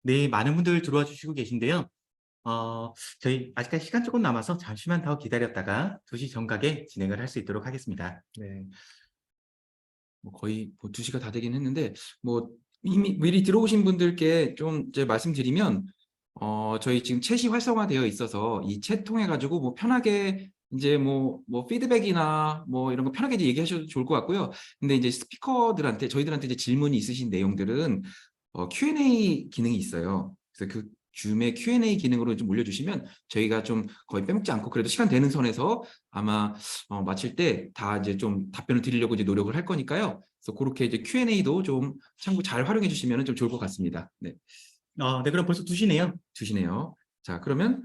네, 많은 분들 들어와 주시고 계신데요. 저희 아직까지 시간 조금 남아서 잠시만 더 기다렸다가 2시 정각에 진행을 할 수 있도록 하겠습니다. 네. 뭐 거의 뭐 2시가 다 되긴 했는데 뭐 이미 미리 들어오신 분들께 좀 이제 말씀드리면 저희 지금 챗이 활성화되어 있어서 이 챗 통해 가지고 뭐 편하게 이제 뭐 피드백이나 뭐 이런 거 편하게 이제 얘기하셔도 좋을 것 같고요. 근데 이제 스피커들한테 저희들한테 이제 질문이 있으신 내용들은 Q&A 기능이 있어요. 그래서 그 줌의 Q&A 기능으로 좀 올려주시면 저희가 좀 거의 빼먹지 않고 그래도 시간 되는 선에서 아마 마칠 때 다 이제 좀 답변을 드리려고 이제 노력을 할 거니까요. 그래서 그렇게 이제 Q&A도 좀 참고 잘 활용해 주시면 좀 좋을 것 같습니다. 네, 네, 그럼 벌써 2시네요. 주시네요. 자, 그러면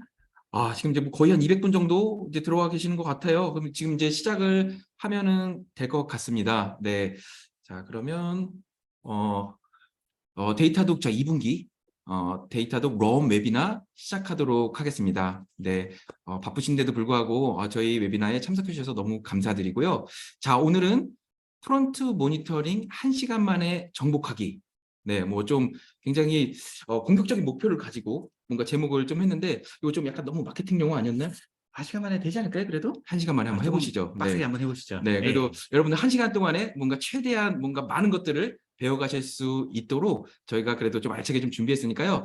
지금 이제 뭐 거의 한 200분 정도 이제 들어와 계시는 것 같아요. 그럼 지금 이제 시작을 하면은 될 것 같습니다. 네, 자, 그러면 데이터독 자 2분기 데이터독 롬 웨비나 시작하도록 하겠습니다. 네, 바쁘신데도 불구하고 저희 웨비나에 참석해 주셔서 너무 감사드리고요. 자, 오늘은 프론트 모니터링 1시간 만에 정복하기. 네, 뭐 좀 굉장히 공격적인 목표를 가지고 뭔가 제목을 좀 했는데 이거 좀 약간 너무 마케팅 용어 아니었나요? 1시간 만에 되지 않을까요, 그래도? 1시간 만에 한번 조금 해보시죠. 빡세게 네. 한번 해보시죠. 네, 그래도 네. 여러분들 1시간 동안에 뭔가 최대한 뭔가 많은 것들을 배워가실 수 있도록 저희가 그래도 좀 알차게 좀 준비했으니까요.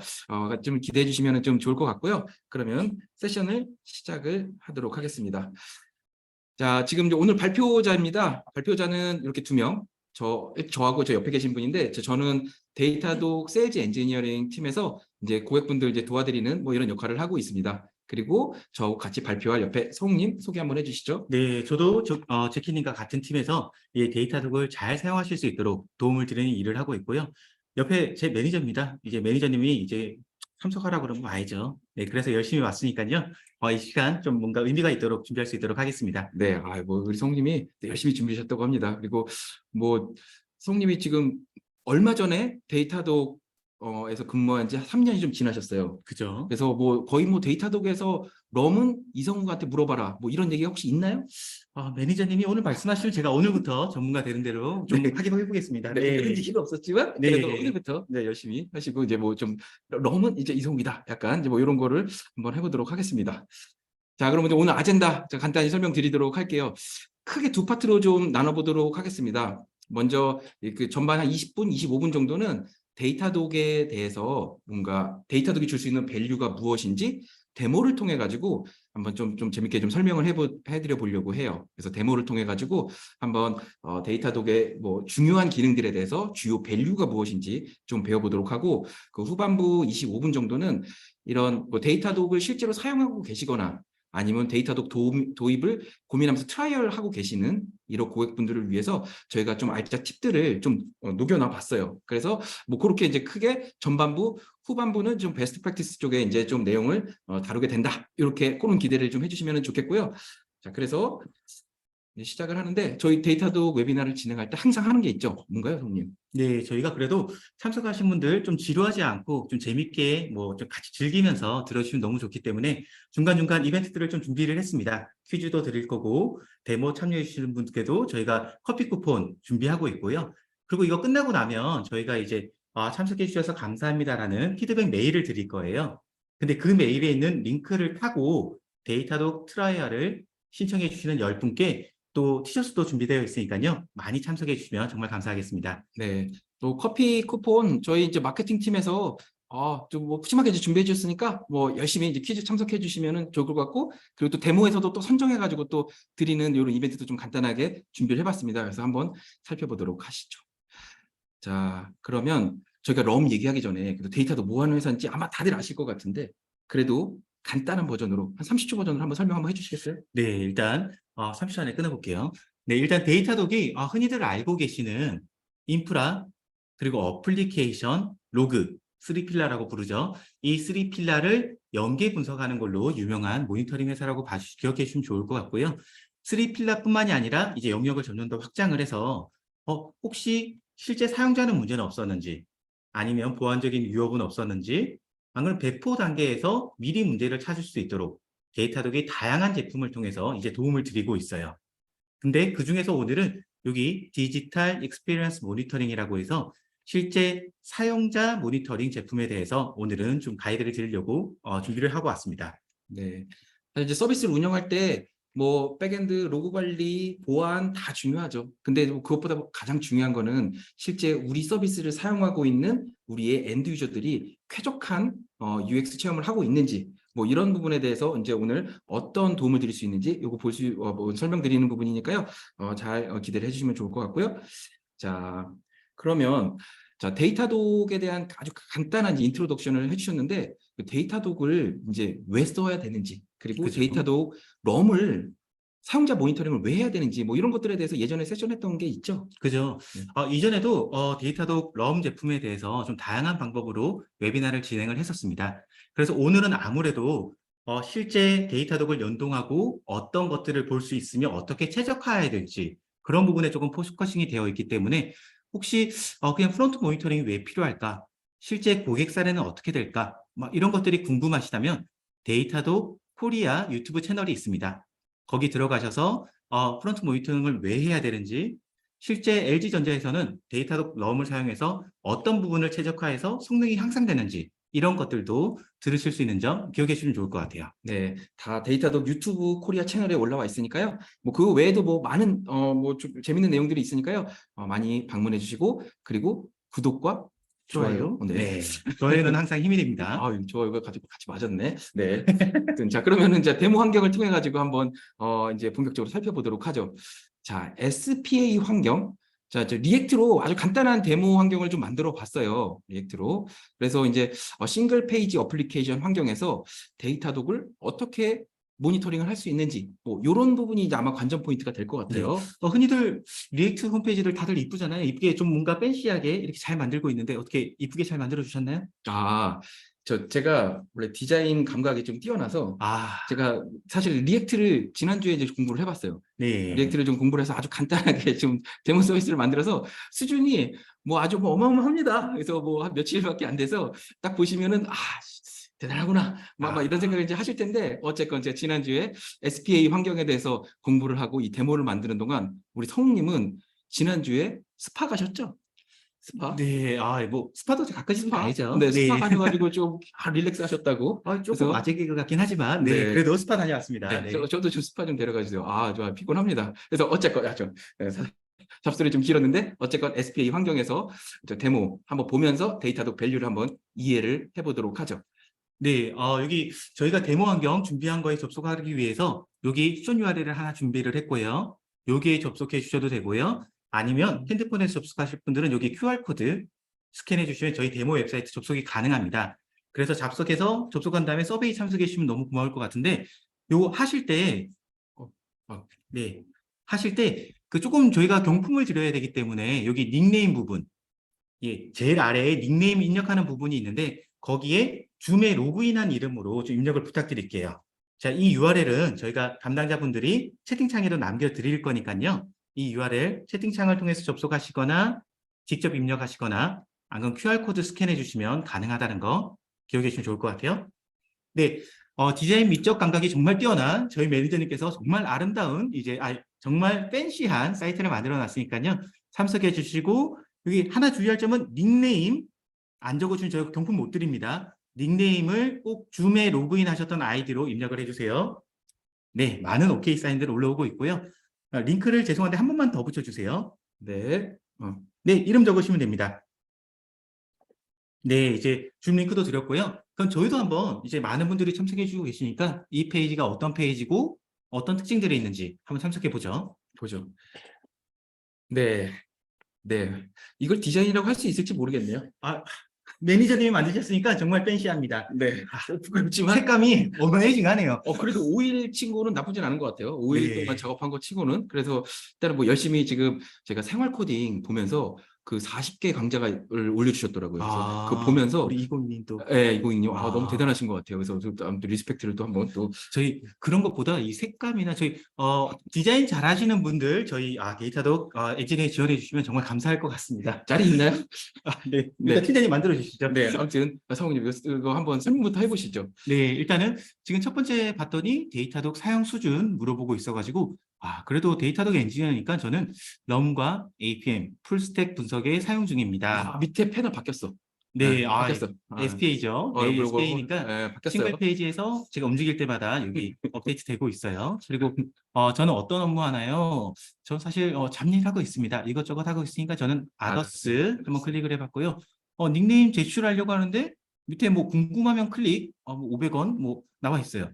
좀 기대해 주시면 좀 좋을 것 같고요. 그러면 세션을 시작을 하도록 하겠습니다. 자, 지금 이제 오늘 발표자입니다. 발표자는 이렇게 2명. 저하고 저 옆에 계신 분인데, 저는 데이터독 세일즈 엔지니어링 팀에서 이제 고객분들 이제 도와드리는 뭐 이런 역할을 하고 있습니다. 그리고 저하고 같이 발표할 옆에 성우님 소개 한번 해주시죠. 네, 저도 제키님과 같은 팀에서 이 데이터독을 잘 사용하실 수 있도록 도움을 드리는 일을 하고 있고요. 옆에 제 매니저입니다. 이제 매니저님이 이제 참석하라고 그러면 와야죠. 네, 그래서 열심히 왔으니까요. 이 시간 좀 뭔가 의미가 있도록 준비할 수 있도록 하겠습니다. 네, 뭐 우리 성우님이 열심히 준비하셨다고 합니다. 그리고 뭐 성우님이 지금 얼마 전에 데이터독 에서 근무한 지 3년이 좀 지나셨어요. 그죠? 그래서 뭐 거의 뭐 데이터독에서 럼은 이성우한테 물어봐라 뭐 이런 얘기가 혹시 있나요? 매니저님이 오늘 말씀하시면 제가 오늘부터 전문가 되는 대로 좀 네. 확인해 보겠습니다. 네, 네. 그런 얘기는 없었지만 그래도 네. 오늘부터 네, 열심히 하시고 이제 뭐 좀 럼은 이제 이성우이다. 약간 이제 뭐 이런 거를 한번 해보도록 하겠습니다. 자, 그럼 이제 오늘 아젠다 간단히 설명드리도록 할게요. 크게 2파트로 좀 나눠보도록 하겠습니다. 먼저 그 전반 한 20분, 25분 정도는 데이터독에 대해서 뭔가 데이터독이 줄 수 있는 밸류가 무엇인지 데모를 통해 가지고 한번 좀 재밌게 좀 설명을 해드려 보려고 해요. 그래서 데모를 통해 가지고 한번 데이터독의 뭐 중요한 기능들에 대해서 주요 밸류가 무엇인지 좀 배워보도록 하고 그 후반부 25분 정도는 이런 뭐 데이터독을 실제로 사용하고 계시거나 아니면 데이터독 도입을 고민하면서 트라이얼하고 계시는 이런 고객분들을 위해서 저희가 좀 알짜 팁들을 좀 녹여놔 봤어요. 그래서 뭐 그렇게 이제 크게 전반부, 후반부는 좀 베스트 프랙티스 쪽에 이제 좀 내용을 다루게 된다. 이렇게 그런 기대를 좀 해주시면 좋겠고요. 자, 그래서 시작을 하는데 저희 데이터독 웨비나를 진행할 때 항상 하는 게 있죠. 뭔가요, 성님? 네, 저희가 그래도 참석하신 분들 좀 지루하지 않고 좀 재밌게 뭐 좀 같이 즐기면서 들어주시면 너무 좋기 때문에 중간중간 이벤트들을 좀 준비를 했습니다. 퀴즈도 드릴 거고 데모 참여해 주시는 분께도 저희가 커피 쿠폰 준비하고 있고요. 그리고 이거 끝나고 나면 저희가 이제 참석해 주셔서 감사합니다라는 피드백 메일을 드릴 거예요. 근데 그 메일에 있는 링크를 타고 데이터독 트라이얼을 신청해 주시는 10분께 또 티셔츠도 준비되어 있으니까요. 많이 참석해 주시면 정말 감사하겠습니다. 네, 또 커피 쿠폰 저희 이제 마케팅 팀에서 좀 뭐 푸짐하게 이제 준비해 주셨으니까 뭐 열심히 이제 퀴즈 참석해 주시면 좋을 것 같고 그리고 또 데모에서도 또 선정해 가지고 또 드리는 이런 이벤트도 좀 간단하게 준비를 해봤습니다. 그래서 한번 살펴보도록 하시죠. 자, 그러면 저희가 럼 얘기하기 전에 그래도 데이터도 뭐 하는 회사인지 아마 다들 아실 것 같은데 그래도 간단한 버전으로 한 30초 버전으로 한번 설명 한번 해주시겠어요? 네, 일단 30초 안에 끊어볼게요. 네, 일단 데이터독이 흔히들 알고 계시는 인프라, 그리고 어플리케이션, 로그, 3필라라고 부르죠. 이 3필라를 연계 분석하는 걸로 유명한 모니터링 회사라고 기억해 주시면 좋을 것 같고요. 3필라뿐만이 아니라 이제 영역을 점점 더 확장을 해서 혹시 실제 사용자는 문제는 없었는지 아니면 보안적인 위협은 없었는지 방금 배포 단계에서 미리 문제를 찾을 수 있도록 데이터독이 다양한 제품을 통해서 이제 도움을 드리고 있어요. 근데 그중에서 오늘은 여기 디지털 익스피리언스 모니터링이라고 해서 실제 사용자 모니터링 제품에 대해서 오늘은 좀 가이드를 드리려고 준비를 하고 왔습니다. 네. 사실 이제 서비스를 운영할 때 뭐 백엔드 로그 관리, 보안 다 중요하죠. 근데 뭐 그것보다 가장 중요한 거는 실제 우리 서비스를 사용하고 있는 우리의 엔드 유저들이 쾌적한 UX 체험을 하고 있는지 뭐 이런 부분에 대해서 이제 오늘 어떤 도움을 드릴 수 있는지 요거 뭐 설명드리는 부분이니까요. 잘 기대를 해주시면 좋을 것 같고요. 자, 그러면 자, 데이터독에 대한 아주 간단한 인트로덕션을 해주셨는데 그 데이터독을 이제 왜 써야 되는지 그리고 그죠? 데이터독 럼을 사용자 모니터링을 왜 해야 되는지 뭐 이런 것들에 대해서 예전에 세션했던 게 있죠. 그죠. 네. 이전에도 데이터독 럼 제품에 대해서 좀 다양한 방법으로 웨비나를 진행을 했었습니다. 그래서 오늘은 아무래도 실제 데이터독을 연동하고 어떤 것들을 볼 수 있으며 어떻게 최적화해야 될지 그런 부분에 조금 포커싱이 되어 있기 때문에 혹시 그냥 프론트 모니터링이 왜 필요할까? 실제 고객 사례는 어떻게 될까? 막 이런 것들이 궁금하시다면 데이터독 코리아 유튜브 채널이 있습니다. 거기 들어가셔서 프론트 모니터링을 왜 해야 되는지 실제 LG전자에서는 데이터독 럼을 사용해서 어떤 부분을 최적화해서 성능이 향상되는지 이런 것들도 들으실 수 있는 점 기억해 주시면 좋을 것 같아요. 네, 다 데이터독 유튜브 코리아 채널에 올라와 있으니까요. 뭐 그 외에도 뭐 많은 뭐 좀 재밌는 내용들이 있으니까요. 많이 방문해 주시고 그리고 구독과 좋아요. 네. 네. 좋아요는 항상 힘이 됩니다. 좋아요가 같이 맞았네. 네. 자, 그러면은 이제 데모 환경을 통해 가지고 한번 이제 본격적으로 살펴보도록 하죠. 자, SPA 환경. 자, 리액트로 아주 간단한 데모 환경을 좀 만들어 봤어요. 리액트로. 그래서 이제 싱글 페이지 어플리케이션 환경에서 데이터독을 어떻게 모니터링을 할 수 있는지 뭐 이런 부분이 이제 아마 관전 포인트가 될 것 같아요. 흔히들 리액트 홈페이지들 다들 이쁘잖아요. 이쁘게 좀 뭔가 팬시하게 이렇게 잘 만들고 있는데 어떻게 이쁘게 잘 만들어 주셨나요? 제가 원래 디자인 감각이 좀 뛰어나서 제가 사실 리액트를 지난주에 이제 공부를 해봤어요. 네. 리액트를 좀 공부를 해서 아주 간단하게 좀 데모 서비스를 만들어서 수준이 뭐 아주 뭐 어마어마합니다. 그래서 뭐 한 며칠밖에 안 돼서 딱 보시면은 대단하구나. 막 이런 생각을 이제 하실 텐데 어쨌건 제가 지난주에 SPA 환경에 대해서 공부를 하고 이 데모를 만드는 동안 우리 성우님은 지난주에 스파 가셨죠? 스파? 네. 뭐 스파도 가끔씩 가야죠. 네, 스파 가셔가지고 좀 릴렉스 하셨다고. 조금 그래서 아재 개그 같긴 하지만 네. 그래도 스파 다녀왔습니다. 네, 네. 저도 좀 스파 좀 데려가 주세요. 저 피곤합니다. 그래서 어쨌건 잡설이 좀 길었는데 어쨌건 SPA 환경에서 데모 한번 보면서 데이터독 밸류를 한번 이해를 해보도록 하죠. 네, 여기 저희가 데모 환경 준비한 거에 접속하기 위해서 여기 수전 URL을 하나 준비를 했고요. 여기에 접속해 주셔도 되고요. 아니면 핸드폰에서 접속하실 분들은 여기 QR코드 스캔해 주시면 저희 데모 웹사이트 접속이 가능합니다. 그래서 접속한 다음에 서베이 참석해 주시면 너무 고마울 것 같은데 요거 하실 때 하실 때 조금 저희가 경품을 드려야 되기 때문에 여기 닉네임 부분 제일 아래에 닉네임 입력하는 부분이 있는데 거기에 줌에 로그인한 이름으로 좀 입력을 부탁드릴게요. 자, 이 URL은 저희가 담당자분들이 채팅창에도 남겨드릴 거니까요. 이 URL 채팅창을 통해서 접속하시거나 직접 입력하시거나 아니면 QR코드 스캔해 주시면 가능하다는 거 기억해 주시면 좋을 것 같아요. 네, 디자인 미적 감각이 정말 뛰어난 저희 매니저님께서 정말 아름다운 정말 팬시한 사이트를 만들어 놨으니까요. 참석해 주시고 여기 하나 주의할 점은 닉네임 안 적어주면 저희가 경품 못 드립니다. 닉네임을 꼭 줌에 로그인 하셨던 아이디로 입력을 해주세요. 네, 많은 OK 사인들 올라오고 있고요. 링크를 죄송한데 한 번만 더 붙여주세요. 네. 네, 이름 적으시면 됩니다. 네, 이제 줌 링크도 드렸고요. 그럼 저희도 한번 이제 많은 분들이 참석해 주고 계시니까 이 페이지가 어떤 페이지고 어떤 특징들이 있는지 한번 참석해 보죠. 네. 이걸 디자인이라고 할 수 있을지 모르겠네요. 매니저님이 만드셨으니까 정말 팬시합니다. 네. 부끄럽지만 색감이 어메이징하네요. 그래도 5일 친구는 나쁘진 않은 것 같아요. 5일 동안 작업한 거 치고는. 그래서 일단은 뭐 열심히 지금 제가 생활 코딩 보면서 그 40개 강좌를 올려주셨더라고요. 그래서 그거 보면서 우리 20님도 네, 2020님 너무 대단하신 것 같아요. 그래서 아무튼 리스펙트를 또 한번 또 저희 그런 것보다 이 색감이나 저희 디자인 잘하시는 분들 저희 데이터독 엔지니어 지원해 주시면 정말 감사할 것 같습니다. 짤이 있나요? 네, 일단 팀장님 만들어 주시죠. 네, 아무튼 사모님 이거 한번 설명부터 해보시죠. 네, 일단은 지금 첫 번째 봤더니 데이터독 사용 수준 물어보고 있어가지고 그래도 데이터독 엔지니어니까 저는 럼과 APM, 풀스택 분석에 사용 중입니다. 야, 밑에 패널 바뀌었어. 네, 바뀌었어. SPA죠. 네, 요거, SPA니까 싱글 바뀌었어요. 페이지에서 제가 움직일 때마다 여기 업데이트 되고 있어요. 그리고 저는 어떤 업무 하나요? 저 사실 잡일 하고 있습니다. 이것저것 하고 있으니까 저는 아더스 한번 클릭을 해봤고요. 닉네임 제출하려고 하는데 밑에 뭐 궁금하면 클릭, 뭐 500원 뭐 나와 있어요.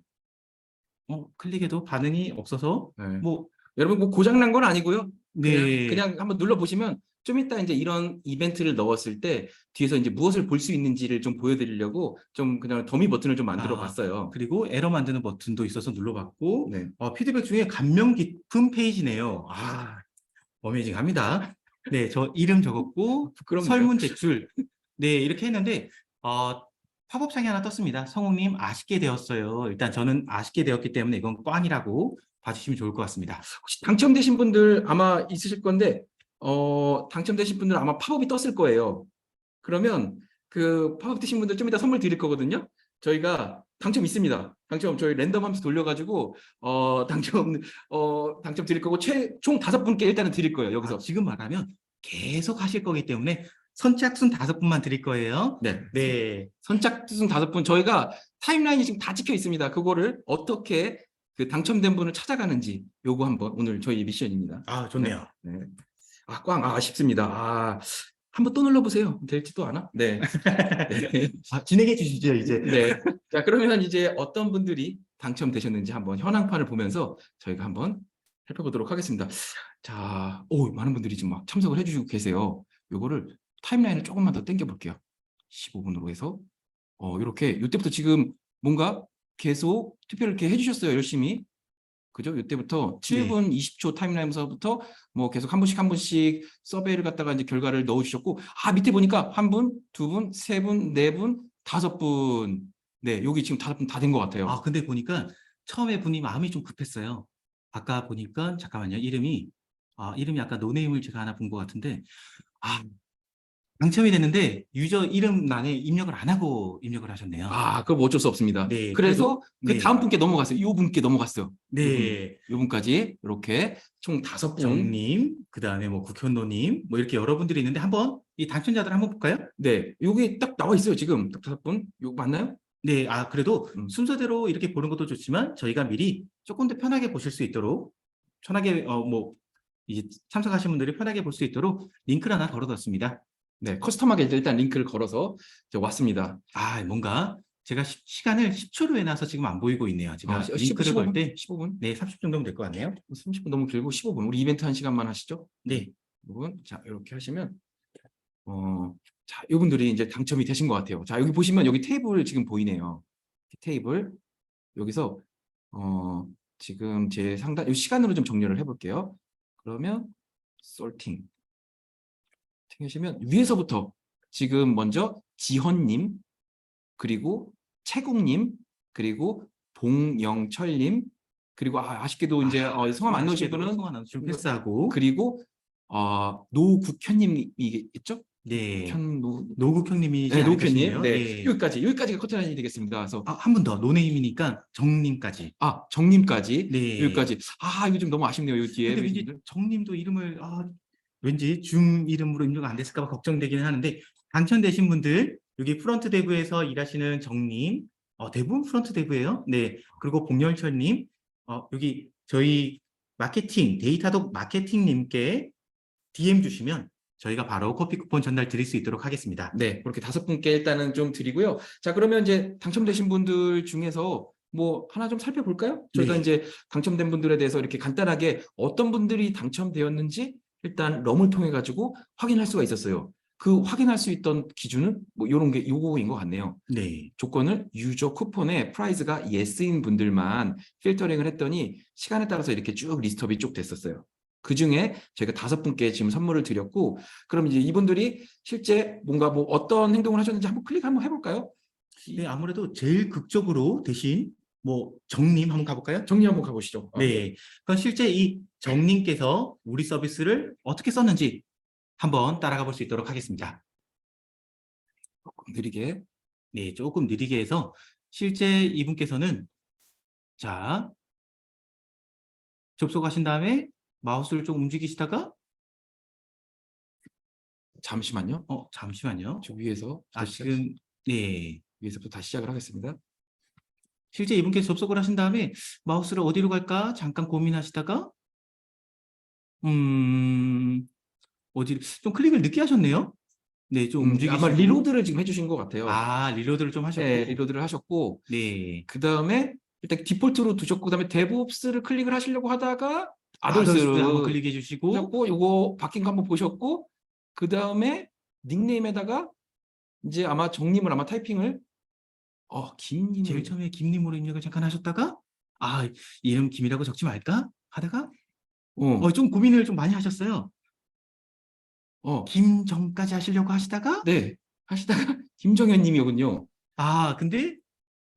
클릭해도 반응이 없어서 네. 뭐 여러분 뭐 고장난 건 아니고요. 네. 그냥 한번 눌러보시면 좀 이따 이제 이런 이벤트를 넣었을 때 뒤에서 이제 무엇을 볼 수 있는지를 좀 보여드리려고 좀 그냥 더미 버튼을 좀 만들어 봤어요. 그리고 에러 만드는 버튼도 있어서 눌러봤고 네. 피드백 중에 감명 깊은 페이지네요. 어메이징합니다. 네, 저 이름 적었고 부끄럽네요. 설문 제출. 네, 이렇게 했는데 팝업창이 하나 떴습니다. 성우님 아쉽게 되었어요. 일단 저는 아쉽게 되었기 때문에 이건 꽝이라고 봐주시면 좋을 것 같습니다. 혹시 당첨되신 분들 아마 있으실 건데 당첨되신 분들 아마 팝업이 떴을 거예요. 그러면 그 팝업 되신 분들 좀 이따 선물 드릴 거거든요. 저희가 당첨 있습니다. 당첨 저희 랜덤 함수 돌려가지고 당첨 드릴 거고 총 5분께 일단은 드릴 거예요. 여기서. 지금 말하면 계속 하실 거기 때문에 선착순 5분만 드릴 거예요. 네. 네. 선착순 5분 저희가 타임라인이 지금 다 찍혀 있습니다. 그거를 어떻게 그 당첨된 분을 찾아가는지 요거 한번 오늘 저희 미션입니다. 좋네요. 네. 아쉽습니다. 한번 또 눌러보세요. 될지도 않아? 네. 네. 진행해 주시죠, 이제. 네. 자, 그러면 이제 어떤 분들이 당첨되셨는지 한번 현황판을 보면서 저희가 한번 살펴보도록 하겠습니다. 자, 많은 분들이 지금 막 참석을 해주시고 계세요. 요거를 타임라인을 조금만 더 당겨 볼게요. 15분으로 해서 이렇게 이때부터 지금 뭔가 계속 투표를 이렇게 해주셨어요. 열심히. 그죠? 이때부터 7분 20초 타임라인에서부터 뭐 계속 한 분씩 서베이를 갖다가 이제 결과를 넣어주셨고, 밑에 보니까 1분, 2분, 3분, 4분, 5분. 네, 여기 지금 5분 다 된 것 같아요. 근데 보니까 처음에 분이 마음이 좀 급했어요. 아까 보니까 잠깐만요. 이름이 아까 노네임을 제가 하나 본 것 같은데 당첨이 됐는데 유저 이름란에 입력을 안 하고 입력을 하셨네요. 그럼 어쩔 수 없습니다. 네, 그래서 그래도, 그 다음 분께 넘어갔어요. 요 분께 넘어갔어요. 네. 요 분까지 이렇게 총 5분. 정님, 그 다음에 뭐 국현노님, 뭐 이렇게 여러분들이 있는데 한번 이 당첨자들 한번 볼까요? 네, 요게 딱 나와 있어요. 지금 딱 5분. 요거 맞나요? 네, 그래도 순서대로 이렇게 보는 것도 좋지만 저희가 미리 조금 더 편하게 보실 수 있도록 편하게 이제 참석하신 분들이 편하게 볼 수 있도록 링크를 하나 걸어뒀습니다. 네, 커스텀하게 일단 링크를 걸어서 왔습니다. 뭔가 제가 시간을 10초로 해놔서 지금 안 보이고 있네요. 제가 링크를 걸 때 15분? 네, 30분 정도면 될 것 같네요. 30분 너무 길고 15분. 우리 이벤트 1시간만 하시죠? 네. 여러분, 자, 이렇게 하시면 자, 이분들이 이제 당첨이 되신 것 같아요. 자, 여기 보시면 여기 테이블 지금 보이네요. 테이블 여기서 지금 제 상단 이 시간으로 좀 정리를 해볼게요. 그러면 솔팅 하시면 위에서부터 지금 먼저 지헌님 그리고 채국님 그리고 봉영철님 그리고 아쉽게도 이제 성함 안 넣으신 분은 성함 안 넣으신 패스하고 그리고 노국현님이겠죠? 네. 현노 노국형님이 네, 노국현님. 네. 네. 여기까지가 커트라인이 되겠습니다. 그래서 한 분 더 노네임이니까 정님까지. 정님까지. 네. 여기까지. 이거 좀 너무 아쉽네요. 이 뒤에. 근데 왠지 정님도 이름을 왠지 줌 이름으로 입력 안 됐을까 봐 걱정되기는 하는데 당첨되신 분들 여기 프런트 대부에서 일하시는 정님 대부분 프런트 대부예요. 네. 그리고 봉열철님 여기 저희 데이터독 마케팅님께 DM 주시면 저희가 바로 커피 쿠폰 전달 드릴 수 있도록 하겠습니다. 네, 그렇게 5분께 일단은 좀 드리고요. 자, 그러면 이제 당첨되신 분들 중에서 뭐 하나 좀 살펴볼까요? 저희가 네. 이제 당첨된 분들에 대해서 이렇게 간단하게 어떤 분들이 당첨되었는지 일단 럼을 통해 가지고 확인할 수가 있었어요. 그 확인할 수 있던 기준은 뭐 이런 게 요거인 것 같네요. 네. 조건을 유저 쿠폰에 프라이즈가 yes인 분들만 필터링을 했더니 시간에 따라서 이렇게 쭉 리스트업이 쭉 됐었어요. 그 중에 저희가 5분께 지금 선물을 드렸고, 그럼 이제 이분들이 실제 뭔가 뭐 어떤 행동을 하셨는지 한번 클릭 한번 해볼까요? 네, 아무래도 제일 극적으로 대신 뭐 정님 한번 가볼까요? 정리 한번 가보시죠. 네. 그럼 실제 이 정님께서 우리 서비스를 어떻게 썼는지 한번 따라가 볼 수 있도록 하겠습니다. 조금 느리게. 네, 조금 느리게 해서 실제 이분께서는 자, 접속하신 다음에 마우스를 좀 움직이시다가 잠시만요. 잠시만요. 저 위에서 지금 네. 위에서부터 다시 시작을 하겠습니다. 실제 이분께서 접속을 하신 다음에 마우스를 어디로 갈까 잠깐 고민하시다가 어디 좀 클릭을 늦게 하셨네요. 네, 좀 아마 움직이시고 리로드를 지금 해주신 것 같아요. 리로드를 좀 하셨고 네, 리로드를 하셨고 네. 그 다음에 일단 디폴트로 두셨고 그다음에 데브옵스를 클릭을 하시려고 하다가 아덜스를 한번 아돌스 클릭해 주시고 하셨고 요거 바뀐 거 한번 보셨고 그 다음에 닉네임에다가 이제 아마 정님을 아마 타이핑을 제일 김님을 처음에 김님으로 입력을 잠깐 하셨다가 이름 김이라고 적지 말까 하다가 좀 고민을 좀 많이 하셨어요. 김정까지 하시려고 하시다가 네 하시다가 김정현님이군요. 근데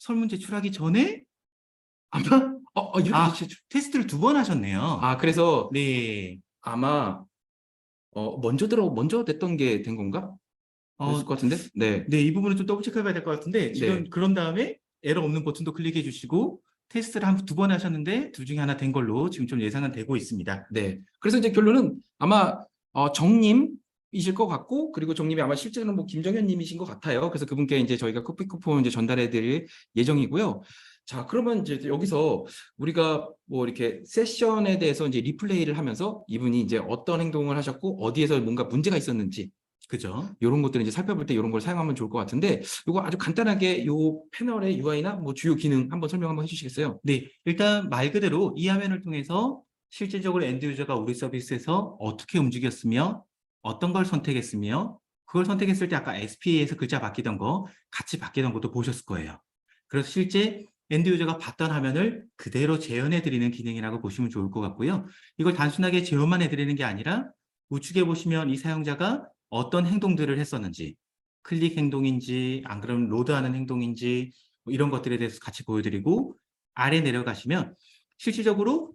설문 제출하기 전에 아마 이렇게 테스트를 2번 하셨네요. 그래서 네. 아마 먼저 됐던 게 된 건가? 그랬을 것 같은데. 네. 네, 이 부분은 좀 더블 체크해 봐야 될 것 같은데 지금 네. 그런 다음에 에러 없는 버튼도 클릭해 주시고 테스트를 2번 하셨는데 둘 중에 하나 된 걸로 지금 좀 예상은 되고 있습니다. 네. 그래서 이제 결론은 아마 정님이실 것 같고 그리고 정님이 아마 실제로는 뭐 김정현님이신 것 같아요. 그래서 그분께 이제 저희가 커피 쿠폰 이제 전달해 드릴 예정이고요. 자, 그러면 이제 여기서 우리가 뭐 이렇게 세션에 대해서 이제 리플레이를 하면서 이분이 이제 어떤 행동을 하셨고 어디에서 뭔가 문제가 있었는지 그죠? 이런 것들을 이제 살펴볼 때 이런 걸 사용하면 좋을 것 같은데 이거 아주 간단하게 요 패널의 UI나 뭐 주요 기능 한번 설명 한번 해주시겠어요? 네, 일단 말 그대로 이 화면을 통해서 실질적으로 엔드 유저가 우리 서비스에서 어떻게 움직였으며 어떤 걸 선택했으며 그걸 선택했을 때 아까 SPA에서 글자 바뀌던 거 같이 바뀌던 것도 보셨을 거예요. 그래서 실제 엔드 유저가 봤던 화면을 그대로 재현해 드리는 기능이라고 보시면 좋을 것 같고요. 이걸 단순하게 재현만 해드리는 게 아니라 우측에 보시면 이 사용자가 어떤 행동들을 했었는지 클릭 행동인지 안 그러면 로드하는 행동인지 뭐 이런 것들에 대해서 같이 보여드리고 아래 내려가시면 실질적으로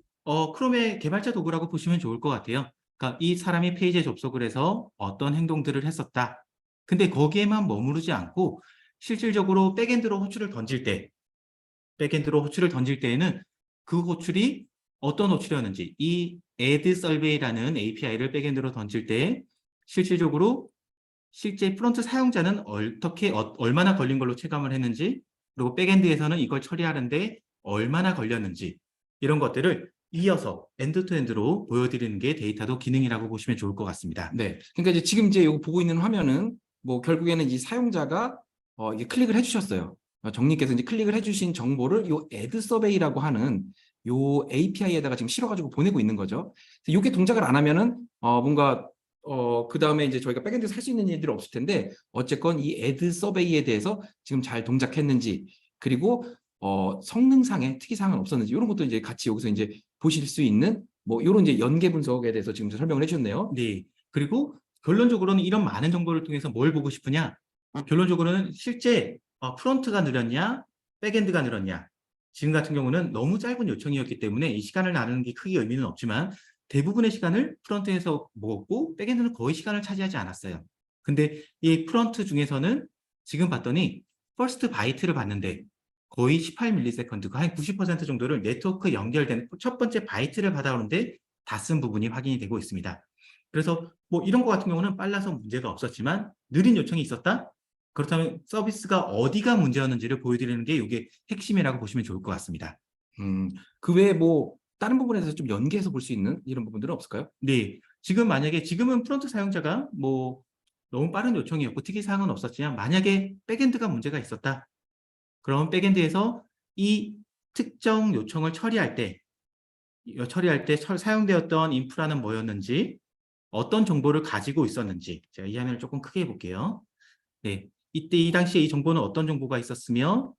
크롬의 개발자 도구라고 보시면 좋을 것 같아요. 그러니까 이 사람이 페이지에 접속을 해서 어떤 행동들을 했었다. 근데 거기에만 머무르지 않고 실질적으로 백엔드로 호출을 던질 때에는 그 호출이 어떤 호출이었는지 이 add survey라는 API를 백엔드로 던질 때 실질적으로 실제 프론트 사용자는 얼마나 걸린 걸로 체감을 했는지 그리고 백엔드에서는 이걸 처리하는데 얼마나 걸렸는지 이런 것들을 이어서 엔드투엔드로 보여드리는 게 데이터도 기능이라고 보시면 좋을 것 같습니다. 네. 그러니까 이제 지금 이제 이거 보고 있는 화면은 뭐 결국에는 이 사용자가 이게 클릭을 해주셨어요. 정님께서 이제 클릭을 해주신 정보를 요 add survey라고 하는 요 API에다가 지금 실어가지고 보내고 있는 거죠. 이게 동작을 안 하면은 뭔가 그 다음에 이제 저희가 백엔드에서 할 수 있는 일들이 없을 텐데 어쨌건 이 add survey에 대해서 지금 잘 동작했는지 그리고 성능상의 특이사항은 없었는지 이런 것도 이제 같이 여기서 이제 보실 수 있는 뭐 이런 이제 연계 분석에 대해서 지금 설명을 해주셨네요. 네. 그리고 결론적으로는 이런 많은 정보를 통해서 뭘 보고 싶으냐? 결론적으로는 실제 프론트가 느렸냐, 백엔드가 늘었냐. 지금 같은 경우는 너무 짧은 요청이었기 때문에 이 시간을 나누는 게 크게 의미는 없지만 대부분의 시간을 프론트에서 먹었고 백엔드는 거의 시간을 차지하지 않았어요. 근데 이 프론트 중에서는 지금 봤더니 퍼스트 바이트를 봤는데 거의 18ms, 한 90% 정도를 네트워크 연결된 첫 번째 바이트를 받아오는데 다 쓴 부분이 확인이 되고 있습니다. 그래서 뭐 이런 거 같은 경우는 빨라서 문제가 없었지만 느린 요청이 있었다? 그렇다면 서비스가 어디가 문제였는지를 보여드리는 게 이게 핵심이라고 보시면 좋을 것 같습니다. 그 외에 뭐 다른 부분에서 좀 연계해서 볼 수 있는 이런 부분들은 없을까요? 네, 지금은 프론트 사용자가 뭐 너무 빠른 요청이었고 특이사항은 없었지만 만약에 백엔드가 문제가 있었다. 그럼 백엔드에서 이 특정 요청을 처리할 때 사용되었던 인프라는 뭐였는지 어떤 정보를 가지고 있었는지 제가 이 화면을 조금 크게 해볼게요. 네, 이 당시에 이 정보는 어떤 정보가 있었으며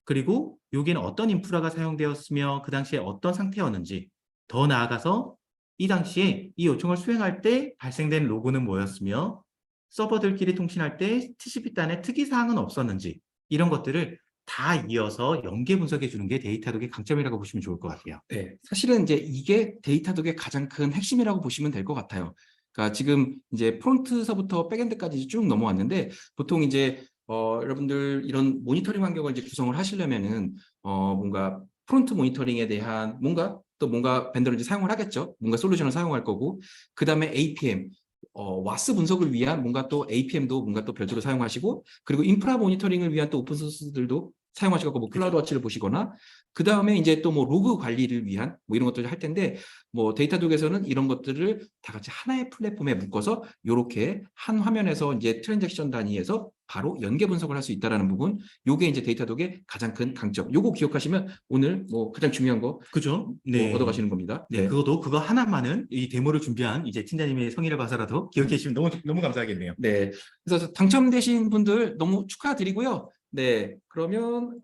그리고 여기는 어떤 인프라가 사용되었으며 그 당시에 어떤 상태였는지 더 나아가서 이 당시에 이 요청을 수행할 때 발생된 로그는 뭐였으며 서버들끼리 통신할 때 TCP 단에 특이사항은 없었는지 이런 것들을 다 이어서 연계 분석해 주는 게 데이터독의 강점이라고 보시면 좋을 것 같아요. 네, 사실은 이제 이게 데이터독의 가장 큰 핵심이라고 보시면 될 것 같아요. 그러니까 지금 이제 프론트서부터 백엔드까지 쭉 넘어왔는데 보통 이제 여러분들 이런 모니터링 환경을 이제 구성을 하시려면은 뭔가 프론트 모니터링에 대한 뭔가 또 뭔가 벤더를 이제 사용을 하겠죠. 뭔가 솔루션을 사용할 거고, 그 다음에 APM, 와스 분석을 위한 뭔가 또 APM도 뭔가 또 별도로 사용하시고, 그리고 인프라 모니터링을 위한 또 오픈소스들도 사용하시고, 뭐 클라우드 워치를 보시거나, 그 다음에 이제 또 뭐 로그 관리를 위한 뭐 이런 것들을 할 텐데, 뭐 데이터독에서는 이런 것들을 다 같이 하나의 플랫폼에 묶어서 이렇게 한 화면에서 이제 트랜잭션 단위에서 바로 연계 분석을 할 수 있다라는 부분, 요게 이제 데이터독의 가장 큰 강점. 요거 기억하시면 오늘 뭐 가장 중요한 거 그죠? 뭐 네. 얻어가시는 겁니다. 네, 그거 하나만은 이 데모를 준비한 이제 팀장님의 성의를 봐서라도 기억해 주시면 너무 감사하겠네요. 네. 그래서 당첨되신 분들 너무 축하드리고요. 네. 그러면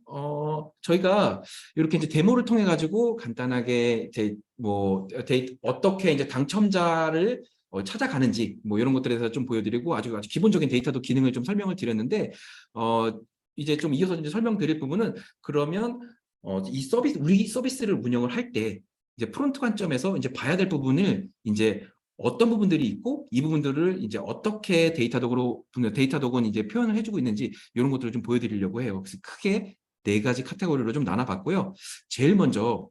저희가 이렇게 이제 데모를 통해 가지고 간단하게 어떻게 이제 당첨자를 찾아가는지 뭐 이런 것들에 대해서 좀 보여드리고 아주 기본적인 데이터도 기능을 좀 설명을 드렸는데 이제 좀 이어서 이제 설명드릴 부분은 그러면 우리 서비스를 운영을 할 때 이제 프론트 관점에서 이제 봐야 될 부분을 이제 어떤 부분들이 있고 이 부분들을 이제 어떻게 데이터독은 이제 표현을 해주고 있는지 이런 것들을 좀 보여드리려고 해요. 그래서 크게 4가지 카테고리로 좀 나눠봤고요. 제일 먼저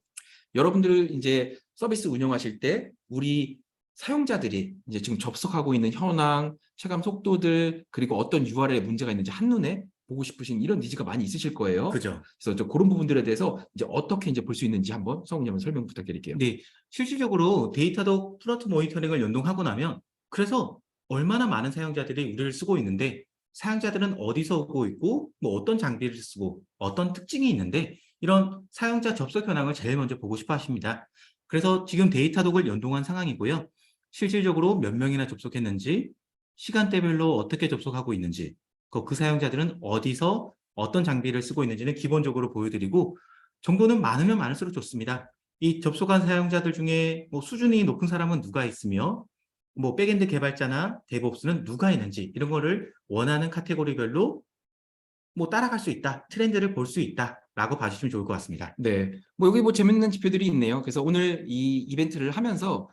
여러분들 이제 서비스 운영하실 때 우리 사용자들이 이제 지금 접속하고 있는 현황, 체감 속도들, 그리고 어떤 URL에 문제가 있는지 한눈에 보고 싶으신 이런 니즈가 많이 있으실 거예요. 그죠? 그래서 그런 부분들에 대해서 이제 어떻게 이제 볼 수 있는지 한번 성훈이 한번 설명 부탁드릴게요. 네, 실질적으로 데이터도 프론트 모니터링을 연동하고 나면 그래서 얼마나 많은 사용자들이 우리를 쓰고 있는데 사용자들은 어디서 오고 있고 뭐 어떤 장비를 쓰고 어떤 특징이 있는데 이런 사용자 접속 현황을 제일 먼저 보고 싶어 하십니다. 그래서 지금 데이터독을 연동한 상황이고요. 실질적으로 몇 명이나 접속했는지, 시간대별로 어떻게 접속하고 있는지, 그 사용자들은 어디서 어떤 장비를 쓰고 있는지는 기본적으로 보여드리고 정보는 많으면 많을수록 좋습니다. 이 접속한 사용자들 중에 뭐 수준이 높은 사람은 누가 있으며 뭐 백엔드 개발자나 데브옵스는 누가 있는지 이런 거를 원하는 카테고리별로 뭐 따라갈 수 있다, 트렌드를 볼 수 있다라고 봐주시면 좋을 것 같습니다. 네, 뭐 여기 뭐 재밌는 지표들이 있네요. 그래서 오늘 이 이벤트를 하면서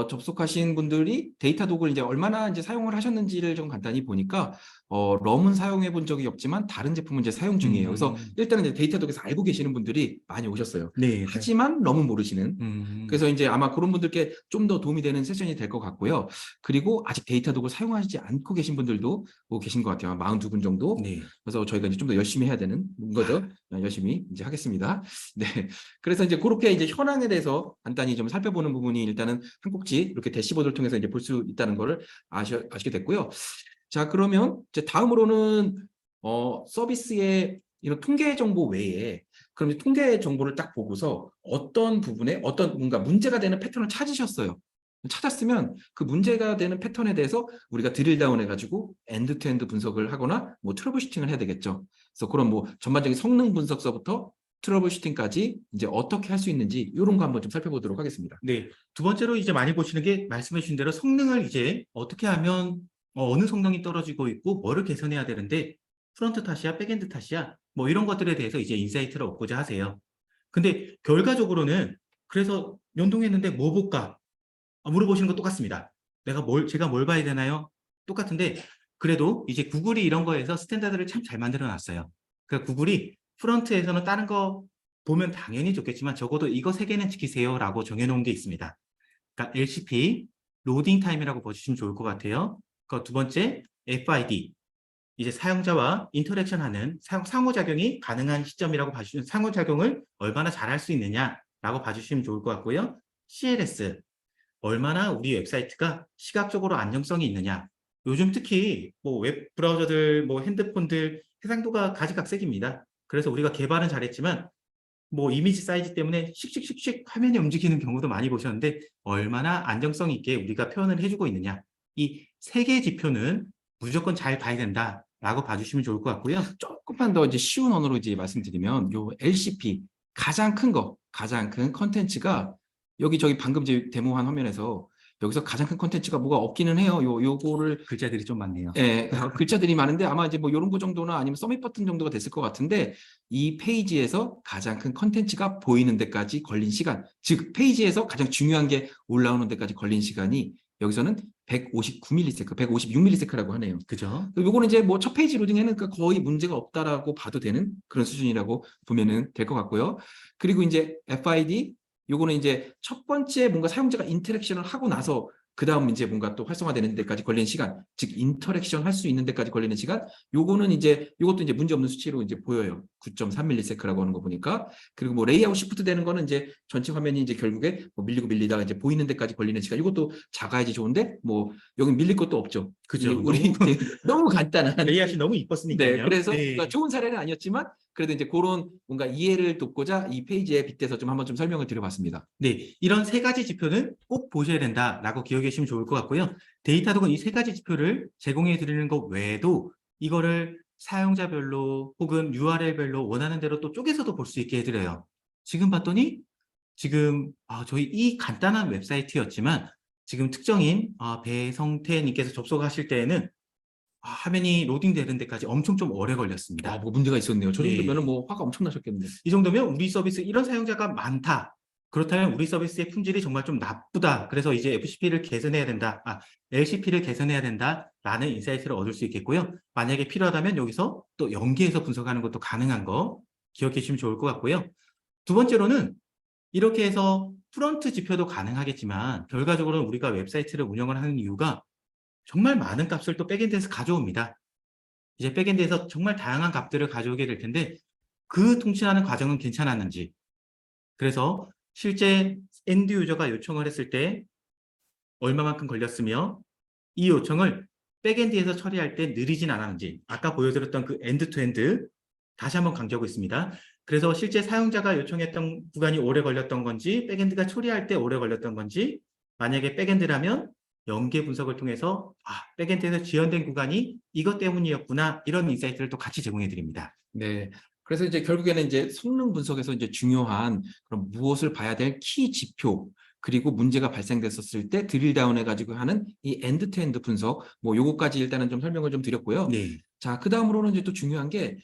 접속하신 분들이 데이터독을 이제 얼마나 이제 사용을 하셨는지를 좀 간단히 보니까 럼은 사용해 본 적이 없지만 다른 제품은 이제 사용 중이에요. 그래서 일단은 이제 데이터독에서 알고 계시는 분들이 많이 오셨어요. 네. 하지만 럼은 모르시는. 그래서 이제 아마 그런 분들께 좀 더 도움이 되는 세션이 될 것 같고요. 그리고 아직 데이터독을 사용하지 않고 계신 분들도 뭐 계신 것 같아요. 42분 정도. 네. 그래서 저희가 이제 좀 더 열심히 해야 되는 거죠. 열심히 이제 하겠습니다. 네. 그래서 이제 그렇게 이제 현황에 대해서 간단히 좀 살펴보는 부분이 일단은 한 꼭지 이렇게 대시보드를 통해서 이제 볼 수 있다는 거를 아시게 됐고요. 자, 그러면 이제 다음으로는 서비스의 이런 통계 정보 외에 그럼 통계 정보를 딱 보고서 어떤 부분에 어떤 뭔가 문제가 되는 패턴을 찾으셨어요. 찾았으면 그 문제가 되는 패턴에 대해서 우리가 드릴 다운 해가지고 엔드 투 엔드 분석을 하거나 뭐 트러블 슈팅을 해야 되겠죠. 그래서 그런 뭐 전반적인 성능 분석서부터 트러블 슈팅까지 이제 어떻게 할 수 있는지 이런 거 한번 좀 살펴보도록 하겠습니다. 네. 두 번째로 이제 많이 보시는 게 말씀해 주신 대로 성능을 이제 어떻게 하면 어느 성능이 떨어지고 있고 뭐를 개선해야 되는데 프론트 탓이야, 백엔드 탓이야 뭐 이런 것들에 대해서 이제 인사이트를 얻고자 하세요. 근데 결과적으로는 그래서 연동했는데 뭐 볼까? 물어보시는 거 똑같습니다. 제가 뭘 봐야 되나요? 똑같은데 그래도 이제 구글이 이런 거에서 스탠다드를 참 잘 만들어 놨어요. 그러니까 구글이 프론트에서는 다른 거 보면 당연히 좋겠지만 적어도 이거 3개는 지키세요라고 정해놓은 게 있습니다. 그러니까 LCP, 로딩 타임이라고 보시면 좋을 것 같아요. 그 두 번째, FID, 이제 사용자와 인터랙션하는 상호작용이 가능한 시점이라고 봐주시면 상호작용을 얼마나 잘할 수 있느냐라고 봐주시면 좋을 것 같고요. CLS, 얼마나 우리 웹사이트가 시각적으로 안정성이 있느냐. 요즘 특히 뭐 웹 브라우저들, 뭐 핸드폰들 해상도가 가지각색입니다. 그래서 우리가 개발은 잘했지만 뭐 이미지 사이즈 때문에 씩씩씩씩 화면이 움직이는 경우도 많이 보셨는데 얼마나 안정성 있게 우리가 표현을 해주고 있느냐. 이 3개 지표는 무조건 잘 봐야 된다라고 봐주시면 좋을 것 같고요. 조금만 더 이제 쉬운 언어로 이제 말씀드리면 요 LCP 가장 큰 컨텐츠가 여기 저기 방금 제 데모한 화면에서 여기서 가장 큰 컨텐츠가 뭐가 없기는 해요. 요거를 글자들이 좀 많네요. 예, 글자들이 많은데 아마 이제 뭐 이런 거 정도나 아니면 서밋 버튼 정도가 됐을 것 같은데 이 페이지에서 가장 큰 컨텐츠가 보이는 데까지 걸린 시간, 즉 페이지에서 가장 중요한 게 올라오는 데까지 걸린 시간이 여기서는 159ms, 156ms라고 하네요. 그죠? 요거는 이제 뭐 첫 페이지 로딩에는 거의 문제가 없다라고 봐도 되는 그런 수준이라고 보면은 될 것 같고요. 그리고 이제 FID 요거는 이제 첫 번째 뭔가 사용자가 인터랙션을 하고 나서 그다음 이제 뭔가 또 활성화되는 데까지 걸리는 시간, 즉 인터랙션 할 수 있는 데까지 걸리는 시간, 요거는 이제 요것도 이제 문제 없는 수치로 이제 보여요. 9.3ms라고 하는 거 보니까. 그리고 뭐 레이아웃 시프트 되는 거는 이제 전체 화면이 이제 결국에 뭐 밀리고 밀리다가 이제 보이는 데까지 걸리는 시간. 이것도 작아야지 좋은데 뭐 여기 밀릴 것도 없죠. 그죠. 우리 너무 간단한 레이아웃이 너무 네, 이뻤으니까요. 그래서 네. 뭔가 좋은 사례는 아니었지만 그래도 이제 그런 뭔가 이해를 돕고자 이 페이지에 빗대서 좀 한번 좀 설명을 드려봤습니다. 네, 이런 세 가지 지표는 꼭 보셔야 된다라고 기억해 주시면 좋을 것 같고요. 데이터독은 이 세 가지 지표를 제공해 드리는 것 외에도 이거를 사용자별로 혹은 URL별로 원하는 대로 또 쪼개서도 볼 수 있게 해드려요. 지금 봤더니 지금 저희 이 간단한 웹사이트였지만 지금 특정인 배성태님께서 접속하실 때에는 화면이 로딩되는 데까지 엄청 좀 오래 걸렸습니다. 뭐 문제가 있었네요. 저 네. 정도면은 뭐 화가 엄청 나셨겠네요. 이 정도면 우리 서비스 이런 사용자가 많다. 그렇다면 우리 서비스의 품질이 정말 좀 나쁘다. 그래서 이제 FCP를 개선해야 된다. LCP를 개선해야 된다라는 인사이트를 얻을 수 있겠고요. 만약에 필요하다면 여기서 또 연계해서 분석하는 것도 가능한 거 기억해 주시면 좋을 것 같고요. 두 번째로는 이렇게 해서 프론트 지표도 가능하겠지만 결과적으로는 우리가 웹사이트를 운영을 하는 이유가 정말 많은 값을 또 백엔드에서 가져옵니다. 이제 백엔드에서 정말 다양한 값들을 가져오게 될 텐데 그 통신하는 과정은 괜찮았는지, 그래서 실제 엔드 유저가 요청을 했을 때 얼마만큼 걸렸으며 이 요청을 백엔드에서 처리할 때 느리진 않았는지, 아까 보여드렸던 그 엔드 투 엔드 다시 한번 강조하고 있습니다. 그래서 실제 사용자가 요청했던 구간이 오래 걸렸던 건지 백엔드가 처리할 때 오래 걸렸던 건지, 만약에 백엔드라면 연계 분석을 통해서 백엔드에서 지연된 구간이 이것 때문이었구나, 이런 인사이트를 또 같이 제공해 드립니다. 네. 그래서 이제 결국에는 이제 성능 분석에서 이제 중요한 그런 무엇을 봐야 될 키 지표, 그리고 문제가 발생됐었을 때 드릴 다운 해가지고 하는 이 엔드 투 엔드 분석, 뭐 요거까지 일단은 좀 설명을 좀 드렸고요. 네. 자, 그 다음으로는 이제 또 중요한 게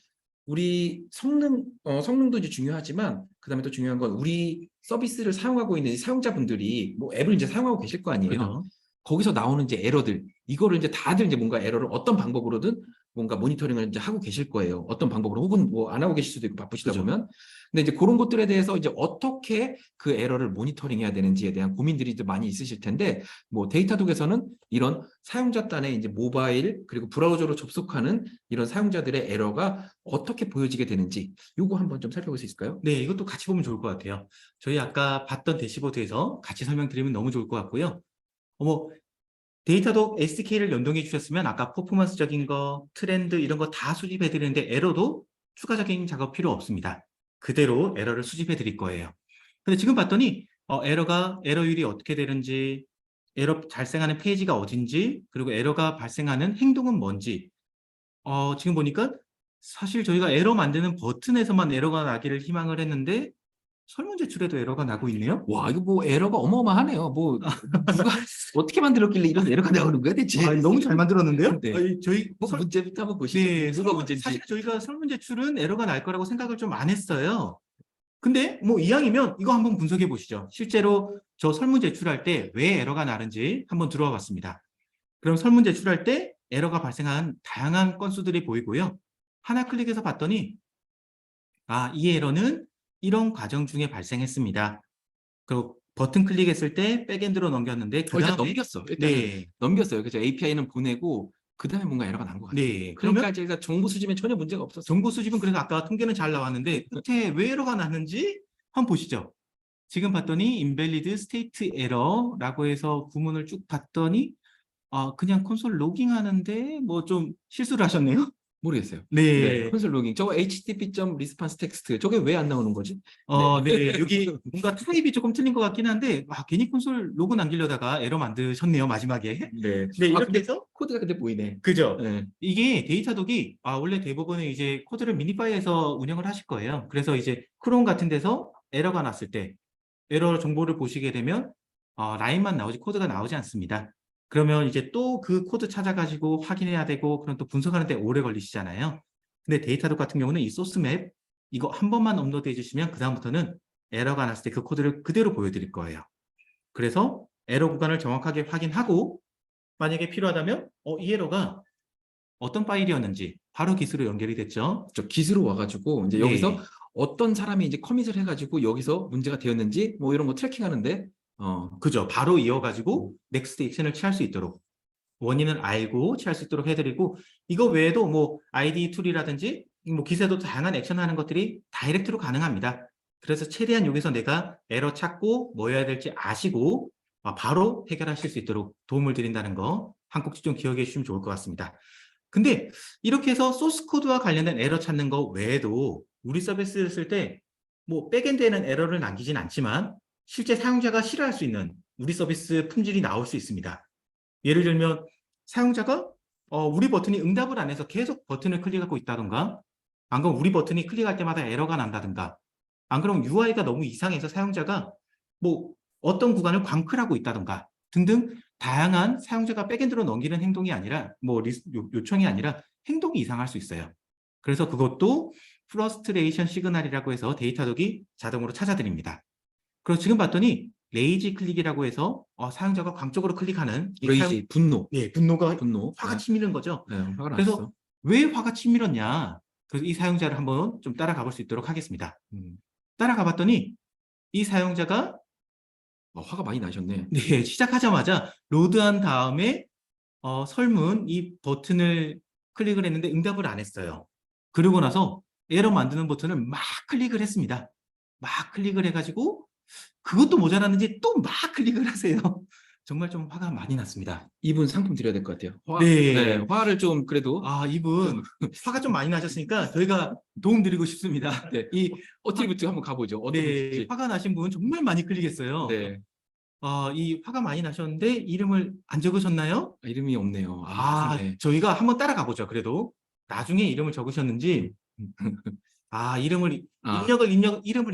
우리 성능도 이제 중요하지만 그다음에 또 중요한 건 우리 서비스를 사용하고 있는 사용자분들이 뭐 앱을 이제 사용하고 계실 거 아니에요. 그죠? 거기서 나오는 이제 에러들, 이거를 이제 다들 이제 뭔가 에러를 어떤 방법으로든 뭔가 모니터링을 이제 하고 계실 거예요. 어떤 방법으로, 혹은 뭐 안 하고 계실 수도 있고 바쁘시다 그죠. 보면. 근데 이제 그런 것들에 대해서 이제 어떻게 그 에러를 모니터링 해야 되는지에 대한 고민들이 좀 많이 있으실 텐데, 뭐 데이터독에서는 이런 사용자 단의 이제 모바일 그리고 브라우저로 접속하는 이런 사용자들의 에러가 어떻게 보여지게 되는지 요거 한번 좀 살펴볼 수 있을까요? 네, 이것도 같이 보면 좋을 것 같아요. 저희 아까 봤던 대시보드에서 같이 설명드리면 너무 좋을 것 같고요. 데이터독 SDK를 연동해 주셨으면 아까 퍼포먼스적인 거, 트렌드 이런 거 다 수집해 드리는데 에러도 추가적인 작업 필요 없습니다. 그대로 에러를 수집해 드릴 거예요. 근데 지금 봤더니 에러율이 어떻게 되는지, 에러 발생하는 페이지가 어딘지, 그리고 에러가 발생하는 행동은 뭔지, 지금 보니까 사실 저희가 에러 만드는 버튼에서만 에러가 나기를 희망을 했는데 설문 제출에도 에러가 나고 있네요. 와, 이거 뭐 에러가 어마어마하네요. 뭐 누가 어떻게 만들었길래 이런 에러가 나오는 거야 대체? 너무 잘 만들었는데요? 네. 저희 뭐 문제부터 한번 보시죠. 네, 누가 문제인지. 사실 저희가 설문 제출은 에러가 날 거라고 생각을 좀 안 했어요. 근데 뭐 이왕이면 이거 한번 분석해 보시죠. 실제로 저 설문 제출할 때 왜 에러가 나는지 한번 들어와 봤습니다. 그럼 설문 제출할 때 에러가 발생한 다양한 건수들이 보이고요. 하나 클릭해서 봤더니 이 에러는 이런 과정 중에 발생했습니다. 그리고 버튼 클릭했을 때 백엔드로 넘겼는데 그 일단 다음에 넘겼어. 일단은 네, 넘겼어요. 그래서 API는 보내고 그 다음에 뭔가 에러가 난 것 같아요. 네. 그러니까 그러면 제가 정보 수집에 전혀 문제가 없었어요. 정보 수집은 그래서 아까 통계는 잘 나왔는데 끝에 왜 에러가 났는지 한번 보시죠. 지금 봤더니 invalid state error라고 해서 구문을 쭉 봤더니 그냥 콘솔 로깅하는데 뭐 좀 실수를 하셨네요. 모르겠어요. 네. 네, 콘솔 로깅. 저거 http.response text 저게 왜 안 나오는 거지? 네. 네. 여기 뭔가 타입이 조금 틀린 것 같긴 한데 괜히 콘솔 로그 남기려다가 에러 만드셨네요, 마지막에. 네. 네, 이렇게 근데 해서 코드가 근데 보이네. 그죠. 네. 이게 데이터독이 원래 대부분은 이제 코드를 미니파이에서 운영을 하실 거예요. 그래서 이제 크롬 같은 데서 에러가 났을 때 에러 정보를 보시게 되면 라인만 나오지 코드가 나오지 않습니다. 그러면 이제 또 그 코드 찾아가지고 확인해야 되고 그럼 또 분석하는 데 오래 걸리시잖아요. 근데 데이터독 같은 경우는 이 소스 맵 이거 한 번만 업로드 해주시면 그다음부터는 에러가 났을 때 그 코드를 그대로 보여드릴 거예요. 그래서 에러 구간을 정확하게 확인하고 만약에 필요하다면 이 에러가 어떤 파일이었는지 바로 기수로 연결이 됐죠. 저 기수로 와가지고 이제 네. 여기서 어떤 사람이 이제 커밋을 해가지고 여기서 문제가 되었는지 뭐 이런 거 트래킹하는데 그죠. 바로 이어가지고 넥스트 액션을 취할 수 있도록 원인을 알고 취할 수 있도록 해드리고 이거 외에도 뭐 ID 툴이라든지 뭐 기세도 다양한 액션하는 것들이 다이렉트로 가능합니다. 그래서 최대한 여기서 내가 에러 찾고 뭐 해야 될지 아시고 바로 해결하실 수 있도록 도움을 드린다는 거 한 꼭지 좀 기억해 주시면 좋을 것 같습니다. 근데 이렇게 해서 소스 코드와 관련된 에러 찾는 거 외에도 우리 서비스를 쓸 때 뭐 백엔드에는 에러를 남기진 않지만 실제 사용자가 싫어할 수 있는 우리 서비스 품질이 나올 수 있습니다. 예를 들면 사용자가 우리 버튼이 응답을 안 해서 계속 버튼을 클릭하고 있다던가 안 그러면 우리 버튼이 클릭할 때마다 에러가 난다든가 안 그러면 UI가 너무 이상해서 사용자가 뭐 어떤 구간을 광클하고 있다던가 등등 다양한 사용자가 백엔드로 넘기는 행동이 아니라 뭐 요청이 아니라 행동이 이상할 수 있어요. 그래서 그것도 프러스트레이션 시그널이라고 해서 데이터독이 자동으로 찾아드립니다. 그리고 지금 봤더니 레이지 클릭이라고 해서 사용자가 광적으로 클릭하는 레이지 분노, 예, 분노가 분노, 화가 네. 치미는 거죠. 네, 화가 그래서 났어. 왜 화가 치밀었냐? 그래서 이 사용자를 한번 좀 따라가 볼 수 있도록 하겠습니다. 따라가 봤더니 이 사용자가 화가 많이 나셨네. 네, 시작하자마자 로드한 다음에 설문 이 버튼을 클릭을 했는데 응답을 안 했어요. 그러고 나서 에러 만드는 버튼을 막 클릭을 했습니다. 막 클릭을 해가지고 그것도 모자랐는지 또 막 클릭을 하세요. 정말 좀 화가 많이 났습니다. 이분 상품 드려야 될 것 같아요. 네. 화를 좀 그래도 이분 화가 좀 많이 나셨으니까 저희가 도움 드리고 싶습니다. 네. 이 어떻게부터 한번 가보죠. 어떤 네, 분인지. 화가 나신 분 정말 많이 클릭했어요. 네. 이 화가 많이 나셨는데 이름을 안 적으셨나요? 이름이 없네요. 네. 저희가 한번 따라가 보죠. 그래도 나중에 이름을 적으셨는지 이름을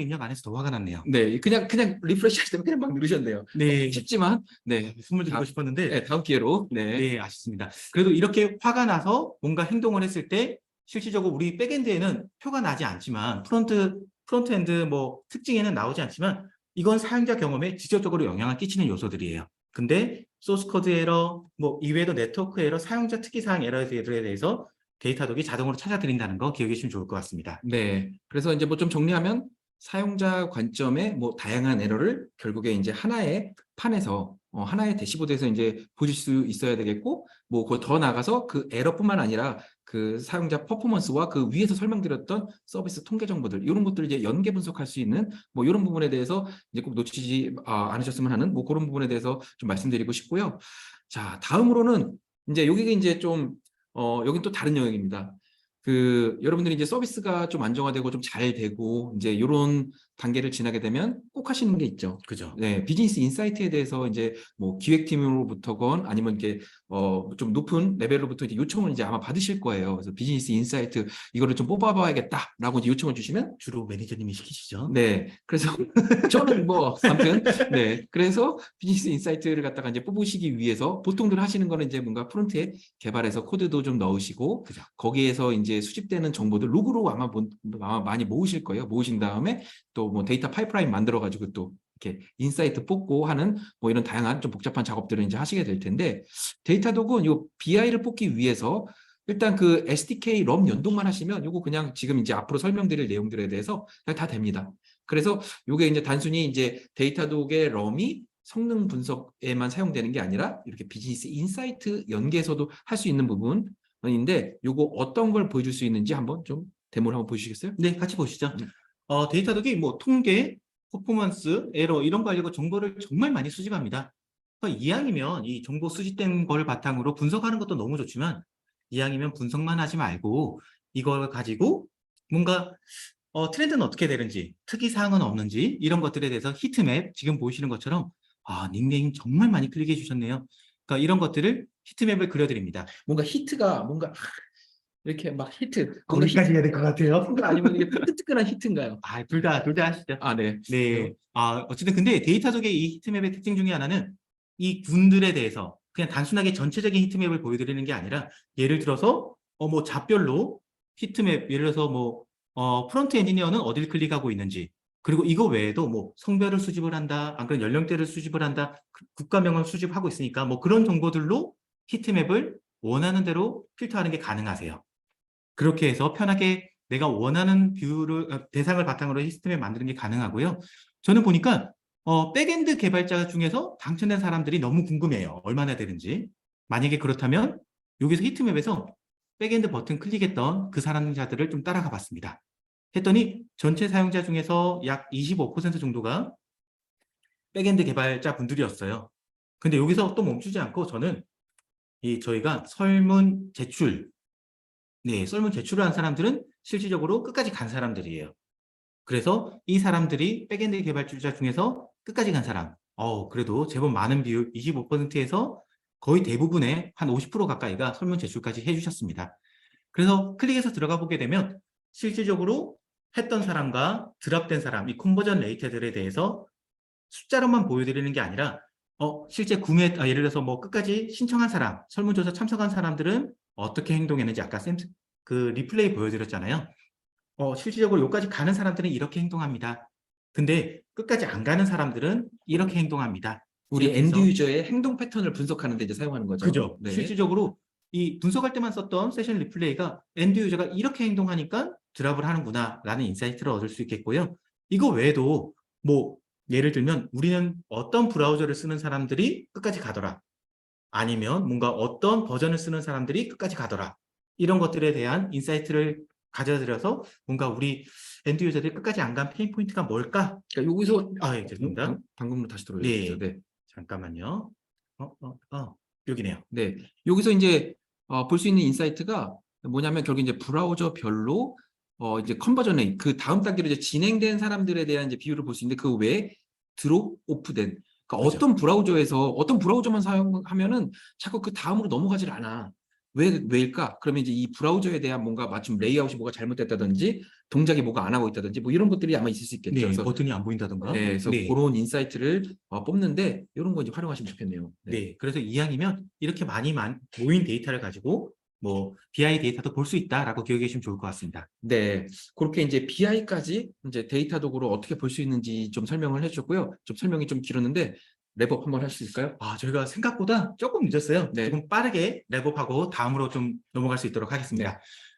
입력 안 해서 더 화가 났네요. 네, 그냥 리프레시 하실 때 그냥 막 누르셨네요. 네, 쉽지만 네, 숨을 들이고 싶었는데 네, 다음 기회로 네. 네, 아쉽습니다. 그래도 이렇게 화가 나서 뭔가 행동을 했을 때 실질적으로 우리 백엔드에는 표가 나지 않지만 프론트엔드 뭐 특징에는 나오지 않지만 이건 사용자 경험에 직접적으로 영향을 끼치는 요소들이에요. 근데 소스 코드 에러, 뭐 이외에도 네트워크 에러, 사용자 특이사항 에러에 대해서 데이터독이 자동으로 찾아드린다는 거 기억해 주시면 좋을 것 같습니다. 네, 그래서 이제 뭐 좀 정리하면 사용자 관점의 뭐 다양한 에러를 결국에 이제 하나의 판에서 하나의 대시보드에서 이제 보실 수 있어야 되겠고 뭐 더 나가서 그 에러뿐만 아니라 그 사용자 퍼포먼스와 그 위에서 설명드렸던 서비스 통계 정보들 이런 것들을 이제 연계 분석할 수 있는 뭐 이런 부분에 대해서 이제 꼭 놓치지 않으셨으면 하는 뭐 그런 부분에 대해서 좀 말씀드리고 싶고요. 자, 다음으로는 이제 여기가 이제 좀 여긴 또 다른 영역입니다. 여러분들이 이제 서비스가 좀 안정화되고 좀 잘 되고 이제 이런 단계를 지나게 되면 꼭 하시는 게 있죠. 그죠? 네, 비즈니스 인사이트에 대해서 이제 뭐 기획팀으로부터건 아니면 이게 좀 높은 레벨로부터 이제 요청을 이제 아마 받으실 거예요. 그래서 비즈니스 인사이트 이거를 좀 뽑아봐야겠다라고 이제 요청을 주시면 주로 매니저님이 시키시죠? 네, 그래서 저는 뭐 아무튼 네, 그래서 비즈니스 인사이트를 갖다가 이제 뽑으시기 위해서 보통들 하시는 거는 이제 뭔가 프론트에 개발해서 코드도 좀 넣으시고 그죠. 거기에서 이제 수집되는 정보들 로그로 아마 많이 모으실 거예요. 모으신 다음에 또 뭐 데이터 파이프라인 만들어 가지고 또 이렇게 인사이트 뽑고 하는 뭐 이런 다양한 좀 복잡한 작업들을 이제 하시게 될 텐데 데이터독은 이 BI를 뽑기 위해서 일단 그 SDK 럼 연동만 하시면 요거 그냥 지금 이제 앞으로 설명드릴 내용들에 대해서 그냥 다 됩니다. 그래서 요게 이제 단순히 이제 데이터독의 럼이 성능 분석에만 사용되는 게 아니라 이렇게 비즈니스 인사이트 연계에서도 할 수 있는 부분인데 요거 어떤 걸 보여줄 수 있는지 한번 좀 데모를 한번 보여주시겠어요? 네, 같이 보시죠. 데이터독이 뭐 통계, 퍼포먼스, 에러 이런 거 알고 정보를 정말 많이 수집합니다. 그러니까 이왕이면 이 정보 수집된 걸 바탕으로 분석하는 것도 너무 좋지만 이왕이면 분석만 하지 말고 이걸 가지고 뭔가 트렌드는 어떻게 되는지, 특이사항은 없는지 이런 것들에 대해서 히트맵 지금 보시는 것처럼 닉네임 정말 많이 클릭해 주셨네요. 그러니까 이런 것들을 히트맵을 그려드립니다. 뭔가 히트가 뭔가 이렇게 막 히트 거기까지 해야 될 것 같아요. 아니면 이게 뜨끈뜨끈한 히트인가요? 둘 다 하시죠. 네. 네. 어쨌든 근데 데이터적의 이 히트맵의 특징 중에 하나는 이 군들에 대해서 그냥 단순하게 전체적인 히트맵을 보여드리는 게 아니라 예를 들어서 뭐 잡별로 히트맵 예를 들어서 뭐 프론트 엔지니어는 어딜 클릭하고 있는지 그리고 이거 외에도 뭐 성별을 수집을 한다, 안 그러면 연령대를 수집을 한다, 국가명을 수집하고 있으니까 뭐 그런 정보들로 히트맵을 원하는 대로 필터하는 게 가능하세요. 그렇게 해서 편하게 내가 원하는 대상을 바탕으로 시스템에 만드는 게 가능하고요. 저는 보니까 백엔드 개발자 중에서 당첨된 사람들이 너무 궁금해요. 얼마나 되는지. 만약에 그렇다면 여기서 히트맵에서 백엔드 버튼 클릭했던 그 사람자들을 좀 따라가 봤습니다. 했더니 전체 사용자 중에서 약 25% 정도가 백엔드 개발자 분들이었어요. 근데 여기서 또 멈추지 않고 저는 저희가 설문 제출을 한 사람들은 실질적으로 끝까지 간 사람들이에요. 그래서 이 사람들이 백엔드 개발자 중에서 끝까지 간 사람, 그래도 제법 많은 비율 25%에서 거의 대부분의 한 50% 가까이가 설문 제출까지 해주셨습니다. 그래서 클릭해서 들어가 보게 되면 실질적으로 했던 사람과 드랍된 사람, 이 컨버전 레이트들에 대해서 숫자로만 보여드리는 게 아니라 실제 예를 들어서 뭐 끝까지 신청한 사람, 설문조사 참석한 사람들은 어떻게 행동했는지 아까 그 리플레이 보여드렸잖아요. 실질적으로 여기까지 가는 사람들은 이렇게 행동합니다. 근데 끝까지 안 가는 사람들은 이렇게 행동합니다. 우리 이렇게 해서 엔드 유저의 행동 패턴을 분석하는 데 이제 사용하는 거죠. 그죠. 네. 실질적으로 이 분석할 때만 썼던 세션 리플레이가 엔드 유저가 이렇게 행동하니까 드랍을 하는구나 라는 인사이트를 얻을 수 있겠고요. 이거 외에도 뭐 예를 들면 우리는 어떤 브라우저를 쓰는 사람들이 끝까지 가더라. 아니면 뭔가 어떤 버전을 쓰는 사람들이 끝까지 가더라. 이런 것들에 대한 인사이트를 가져드려서 뭔가 우리 엔드 유저들이 끝까지 안 간 페인 포인트가 뭘까? 그러니까 여기서 예, 죄송합니다. 방금으로 다시 들어주시죠. 네. 잠깐만요. 여기네요. 네. 여기서 이제 볼 수 있는 인사이트가 뭐냐면 결국 이제 브라우저별로 이제 컨버전 레이트 그 다음 단계로 이제 진행된 사람들에 대한 이제 비율을 볼 수 있는데 그 외에 드롭 오프된 그러니까 그죠. 어떤 브라우저에서 어떤 브라우저만 사용하면은 자꾸 그 다음으로 넘어가질 않아. 왜일까? 그러면 이제 이 브라우저에 대한 뭔가 맞춤 레이아웃이 뭐가 잘못됐다든지 동작이 뭐가 안 하고 있다든지 뭐 이런 것들이 아마 있을 수 있겠죠. 네, 그래서 버튼이 안 보인다던가. 네, 그래서 네. 그런 인사이트를 뽑는데 이런 거 이제 활용하시면 좋겠네요. 네, 그래서 이왕이면 이렇게 많이 모인 데이터를 가지고 뭐 BI 데이터도 볼 수 있다라고 기억해 주시면 좋을 것 같습니다. 네, 그렇게 이제 BI까지 이제 데이터 도구로 어떻게 볼 수 있는지 좀 설명을 해주셨고요. 좀 설명이 좀 길었는데 랩업 한번 할 수 있을까요? 저희가 생각보다 조금 늦었어요. 네. 조금 빠르게 랩업하고 다음으로 좀 넘어갈 수 있도록 하겠습니다. 네.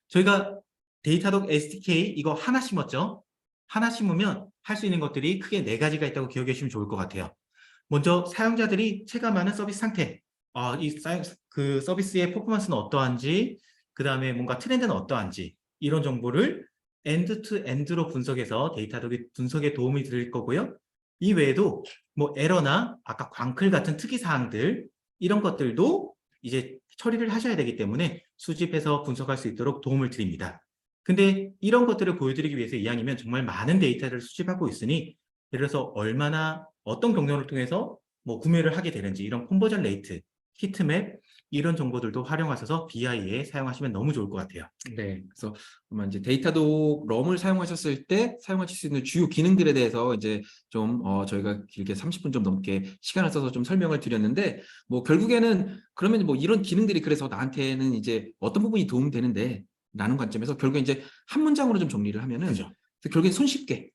저희가 데이터독 SDK 이거 하나 심었죠? 하나 심으면 할 수 있는 것들이 크게 4가지가 있다고 기억해 주시면 좋을 것 같아요. 먼저 사용자들이 체감하는 서비스 상태, 그 서비스의 퍼포먼스는 어떠한지, 그 다음에 뭔가 트렌드는 어떠한지 이런 정보를 엔드 투 엔드로 분석해서 데이터독이 분석에 도움이 될 거고요. 이 외에도 뭐 에러나 아까 광클 같은 특이사항들 이런 것들도 이제 처리를 하셔야 되기 때문에 수집해서 분석할 수 있도록 도움을 드립니다. 근데 이런 것들을 보여드리기 위해서 이왕이면 정말 많은 데이터를 수집하고 있으니 예를 들어서 얼마나 어떤 경로를 통해서 뭐 구매를 하게 되는지 이런 컨버전 레이트, 히트맵 이런 정보들도 활용하셔서 BI에 사용하시면 너무 좋을 것 같아요. 네, 그래서 아마 이제 데이터독 럼을 사용하셨을 때 사용하실 수 있는 주요 기능들에 대해서 이제 좀 저희가 길게 30분 좀 넘게 시간을 써서 좀 설명을 드렸는데 뭐 결국에는 그러면 뭐 이런 기능들이 그래서 나한테는 이제 어떤 부분이 도움되는데 라는 관점에서 결국에 이제 한 문장으로 좀 정리를 하면은 그죠. 결국엔 손쉽게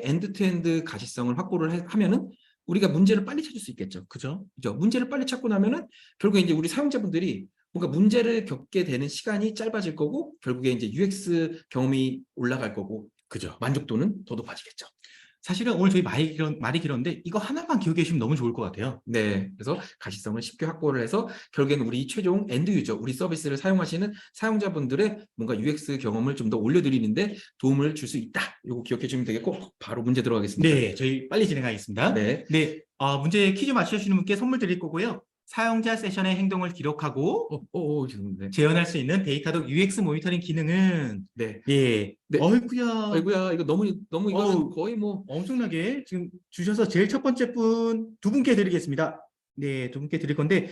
엔드-투-엔드 가시성을 확보를 하면은 우리가 문제를 빨리 찾을 수 있겠죠. 그죠? 그죠? 문제를 빨리 찾고 나면은 결국에 이제 우리 사용자분들이 뭔가 문제를 겪게 되는 시간이 짧아질 거고 결국에 이제 UX 경험이 올라갈 거고 그죠. 만족도는 더 높아지겠죠. 사실은 오늘 저희 말이 길었는데 이거 하나만 기억해 주시면 너무 좋을 것 같아요. 네, 그래서 가시성을 쉽게 확보를 해서 결국에는 우리 최종 엔드 유저, 우리 서비스를 사용하시는 사용자분들의 뭔가 UX 경험을 좀 더 올려드리는데 도움을 줄 수 있다. 이거 기억해 주시면 되겠고 바로 문제 들어가겠습니다. 네, 저희 빨리 진행하겠습니다. 네. 문제 퀴즈 맞추시는 분께 선물 드릴 거고요. 사용자 세션의 행동을 기록하고 죄송합니다. 재현할 수 있는 데이터독 UX 모니터링 기능은 네. 네. 네. 어이구야. 아이고야, 이거 너무 이거는 거의 뭐 엄청나게 지금 주셔서 제일 첫 번째 분 2분께 드리겠습니다. 네, 2분께 드릴 건데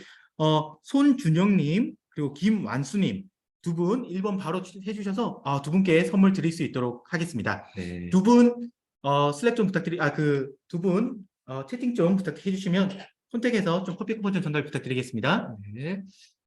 손준영님 그리고 김완수님 2분 1번 바로 해주셔서 2분께 선물 드릴 수 있도록 하겠습니다. 네. 2분 슬랙 좀 그 2분 채팅 좀 부탁해 주시면 선택해서 좀 커피 쿠폰 좀 전달 부탁드리겠습니다. 네.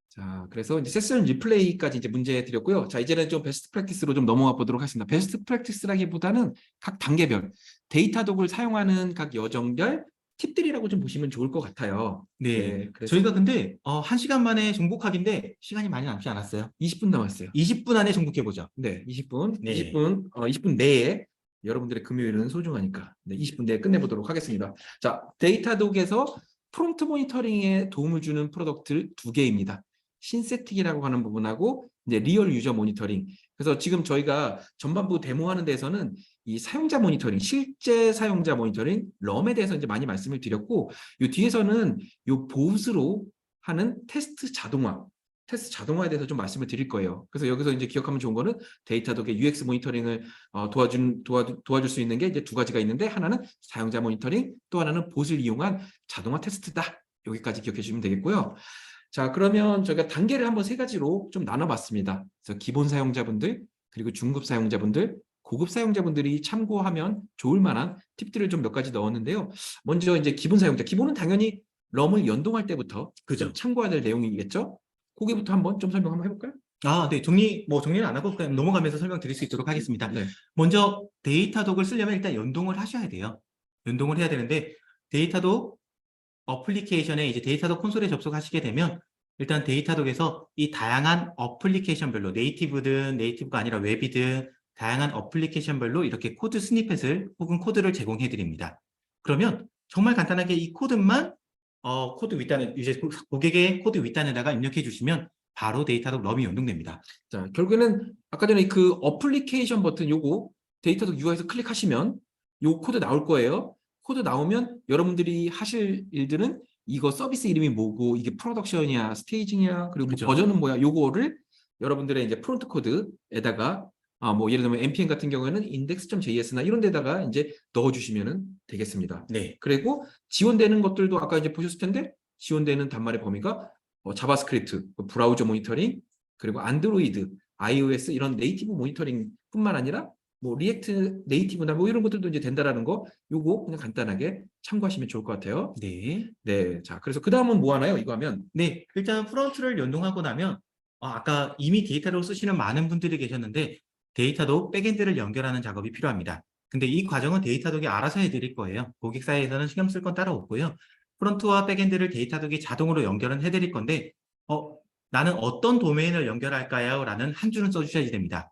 자, 그래서 이제 세션 리플레이까지 이제 문제 드렸고요. 자, 이제는 좀 베스트 프랙티스로 좀 넘어가 보도록 하겠습니다. 베스트 프랙티스라기보다는 각 단계별 데이터독을 사용하는 각 여정별 팁들이라고 좀 보시면 좋을 것 같아요. 네. 그래서 저희가 근데 1시간 만에 정복하기인데 시간이 많이 남지 않았어요. 20분 남았어요. 20분 안에 정복해 보죠. 네, 20분, 네. 20분 내에 여러분들의 금요일은 소중하니까 20분 내에 끝내보도록 하겠습니다. 자, 데이터독에서 프롬프트 모니터링에 도움을 주는 프로덕트 2개입니다. 신세틱이라고 하는 부분하고 이제 리얼 유저 모니터링. 그래서 지금 저희가 전반부 데모하는 데서는 이 사용자 모니터링, 실제 사용자 모니터링, 럼에 대해서 이제 많이 말씀을 드렸고, 이 뒤에서는 이 보스로 하는 테스트 자동화에 대해서 좀 말씀을 드릴 거예요. 그래서 여기서 이제 기억하면 좋은 거는 데이터독의 UX 모니터링을 도와줄 수 있는 게 이제 2가지가 있는데, 하나는 사용자 모니터링, 또 하나는 봇을 이용한 자동화 테스트다. 여기까지 기억해 주시면 되겠고요. 자, 그러면 저희가 단계를 한번 3가지로 좀 나눠봤습니다. 그래서 기본 사용자분들, 그리고 중급 사용자분들, 고급 사용자분들이 참고하면 좋을 만한 팁들을 좀 몇 가지 넣었는데요. 먼저 이제 기본 사용자, 기본은 당연히 럼을 연동할 때부터 그죠. 좀 참고해야 될 내용이겠죠. 거기부터 한번 좀 설명 한번 해볼까요? 네. 정리는 안 하고 그냥 넘어가면서 설명드릴 수 있도록 하겠습니다. 네. 먼저 데이터독을 쓰려면 일단 연동을 하셔야 돼요. 연동을 해야 되는데 데이터독 어플리케이션에 이제 데이터독 콘솔에 접속하시게 되면 일단 데이터독에서 이 다양한 어플리케이션별로 네이티브든 네이티브가 아니라 웹이든 다양한 어플리케이션별로 이렇게 코드 스니펫을 혹은 코드를 제공해 드립니다. 그러면 정말 간단하게 이 코드만 코드 윗단에 이제 고객의 코드 윗단에다가 입력해 주시면 바로 데이터독 럼이 연동됩니다. 자, 결국에는 아까 전에 그 어플리케이션 버튼 요거 데이터독 UI에서 클릭하시면 요 코드 나올 거예요. 코드 나오면 여러분들이 하실 일들은 이거 서비스 이름이 뭐고, 이게 프로덕션이야, 스테이징이야, 그리고 뭐 그죠. 버전은 뭐야, 요거를 여러분들의 이제 프론트 코드에다가 뭐 예를 들면 npm 같은 경우에는 index.js나 이런 데다가 이제 넣어주시면 되겠습니다. 네. 그리고 지원되는 것들도 아까 이제 보셨을 텐데, 지원되는 단말의 범위가 자바스크립트, 브라우저 모니터링, 그리고 안드로이드, iOS 이런 네이티브 모니터링뿐만 아니라 뭐 리액트 네이티브나 뭐 이런 것들도 이제 된다라는 거, 요거 그냥 간단하게 참고하시면 좋을 것 같아요. 네. 네, 자, 그래서 그 다음은 뭐 하나요? 이거 하면 네. 일단 프론트를 연동하고 나면 아까 이미 데이터독 쓰시는 많은 분들이 계셨는데 데이터독 백엔드를 연결하는 작업이 필요합니다. 근데 이 과정은 데이터독이 알아서 해드릴 거예요. 고객 사이에서는 신경 쓸 건 따로 없고요. 프론트와 백엔드를 데이터독이 자동으로 연결은 해드릴 건데 나는 어떤 도메인을 연결할까요? 라는 한 줄은 써주셔야 됩니다.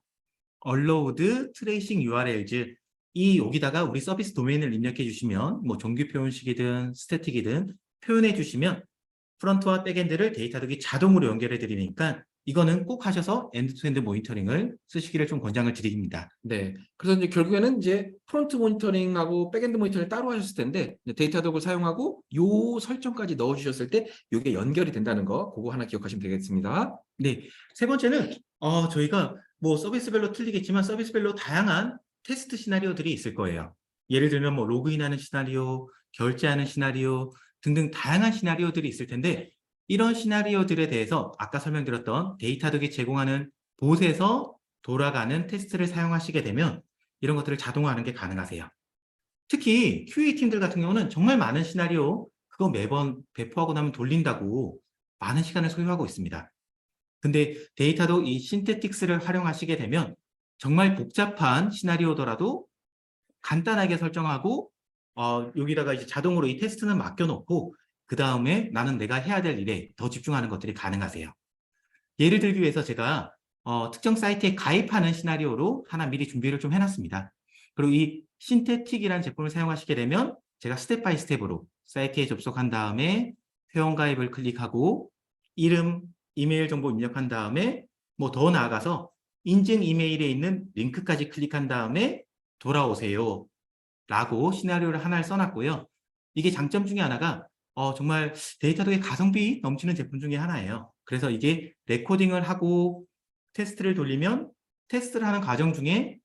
allowed tracing URLs 여기다가 우리 서비스 도메인을 입력해 주시면 뭐 정규 표현식이든 스태틱이든 표현해 주시면 프론트와 백엔드를 데이터독이 자동으로 연결해 드리니까 이거는 꼭 하셔서 엔드투엔드 모니터링을 쓰시기를 좀 권장을 드립니다. 네, 그래서 이제 결국에는 이제 프론트 모니터링하고 백엔드 모니터링 따로 하셨을 텐데 데이터독을 사용하고 요 설정까지 넣어주셨을 때 이게 연결이 된다는 거, 그거 하나 기억하시면 되겠습니다. 네, 세 번째는 저희가 뭐 서비스별로 틀리겠지만 서비스별로 다양한 테스트 시나리오들이 있을 거예요. 예를 들면 뭐 로그인하는 시나리오, 결제하는 시나리오 등등 다양한 시나리오들이 있을 텐데 이런 시나리오들에 대해서 아까 설명드렸던 데이터독이 제공하는 봇에서 돌아가는 테스트를 사용하시게 되면 이런 것들을 자동화하는 게 가능하세요. 특히 QA 팀들 같은 경우는 정말 많은 시나리오 그거 매번 배포하고 나면 돌린다고 많은 시간을 소요하고 있습니다. 근데 데이터독 이 신테틱스를 활용하시게 되면 정말 복잡한 시나리오더라도 간단하게 설정하고 여기다가 이제 자동으로 이 테스트는 맡겨놓고 그 다음에 나는 내가 해야 될 일에 더 집중하는 것들이 가능하세요. 예를 들기 위해서 제가 특정 사이트에 가입하는 시나리오로 하나 미리 준비를 좀 해놨습니다. 그리고 이 신테틱이라는 제품을 사용하시게 되면 제가 스텝 바이 스텝으로 사이트에 접속한 다음에 회원가입을 클릭하고 이름, 이메일 정보 입력한 다음에 뭐 더 나아가서 인증 이메일에 있는 링크까지 클릭한 다음에 돌아오세요 라고 시나리오를 하나를 써놨고요. 이게 장점 중에 하나가 정말 데이터독의 가성비 넘치는 제품 중에 하나예요. 그래서 이게 레코딩을 하고 테스트를 돌리면 테스트를 하는 과정 중에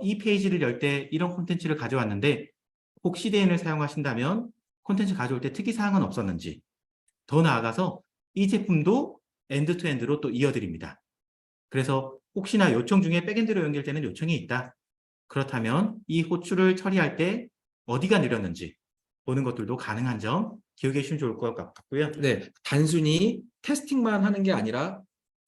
이 페이지를 열 때 이런 콘텐츠를 가져왔는데 혹 CDN을 사용하신다면 콘텐츠 가져올 때 특이사항은 없었는지 더 나아가서 이 제품도 엔드투엔드로 또 이어드립니다. 그래서 혹시나 요청 중에 백엔드로 연결되는 요청이 있다. 그렇다면 이 호출을 처리할 때 어디가 느렸는지 보는 것들도 가능한 점 기억해 주시면 좋을 것 같고요. 네, 단순히 테스팅만 하는 게 아니라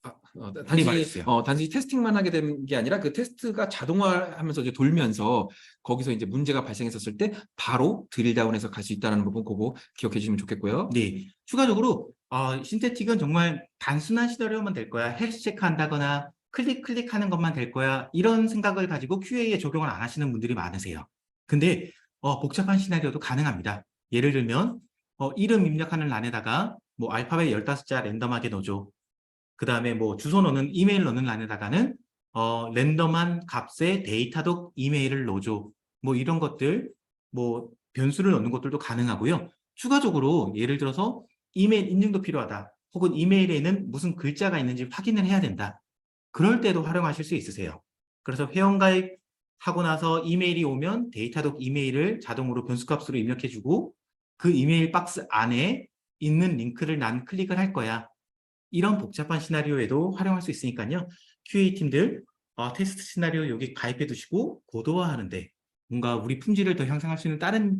네, 단지 말해주세요. 단지 테스팅만 하게 된 게 아니라 그 테스트가 자동화하면서 이제 돌면서 거기서 이제 문제가 발생했었을 때 바로 드릴다운해서 갈 수 있다는 부분 그거 기억해 주시면 좋겠고요. 네, 추가적으로 신테틱은 정말 단순한 시나리오만 될 거야. 헬스 체크한다거나 클릭하는 것만 될 거야. 이런 생각을 가지고 QA에 적용을 안 하시는 분들이 많으세요. 근데 복잡한 시나리오도 가능합니다. 예를 들면 이름 입력하는 란에다가 뭐 알파벳 15자 랜덤하게 넣어줘. 그 다음에 뭐 주소 넣는 이메일 넣는 란에다가는 랜덤한 값의 데이터독 이메일을 넣어줘. 뭐 이런 것들, 뭐 변수를 넣는 것들도 가능하고요. 추가적으로 예를 들어서 이메일 인증도 필요하다. 혹은 이메일에는 무슨 글자가 있는지 확인을 해야 된다. 그럴 때도 활용하실 수 있으세요. 그래서 회원가입 하고 나서 이메일이 오면 데이터독 이메일을 자동으로 변수값으로 입력해주고 그 이메일 박스 안에 있는 링크를 난 클릭을 할 거야. 이런 복잡한 시나리오에도 활용할 수 있으니까요. QA팀들 테스트 시나리오 여기 가입해 두시고 고도화하는데 뭔가 우리 품질을 더 향상할 수 있는 다른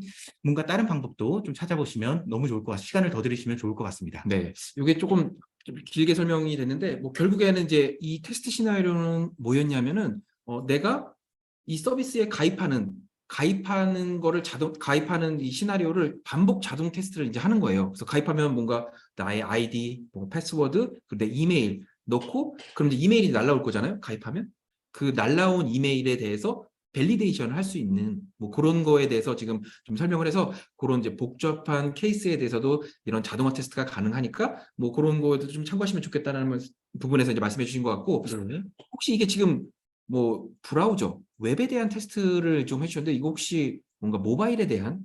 방법도 좀 찾아보시면 너무 좋을 것 같습니다. 시간을 더 들이시면 좋을 것 같습니다. 네, 이게 조금 좀 길게 설명이 됐는데 뭐 결국에는 이제 이 테스트 시나리오는 뭐였냐면은 내가 이 서비스에 가입하는 거를 가입하는 이 시나리오를 반복 자동 테스트를 이제 하는 거예요. 그래서 가입하면 뭔가 나의 아이디, 뭐 패스워드, 그리고 내 이메일 넣고 그럼 이제 이메일이 날라올 거잖아요. 가입하면 그 날라온 이메일에 대해서 밸리데이션을 할 수 있는 뭐 그런 거에 대해서 지금 좀 설명을 해서 그런 이제 복잡한 케이스에 대해서도 이런 자동화 테스트가 가능하니까 뭐 그런 거에도 좀 참고하시면 좋겠다는 부분에서 이제 말씀해 주신 것 같고 혹시 이게 지금 뭐 브라우저, 웹에 대한 테스트를 좀 해주셨는데 이거 혹시 뭔가 모바일에 대한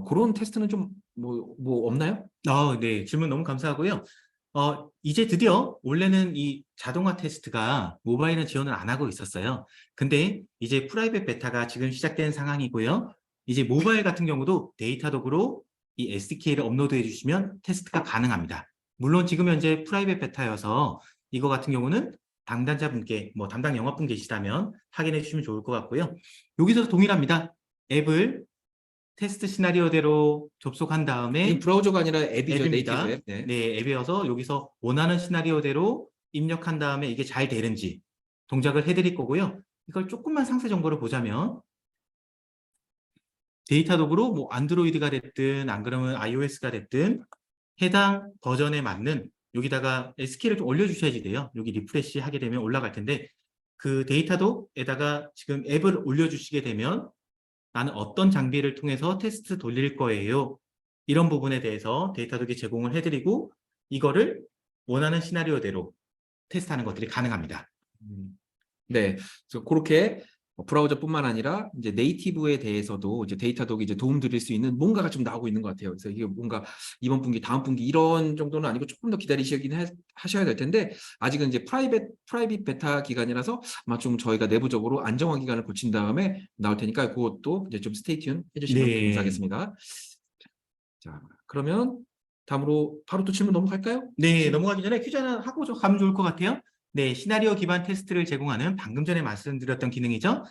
그런 테스트는 좀 뭐 없나요? 네, 질문 너무 감사하고요. 이제 드디어 원래는 이 자동화 테스트가 모바일은 지원을 안 하고 있었어요. 근데 이제 프라이빗 베타가 지금 시작된 상황이고요. 이제 모바일 같은 경우도 데이터독으로 이 SDK를 업로드해 주시면 테스트가 가능합니다. 물론 지금 현재 프라이빗 베타여서 이거 같은 경우는 담당자분께, 뭐 담당 영업분 계시다면 확인해 주시면 좋을 것 같고요. 여기서 동일합니다. 앱을 테스트 시나리오대로 접속한 지금 다음에 브라우저가 아니라 앱이죠. 네이티브 앱입니다. 앱. 네. 네, 앱이어서 여기서 원하는 시나리오대로 입력한 다음에 이게 잘 되는지 동작을 해드릴 거고요. 이걸 조금만 상세 정보를 보자면 데이터독으로 뭐 안드로이드가 됐든 안 그러면 iOS가 됐든 해당 버전에 맞는 여기다가 SK를 좀 올려주셔야지 돼요. 여기 리프레시 하게 되면 올라갈 텐데 그 데이터독에다가 지금 앱을 올려주시게 되면 나는 어떤 장비를 통해서 테스트 돌릴 거예요. 이런 부분에 대해서 데이터독이 제공을 해드리고 이거를 원하는 시나리오대로 테스트하는 것들이 가능합니다. 네, 그래서 그렇게 브라우저뿐만 아니라 이제 네이티브에 대해서도 이제 데이터독이 이제 도움 드릴 수 있는 뭔가가 좀 나오고 있는 것 같아요. 그래서 이게 뭔가 이번 분기, 다음 분기 이런 정도는 아니고 조금 더 기다리시긴 하셔야 될 텐데 아직은 이제 프라이빗 베타 기간이라서 아마 좀 저희가 내부적으로 안정화 기간을 거친 다음에 나올 테니까 그것도 이제 좀 스테이 튠 해주시면 네. 감사하겠습니다. 자, 그러면 다음으로 바로 또 질문 넘어갈까요? 네, 넘어가기 전에 퀴즈 하나 하고 좀 가면 좋을 것 같아요. 네, 시나리오 기반 테스트를 제공하는 방금 전에 말씀드렸던 기능이죠.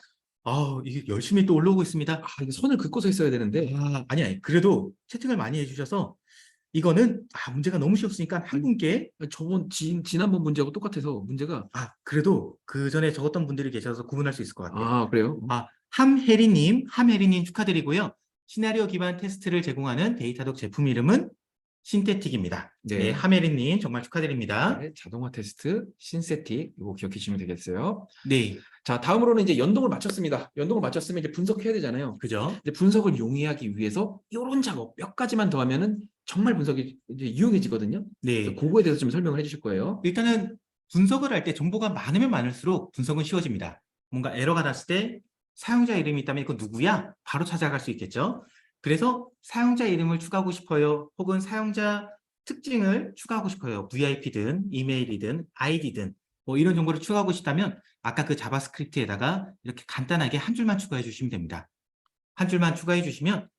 이게 열심히 또 올라오고 있습니다. 이거 손을 긋고서 했어야 되는데 아니, 그래도 채팅을 많이 해주셔서 이거는 문제가 너무 쉬웠으니까 한 분께 지난번 문제하고 똑같아서 문제가 그래도 그 전에 적었던 분들이 계셔서 구분할 수 있을 것 같아요. 그래요? 함혜리님 축하드리고요. 시나리오 기반 테스트를 제공하는 데이터독 제품 이름은 신테틱입니다. 네. 네, 함혜리님 정말 축하드립니다. 네, 자동화 테스트 신세틱 이거 기억해 주시면 되겠어요. 네, 자, 다음으로는 이제 연동을 마쳤습니다. 연동을 마쳤으면 이제 분석해야 되잖아요. 그죠? 이제 분석을 용이하기 위해서 이런 작업 몇 가지만 더 하면은 정말 분석이 이제 유용해지거든요. 그래서 네, 그거에 대해서 좀 설명을 해주실 거예요. 일단은 분석을 할 때 정보가 많으면 많을수록 분석은 쉬워집니다. 뭔가 에러가 났을 때 사용자 이름이 있다면 이거 누구야? 바로 찾아갈 수 있겠죠. 그래서 사용자 이름을 추가하고 싶어요. 혹은 사용자 특징을 추가하고 싶어요. VIP든 이메일이든 아이디든 뭐 이런 정보를 추가하고 싶다면 아까 그 자바스크립트에다가 이렇게 간단하게 한 줄만 추가해 주시면 됩니다. 한 줄만 추가해 주시면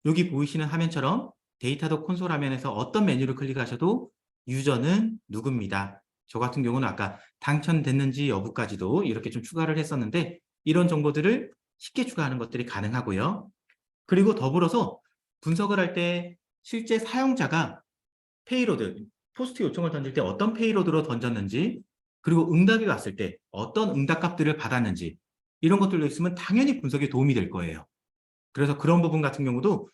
여기 보이시는 화면처럼 데이터독 콘솔 화면에서 어떤 메뉴를 클릭하셔도 유저는 누구입니다. 저 같은 경우는 아까 당첨됐는지 여부까지도 이렇게 좀 추가를 했었는데 이런 정보들을 쉽게 추가하는 것들이 가능하고요. 그리고 더불어서 분석을 할 때 실제 사용자가 페이로드, 포스트 요청을 던질 때 어떤 페이로드로 던졌는지, 그리고 응답이 왔을 때 어떤 응답값들을 받았는지, 이런 것들도 있으면 당연히 분석에 도움이 될 거예요. 그래서 그런 부분 같은 경우도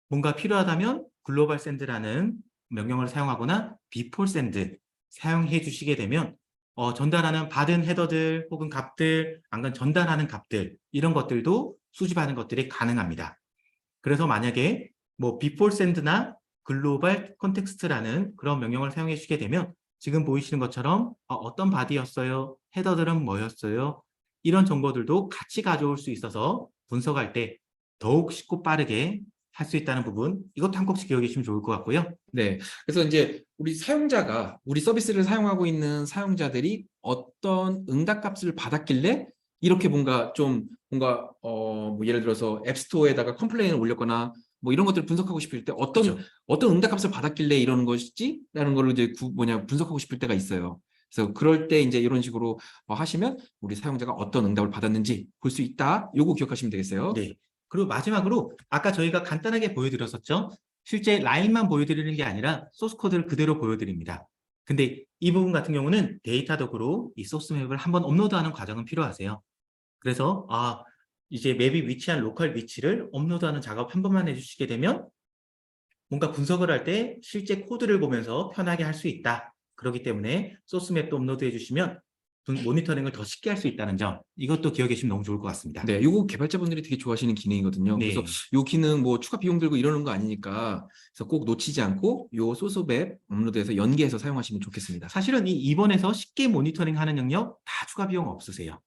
뭔가 필요하다면 글로벌 샌드라는 명령어를 사용하거나 비폴 샌드 사용해 주시게 되면 전달하는 받은 헤더들 혹은 값들, 아니면 전달하는 값들, 이런 것들도 수집하는 것들이 가능합니다. 그래서 만약에 뭐 before send나 글로벌 컨텍스트라는 그런 명령을 사용해 주시게 되면 지금 보이시는 것처럼 어떤 바디였어요? 헤더들은 뭐였어요? 이런 정보들도 같이 가져올 수 있어서 분석할 때 더욱 쉽고 빠르게 할 수 있다는 부분, 이것도 한 꼭씩 기억해 주시면 좋을 것 같고요. 네. 그래서 이제 우리 사용자가 우리 서비스를 사용하고 있는 사용자들이 어떤 응답값을 받았길래 이렇게 뭔가 뭐 예를 들어서 앱스토어에다가 컴플레인을 올렸거나 뭐 이런 것들을 분석하고 싶을 때 그렇죠. 어떤 응답값을 받았길래 이러는 것이지라는 거를 이제 분석하고 싶을 때가 있어요. 그래서 그럴 때 이제 이런 식으로 하시면 우리 사용자가 어떤 응답을 받았는지 볼 수 있다. 요거 기억하시면 되겠어요. 네. 그리고 마지막으로 아까 저희가 간단하게 보여드렸었죠. 실제 라인만 보여드리는 게 아니라 소스 코드를 그대로 보여드립니다. 근데 이 부분 같은 경우는 데이터 도구로 이 소스 맵을 한번 업로드하는 과정은 필요하세요. 그래서 이제 맵이 위치한 로컬 위치를 업로드하는 작업 한 번만 해주시게 되면 뭔가 분석을 할 때 실제 코드를 보면서 편하게 할 수 있다. 그렇기 때문에 소스 맵도 업로드해 주시면 모니터링을 더 쉽게 할 수 있다는 점, 이것도 기억해 주시면 너무 좋을 것 같습니다. 네, 요거 개발자분들이 되게 좋아하시는 기능이거든요. 그래서 네. 요 기능 뭐 추가 비용 들고 이러는 거 아니니까 그래서 꼭 놓치지 않고 요 소스맵 업로드해서 연계해서 사용하시면 좋겠습니다. 사실은 이 2번에서 쉽게 모니터링하는 영역 다 추가 비용 없으세요.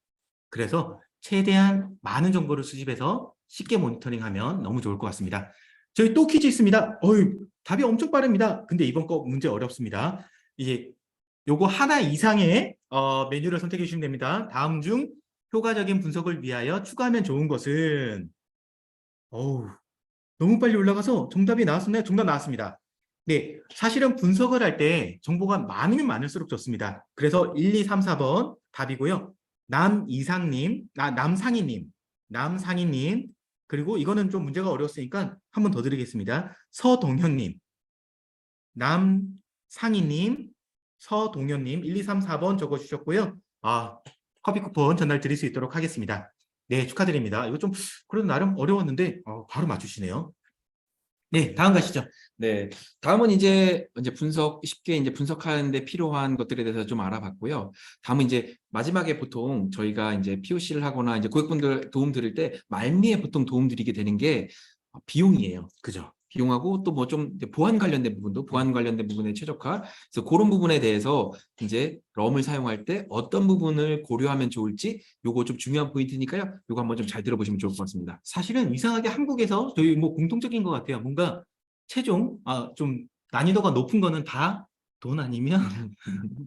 그래서 최대한 많은 정보를 수집해서 쉽게 모니터링하면 너무 좋을 것 같습니다. 저희 또 퀴즈 있습니다. 답이 엄청 빠릅니다. 근데 이번 거 문제 어렵습니다. 이게 요거 하나 이상의 메뉴를 선택해 주시면 됩니다. 다음 중 효과적인 분석을 위하여 추가하면 좋은 것은 너무 빨리 올라가서 정답이 나왔었나요? 정답 나왔습니다. 네, 사실은 분석을 할 때 정보가 많으면 많을수록 좋습니다. 그래서 1, 2, 3, 4번 답이고요. 남상희님, 그리고 이거는 좀 문제가 어려웠으니까 한 번 더 드리겠습니다. 서동현님, 남상희님, 서동현님 1, 2, 3, 4번 적어주셨고요. 커피 쿠폰 전달 드릴 수 있도록 하겠습니다. 네, 축하드립니다. 이거 좀 그래도 나름 어려웠는데 바로 맞추시네요. 네, 다음 가시죠. 네, 다음은 이제 쉽게 이제 분석하는 데 필요한 것들에 대해서 좀 알아봤고요. 다음은 이제 마지막에 보통 저희가 이제 POC를 하거나 이제 고객분들 도움 드릴 때 말미에 보통 도움 드리게 되는 게 비용이에요. 그죠. 비용하고 또 뭐 좀 보안 관련된 부분의 최적화. 그래서 그런 부분에 대해서 이제 럼을 사용할 때 어떤 부분을 고려하면 좋을지 요거 좀 중요한 포인트니까요. 요거 한번 좀 잘 들어보시면 좋을 것 같습니다. 사실은 이상하게 한국에서 저희 뭐 공통적인 것 같아요. 뭔가 최종 좀 난이도가 높은 거는 다 돈 아니면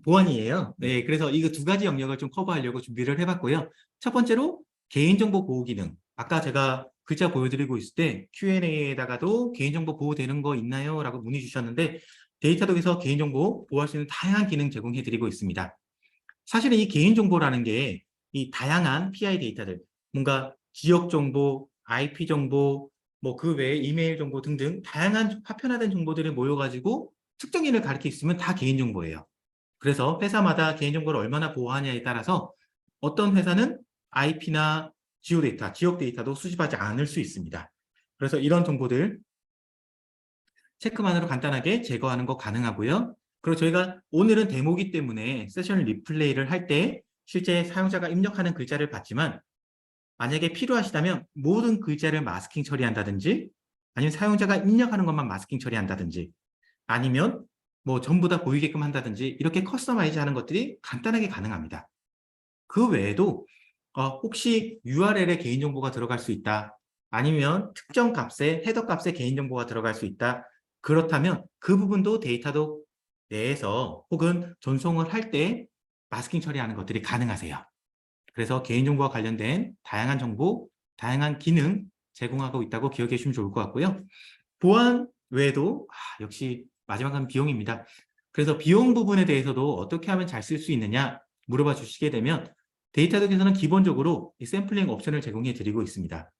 보안이에요. 네, 그래서 이거 두 가지 영역을 좀 커버하려고 준비를 해봤고요. 첫 번째로 개인정보 보호 기능. 아까 제가 글자 보여드리고 있을 때 Q&A에다가도 개인정보 보호되는 거 있나요? 라고 문의 주셨는데 데이터독에서 개인정보 보호할 수 있는 다양한 기능 제공해드리고 있습니다. 사실은 이 개인정보라는 게 이 다양한 PI 데이터들, 뭔가 지역정보, IP정보, 뭐 그 외에 이메일 정보 등등 다양한 파편화된 정보들이 모여가지고 특정인을 가리켜 있으면 다 개인정보예요. 그래서 회사마다 개인정보를 얼마나 보호하냐에 따라서 어떤 회사는 IP나 지오데이터, 지역 데이터도 수집하지 않을 수 있습니다. 그래서 이런 정보들 체크만으로 간단하게 제거하는 거 가능하고요. 그리고 저희가 오늘은 데모기 때문에 세션 리플레이를 할 때 실제 사용자가 입력하는 글자를 봤지만 만약에 필요하시다면 모든 글자를 마스킹 처리한다든지 아니면 사용자가 입력하는 것만 마스킹 처리한다든지 아니면 뭐 전부 다 보이게끔 한다든지 이렇게 커스터마이즈 하는 것들이 간단하게 가능합니다. 그 외에도 혹시 URL에 개인정보가 들어갈 수 있다. 아니면 특정 값에 헤더 값에 개인정보가 들어갈 수 있다. 그렇다면 그 부분도 데이터도 내에서 혹은 전송을 할 때 마스킹 처리하는 것들이 가능하세요. 그래서 개인정보와 관련된 다양한 정보, 다양한 기능 제공하고 있다고 기억해 주시면 좋을 것 같고요. 보안 외에도 역시 마지막은 비용입니다. 그래서 비용 부분에 대해서도 어떻게 하면 잘 쓸 수 있느냐 물어봐 주시게 되면 데이터독에서는 기본적으로 이 샘플링 옵션을 제공해 드리고 있습니다.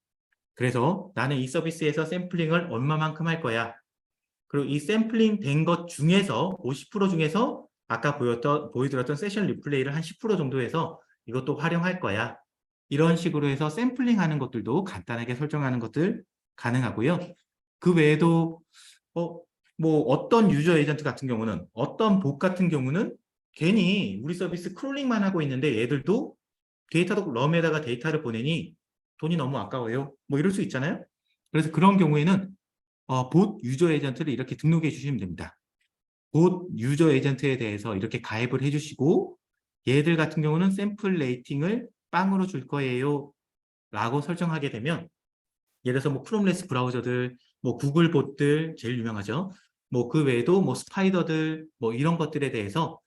그래서 나는 이 서비스에서 샘플링을 얼마만큼 할 거야. 그리고 이 샘플링 된 것 중에서 50% 중에서 아까 보여드렸던 세션 리플레이를 한 10% 정도 해서 이것도 활용할 거야. 이런 식으로 해서 샘플링 하는 것들도 간단하게 설정하는 것들 가능하고요. 그 외에도 뭐 어떤 유저 에이전트 같은 경우는 어떤 봇 같은 경우는 괜히 우리 서비스 크롤링만 하고 있는데 얘들도 데이터도 럼에다가 데이터를 보내니 돈이 너무 아까워요. 뭐 이럴 수 있잖아요. 그래서 그런 경우에는 봇 유저 에이전트를 이렇게 등록해 주시면 됩니다. 봇 유저 에이전트에 대해서 이렇게 가입을 해주시고 얘들 같은 경우는 샘플 레이팅을 빵으로 줄 거예요 라고 설정하게 되면 예를 들어서 뭐 크롬레스 브라우저들, 뭐 구글 봇들 제일 유명하죠. 뭐 그 외에도 뭐 스파이더들 뭐 이런 것들에 대해서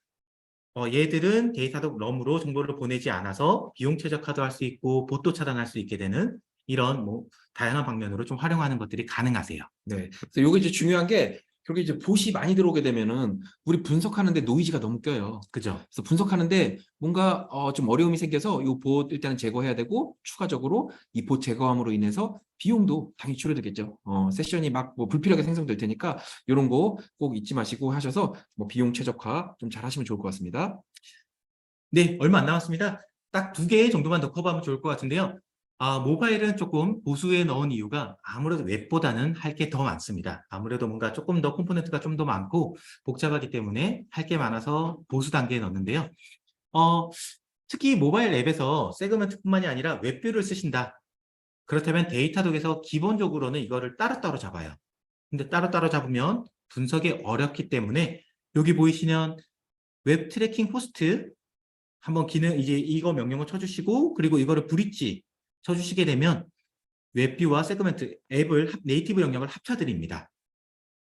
얘들은 데이터독 럼으로 정보를 보내지 않아서 비용 최적화도 할 수 있고 봇도 차단할 수 있게 되는 이런 뭐 다양한 방면으로 좀 활용하는 것들이 가능하세요. 네. 그래서 요게 이제 중요한 게 결국 이제 봇이 많이 들어오게 되면은 우리 분석하는데 노이즈가 너무 껴요. 그죠? 그래서 분석하는데 뭔가 좀 어려움이 생겨서 이 봇 일단은 제거해야 되고 추가적으로 이 봇 제거함으로 인해서 비용도 당연히 줄어들겠죠. 세션이 막 뭐 불필요하게 생성될 테니까 이런 거 꼭 잊지 마시고 하셔서 뭐 비용 최적화 좀 잘 하시면 좋을 것 같습니다. 네, 얼마 안 남았습니다. 딱 2개 정도만 더 커버하면 좋을 것 같은데요. 모바일은 조금 보수에 넣은 이유가 아무래도 웹보다는 할 게 더 많습니다. 아무래도 뭔가 조금 더 컴포넌트가 좀 더 많고 복잡하기 때문에 할 게 많아서 보수 단계에 넣는데요. 특히 모바일 앱에서 세그먼트뿐만이 아니라 웹뷰를 쓰신다. 그렇다면 데이터독에서 기본적으로는 이거를 따로따로 잡아요. 근데 따로따로 잡으면 분석이 어렵기 때문에 여기 보이시는 웹 트래킹 호스트 한번 기능 이제 이거 명령을 쳐주시고 그리고 이거를 브릿지 쳐주시게 되면 웹뷰와 세그먼트 앱을 네이티브 영역을 합쳐드립니다.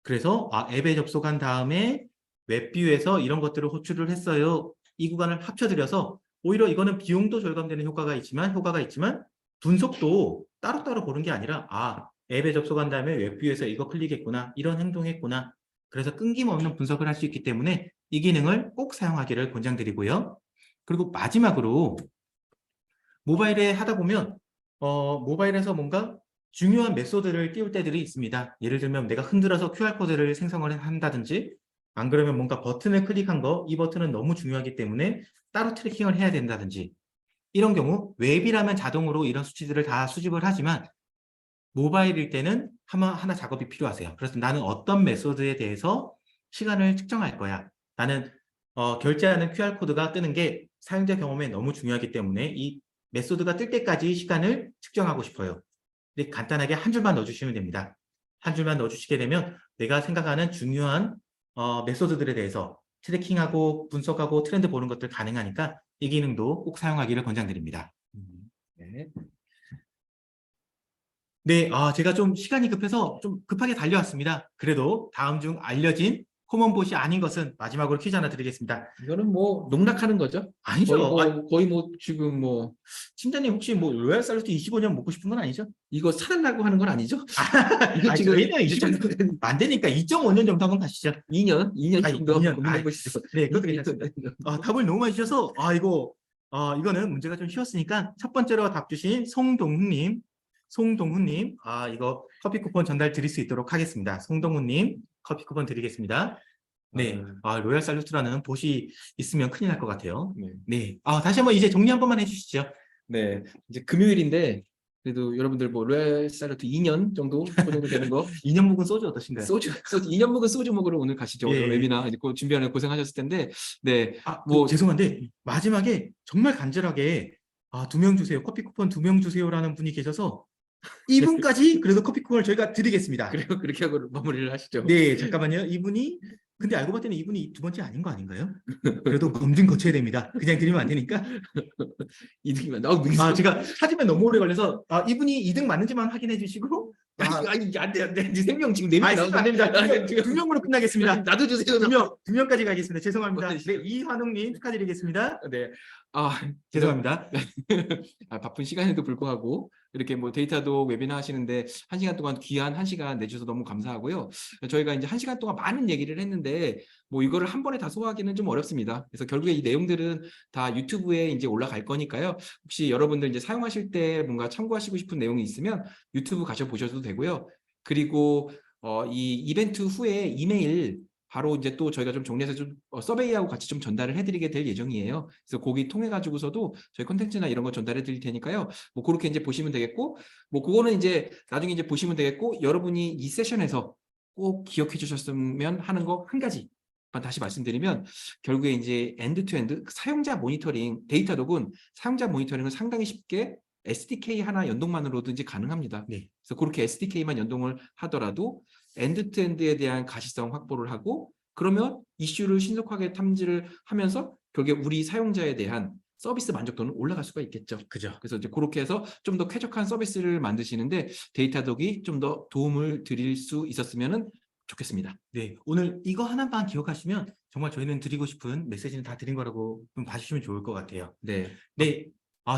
그래서 앱에 접속한 다음에 웹뷰에서 이런 것들을 호출을 했어요. 이 구간을 합쳐드려서 오히려 이거는 비용도 절감되는 효과가 있지만 분석도 따로따로 보는 게 아니라 앱에 접속한 다음에 웹뷰에서 이거 클릭했구나 이런 행동했구나 그래서 끊김없는 분석을 할 수 있기 때문에 이 기능을 꼭 사용하기를 권장드리고요. 그리고 마지막으로 모바일에 하다 보면 모바일에서 뭔가 중요한 메소드를 띄울 때들이 있습니다. 예를 들면 내가 흔들어서 QR코드를 생성을 한다든지 안 그러면 뭔가 버튼을 클릭한 이 버튼은 너무 중요하기 때문에 따로 트래킹을 해야 된다든지 이런 경우 웹이라면 자동으로 이런 수치들을 다 수집을 하지만 모바일일 때는 하나 작업이 필요하세요. 그래서 나는 어떤 메소드에 대해서 시간을 측정할 거야. 나는 결제하는 QR코드가 뜨는 게 사용자 경험에 너무 중요하기 때문에 이 메소드가 뜰 때까지 시간을 측정하고 싶어요. 근데 간단하게 한 줄만 넣어주시면 됩니다. 한 줄만 넣어주시게 되면 내가 생각하는 중요한 메소드들에 대해서 트래킹하고 분석하고 트렌드 보는 것들 가능하니까 이 기능도 꼭 사용하기를 권장드립니다. 네. 네, 제가 좀 시간이 급해서 좀 급하게 달려왔습니다. 그래도 다음 중 알려진 코먼봇이 아닌 것은 마지막으로 퀴즈 하나 드리겠습니다. 이거는 뭐 농락하는 거죠. 아니죠. 거의 뭐 지금 뭐 팀장님 혹시 뭐 로얄 살루트 25년 먹고 싶은 건 아니죠? 이거 사달라고 하는 건 아니죠? 이거 지금 저희는 25년 안 되니까 2.5년 정도 한번 가시죠. 2년 정도 2년. 고민해 보시죠. 네, 그것도 괜찮습니다. 답을 너무 많이 주셔서 이거는 문제가 좀 쉬웠으니까 첫 번째로 답 주신 송동훈님, 이거 커피 쿠폰 전달 드릴 수 있도록 하겠습니다. 송동훈님 커피 쿠폰 드리겠습니다. 네, 로얄 살루트라는 봇이 있으면 큰일 날 것 같아요. 네. 네, 다시 한번 이제 정리 한 번만 해주시죠. 네, 이제 금요일인데 그래도 여러분들 뭐 로얄 살루트 2년 정도 그 정도 되는 거 2년 묵은 소주 어떠신가요? 소주 2년 묵은 소주 먹으러 오늘 가시죠. 예, 예. 웨비나 이제 준비하는 고생하셨을 텐데 네, 뭐 죄송한데 마지막에 정말 간절하게 2명 주세요. 커피 쿠폰 2명 주세요라는 분이 계셔서 이분까지 그래도 커피 쿠폰을 저희가 드리겠습니다. 그리고 그렇게 하고 마무리를 하시죠. 네, 잠깐만요. 이분이 근데 알고 봤더니 이분이 2번째 아닌 거 아닌가요? 그래도 검증 거쳐야 됩니다. 그냥 드리면 안 되니까. 2등이면 제가 찾으면 너무 오래 걸려서 이분이 2등 맞는지만 확인해 주시고 아니 안 돼. 네 생명 지금 4명 있으면 안 됩니다. 2명으로 끝나겠습니다. 나도 주세요. 2명까지 가겠습니다. 죄송합니다. 네, 이한웅님 축하드리겠습니다. 네. 죄송합니다. 바쁜 시간에도 불구하고 이렇게 뭐 데이터도 웨비나 하시는데 1시간 동안 귀한 1시간 내주셔서 너무 감사하고요. 저희가 이제 1시간 동안 많은 얘기를 했는데 뭐 이거를 한 번에 다 소화하기는 좀 어렵습니다. 그래서 결국에 이 내용들은 다 유튜브에 이제 올라갈 거니까요. 혹시 여러분들 이제 사용하실 때 뭔가 참고하시고 싶은 내용이 있으면 유튜브 가셔 보셔도 되고요. 그리고 이 이벤트 후에 이메일 바로 이제 또 저희가 좀 정리해서 좀 서베이하고 같이 좀 전달을 해드리게 될 예정이에요. 그래서 거기 통해 가지고서도 저희 콘텐츠나 이런 거 전달해 드릴 테니까요. 뭐 그렇게 이제 보시면 되겠고, 뭐 그거는 이제 나중에 이제 보시면 되겠고, 여러분이 이 세션에서 꼭 기억해 주셨으면 하는 거 한 가지만 다시 말씀드리면, 결국에 이제 엔드 투 엔드 사용자 모니터링, 데이터독은 사용자 모니터링을 상당히 쉽게 SDK 하나 연동만으로도 이제 가능합니다. 네. 그래서 그렇게 SDK만 연동을 하더라도 엔드투엔드에 대한 가시성 확보를 하고, 그러면 이슈를 신속하게 탐지를 하면서 결국에 우리 사용자에 대한 서비스 만족도는 올라갈 수가 있겠죠. 그죠. 그래서 이제 그렇게 해서 좀 더 쾌적한 서비스를 만드시는데 데이터독이 좀 더 도움을 드릴 수 있었으면 좋겠습니다. 네, 오늘 이거 하나만 기억하시면 정말 저희는 드리고 싶은 메시지는 다 드린 거라고 좀 봐주시면 좋을 것 같아요. 네. 네,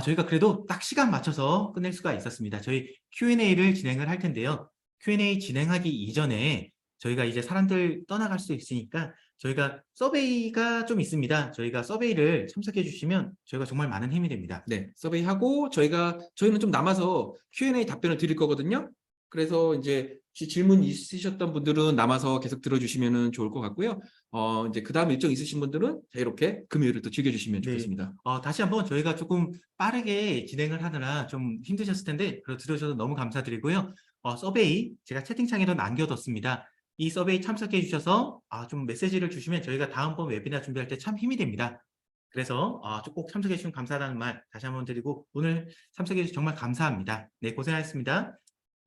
저희가 그래도 딱 시간 맞춰서 끝낼 수가 있었습니다. 저희 Q&A를 진행을 할 텐데요. Q&A 진행하기 이전에 저희가 이제 사람들 떠나갈 수 있으니까 저희가 서베이가 좀 있습니다. 저희가 서베이를 참석해 주시면 저희가 정말 많은 힘이 됩니다. 네, 서베이하고 저희는 좀 남아서 Q&A 답변을 드릴 거거든요. 그래서 이제 질문 있으셨던 분들은 남아서 계속 들어주시면 좋을 것 같고요. 이제 그 다음 일정 있으신 분들은 이렇게 금요일을 또 즐겨주시면 네. 좋겠습니다. 다시 한번 저희가 조금 빠르게 진행을 하느라 좀 힘드셨을 텐데 들어주셔서 너무 감사드리고요. 서베이 제가 채팅창에도 남겨뒀습니다. 이 서베이 참석해 주셔서 좀 메시지를 주시면 저희가 다음번 웨비나 준비할 때 참 힘이 됩니다. 그래서 꼭 참석해 주시면 감사하다는 말 다시 한번 드리고 오늘 참석해 주셔서 정말 감사합니다. 네, 고생하셨습니다.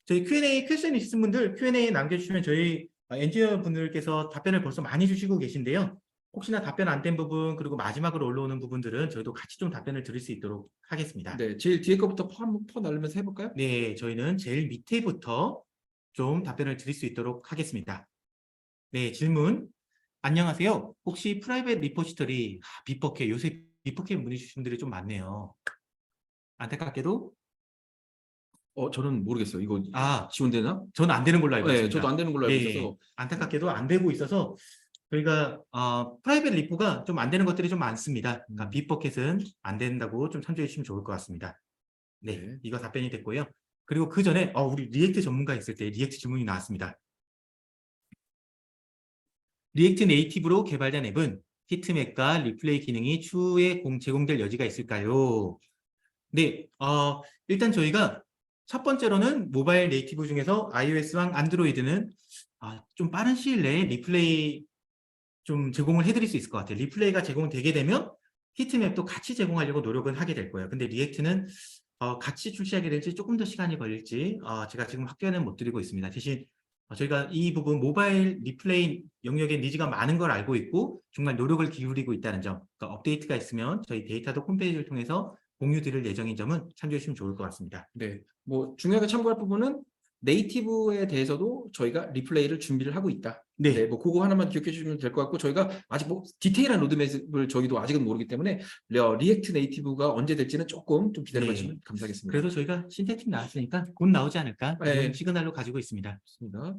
저희 Q&A 퀘스천 있으신 분들 Q&A 남겨주시면 저희 엔지니어 분들께서 답변을 벌써 많이 주시고 계신데요. 혹시나 답변 안 된 부분 그리고 마지막으로 올라오는 부분들은 저희도 같이 좀 답변을 드릴 수 있도록 하겠습니다. 네, 제일 뒤에 거부터 한번 퍼나르면서 해볼까요? 네, 저희는 제일 밑에부터 좀 답변을 드릴 수 있도록 하겠습니다. 네, 질문. 안녕하세요. 혹시 프라이빗 리포지터리 빗버켓 요새 빗버켓 문의 주신 분들이 좀 많네요. 안타깝게도 저는 모르겠어요. 이거 아, 지원되나? 저는 안 되는 걸로 알고 네, 있습니다. 저도 안 되는 걸로 알고 예, 있어서. 안타깝게도 안 되고 있어서 저희가 프라이빗 리포가 좀 안 되는 것들이 좀 많습니다. 그러니까 빗버켓은 안 된다고 좀 참조해 주시면 좋을 것 같습니다. 네, 네. 이거 답변이 됐고요. 그리고 그 전에 우리 리액트 전문가 있을 때 리액트 질문이 나왔습니다. 리액트 네이티브로 개발된 앱은 히트맵과 리플레이 기능이 추후에 제공될 여지가 있을까요? 네, 일단 저희가 첫 번째로는 모바일 네이티브 중에서 iOS랑 안드로이드는 좀 빠른 시일 내에 리플레이 좀 제공을 해드릴 수 있을 것 같아요. 리플레이가 제공되게 되면 히트맵도 같이 제공하려고 노력은 하게 될 거예요. 근데 리액트는 같이 출시하게 될지 조금 더 시간이 걸릴지 제가 지금 확정은 못 드리고 있습니다. 대신 저희가 이 부분 모바일 리플레이 영역에 니즈가 많은 걸 알고 있고 정말 노력을 기울이고 있다는 점, 그러니까 업데이트가 있으면 저희 데이터독 홈페이지를 통해서 공유 드릴 예정인 점은 참조해 주시면 좋을 것 같습니다. 네, 뭐 중요하게 참고할 부분은 네이티브에 대해서도 저희가 리플레이를 준비를 하고 있다. 네. 네, 뭐 그거 하나만 기억해 주시면 될 것 같고 저희가 아직 뭐 디테일한 로드맵을 저희도 아직은 모르기 때문에 리액트 네이티브가 언제 될지는 조금 좀 기다려 주시면 감사하겠습니다. 그래도 저희가 신테틱 나왔으니까 곧 나오지 않을까 이런 시그널로 가지고 있습니다. 좋습니다.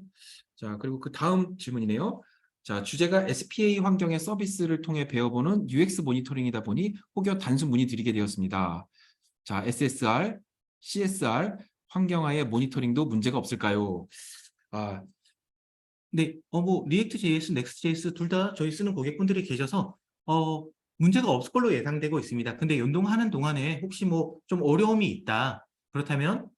자, 그리고 그 다음 질문이네요. 자, 주제가 SPA 환경의 서비스를 통해 배워보는 UX 모니터링이다 보니 혹여 단순 문의드리게 되었습니다. 자, SSR, CSR 환경하의 모니터링도 문제가 없을까요? 네, 뭐 리액트.js, 넥스트.js 둘 다 저희 쓰는 고객분들이 계셔서 문제가 없을 걸로 예상되고 있습니다. 근데 연동하는 동안에 혹시 뭐 좀 어려움이 있다. 그렇다면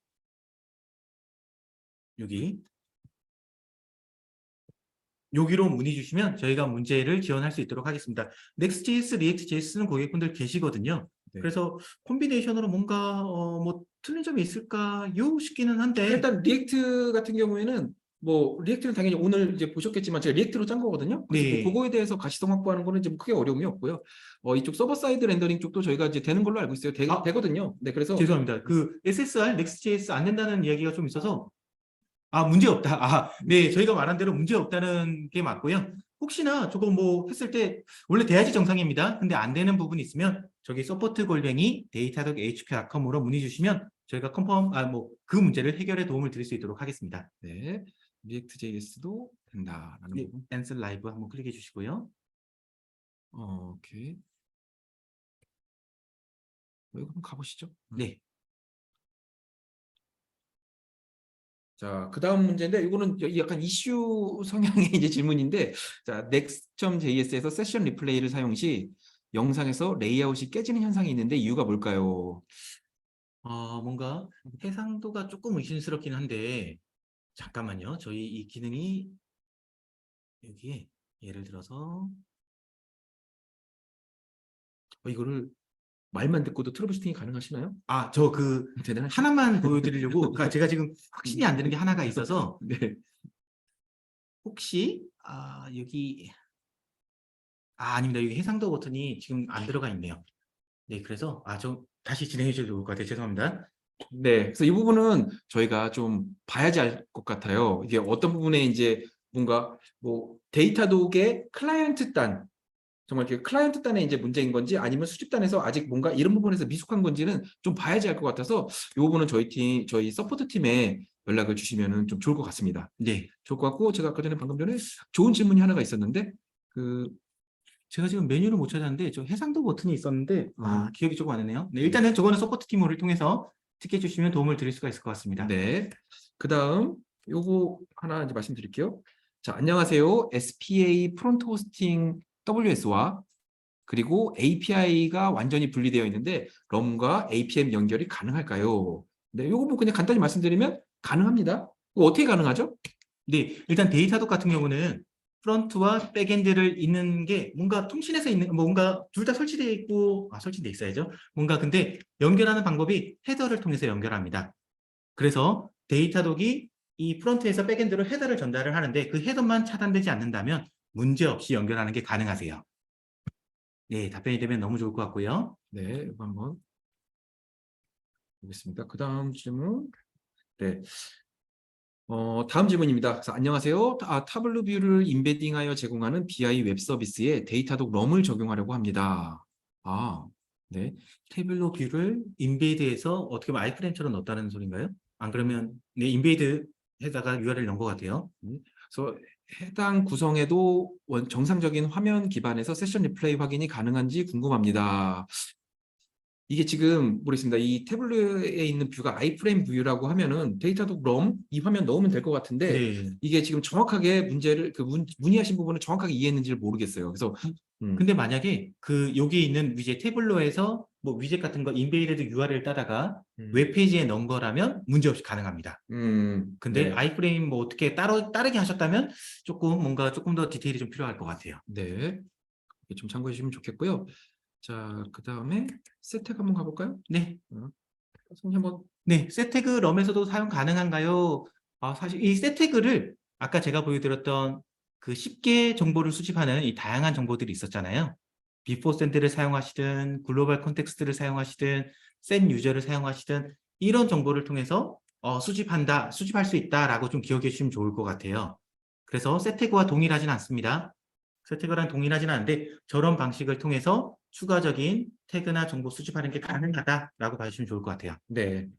여기로 문의 주시면 저희가 문제를 지원할 수 있도록 하겠습니다. 넥스트.js, 리액트.js 쓰는 고객분들 계시거든요. 네. 그래서 콤비네이션으로 뭔가 뭐 틀린 점이 있을까요? 싶기는 한데 일단 리액트 같은 경우에는 뭐 리액트는 당연히 오늘 이제 보셨겠지만 제가 리액트로 짠 거거든요. 그래서 네. 뭐 그거에 대해서 가시성 확보하는 거는 좀 크게 어려움이 없고요. 이쪽 서버 사이드 렌더링 쪽도 저희가 이제 되는 걸로 알고 있어요. 되거든요. 네, 그래서 죄송합니다. 그 SSR, 넥스트.js 안 된다는 이야기가 좀 있어서 문제 없다. 네, 저희가 말한 대로 문제 없다는 게 맞고요. 혹시나 저거 뭐 했을 때 원래 돼야지 정상입니다. 근데 안 되는 부분이 있으면 저기 support@hp.com으로 문의 주시면 저희가 컨펌 그 문제를 해결에 도움을 드릴 수 있도록 하겠습니다. 네, 리액트.js도 된다라는 네, 부분. answer live 한번 클릭해 주시고요. 오케이. 여기 한번 가보시죠. 네. 자, 그다음 문제인데 이거는 약간 이슈 성향의 이제 질문인데, 자, next.js에서 세션 리플레이를 사용 시 영상에서 레이아웃이 깨지는 현상이 있는데 이유가 뭘까요? 뭔가 해상도가 조금 의심스럽긴 한데, 잠깐만요. 저희 이 기능이 여기에 예를 들어서 이거를 말만 듣고도 트러블슈팅이 가능하시나요? 저 그 대단하시네. 하나만 보여드리려고 그러니까 제가 지금 확신이 안 드는 게 하나가 있어서 네. 혹시 여기 아닙니다. 여기 해상도 버튼이 지금 안 들어가 있네요. 네, 그래서 저 다시 진행해 주셔도 좋을 것 같아요. 죄송합니다. 네, 그래서 이 부분은 저희가 좀 봐야지 알 것 같아요. 이게 어떤 부분에 이제 뭔가 뭐 데이터독의 클라이언트 단, 정말 이렇게 클라이언트 단에 이제 문제인 건지 아니면 수집단에서 아직 뭔가 이런 부분에서 미숙한 건지는 좀 봐야지 알 것 같아서 이 부분은 저희 서포트 팀에 연락을 주시면은 좀 좋을 것 같습니다. 네, 좋을 것 같고, 제가 아까 전에 방금 전에 좋은 질문이 하나가 있었는데 그 제가 지금 메뉴를 못 찾았는데 저 해상도 버튼이 있었는데 기억이 조금 안 나네요. 네, 네. 일단은 저거는 서포트 팀을 통해서 티켓 주시면 도움을 드릴 수가 있을 것 같습니다. 네. 그다음 요거 하나 이제 말씀드릴게요. 자, 안녕하세요. SPA 프론트 호스팅 WS와 그리고 API가 완전히 분리되어 있는데 럼과 APM 연결이 가능할까요? 네, 요거 뭐 그냥 간단히 말씀드리면 가능합니다. 이거 어떻게 가능하죠? 네, 일단 데이터독 같은 경우는 프론트와 백엔드를 있는 게 뭔가 통신에서 있는 뭔가 둘 다 설치되어 있고 설치되어 있어야죠. 뭔가 근데 연결하는 방법이 헤더를 통해서 연결합니다. 그래서 데이터독이 이 프론트에서 백엔드로 헤더를 전달을 하는데 그 헤더만 차단되지 않는다면 문제없이 연결하는 게 가능하세요. 네, 답변이 되면 너무 좋을 것 같고요. 네, 이거 한번 보겠습니다. 그다음 질문. 네. 다음 질문입니다. 그래서 안녕하세요. 타블로뷰를 임베딩하여 제공하는 BI 웹 서비스에 데이터독 럼을 적용하려고 합니다. 네. 태블로 뷰를 인베이드에서 어떻게 보면 아이프레임처럼 넣었다는 소린가요? 안 그러면 네, 인베이드에다가 URL 넣은 것 같아요. 그래서 해당 구성에도 정상적인 화면 기반에서 세션 리플레이 확인이 가능한지 궁금합니다. 이게 지금 모르겠습니다. 이 태블릿에 있는 뷰가 아이프레임 뷰라고 하면은 데이터독 럼 이 화면 넣으면 될 것 같은데, 네. 이게 지금 정확하게 문제를 문의하신 부분을 정확하게 이해했는지를 모르겠어요. 그래서 근데 만약에 여기 있는 이제 태블로에서 뭐 위젯 같은 거 인베이드 URL 따다가 웹페이지에 넣은 거라면 문제없이 가능합니다. 근데 네. 아이프레임 뭐 어떻게 따르게 하셨다면 조금 더 디테일이 좀 필요할 것 같아요. 네. 좀 참고해 주시면 좋겠고요. 자, 그 다음에 세택 한번 가볼까요? 네. 선생님 한번. 네, 세태그 럼에서도 사용 가능한가요? 사실 이 세태그를 아까 제가 보여드렸던 그 쉽게 정보를 수집하는 이 다양한 정보들이 있었잖아요. 비포 샌드를 사용하시든 글로벌 컨텍스트를 사용하시든 센 유저를 사용하시든 이런 정보를 통해서 수집할 수 있다라고 좀 기억해 주시면 좋을 것 같아요. 그래서 세태그와 동일하진 않습니다. 세태그랑 동일하진 않은데 저런 방식을 통해서 추가적인 태그나 정보 수집하는 게 가능하다라고 봐주시면 좋을 것 같아요. 네.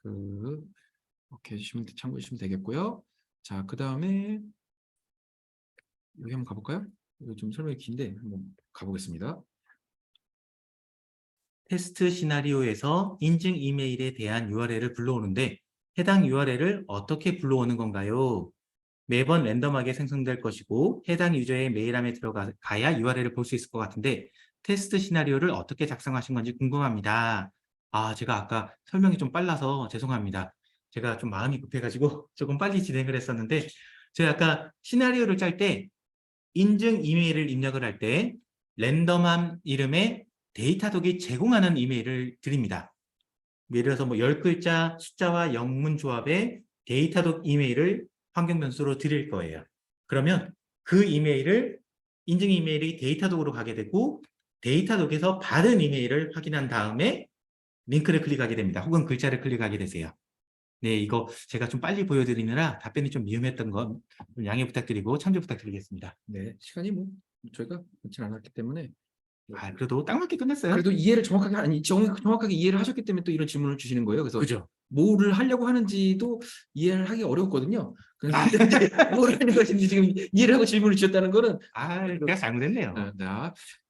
이렇게 해주시면 참고해 주시면 되겠고요. 자, 그 다음에 여기 한번 가볼까요? 이거 좀 설명이 긴데 한번 가보겠습니다. 테스트 시나리오에서 인증 이메일에 대한 URL을 불러오는데 해당 URL을 어떻게 불러오는 건가요? 매번 랜덤하게 생성될 것이고 해당 유저의 메일함에 들어가야 URL을 볼 수 있을 것 같은데 테스트 시나리오를 어떻게 작성하신 건지 궁금합니다. 제가 아까 설명이 좀 빨라서 죄송합니다. 제가 좀 마음이 급해가지고 조금 빨리 진행을 했었는데 제가 아까 시나리오를 짤 때 인증 이메일을 입력을 할 때 랜덤한 이름의 데이터독이 제공하는 이메일을 드립니다. 예를 들어서 뭐 10글자 숫자와 영문 조합의 데이터독 이메일을 환경 변수로 드릴 거예요. 그러면 그 이메일을 인증 이메일이 데이터독으로 가게 되고 데이터독에서 받은 이메일을 확인한 다음에 링크를 클릭하게 됩니다. 혹은 글자를 클릭하게 되세요. 네, 이거 제가 좀 빨리 보여드리느라 답변이 좀 미흡했던 건 양해 부탁드리고 참조 부탁드리겠습니다. 네, 시간이 뭐 저희가 많지 않았기 때문에 그래도 딱 맞게 끝냈어요. 그래도 정확하게 이해를 하셨기 때문에 또 이런 질문을 주시는 거예요. 그래서 그죠? 뭐를 하려고 하는지도 이해를 하기 어렵거든요. 그런데 이제 뭘 하는 것인지 지금 이해를 하고 질문을 주셨다는 거는 제가 잘못했네요.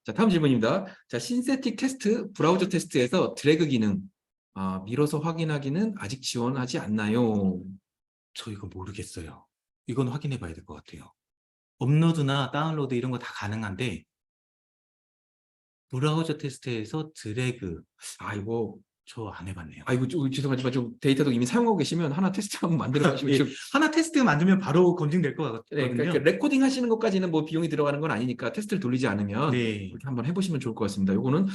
자, 다음 질문입니다. 자, 신세틱 테스트, 브라우저 테스트에서 드래그 기능 밀어서 확인하기는 아직 지원하지 않나요? 저 이거 모르겠어요. 이건 확인해 봐야 될 것 같아요. 업로드나 다운로드 이런 거 다 가능한데 브라우저 테스트에서 드래그 이거 저 안 해봤네요. 이거 죄송하지만 좀 데이터도 이미 사용하고 계시면 하나 테스트 한번 만들어 보시면 예, 좀 하나 테스트 만들면 바로 검증될 것 네, 같거든요. 그러니까 레코딩 하시는 것까지는 뭐 비용이 들어가는 건 아니니까 테스트를 돌리지 않으면 네. 이렇게 한번 해보시면 좋을 것 같습니다. 요거는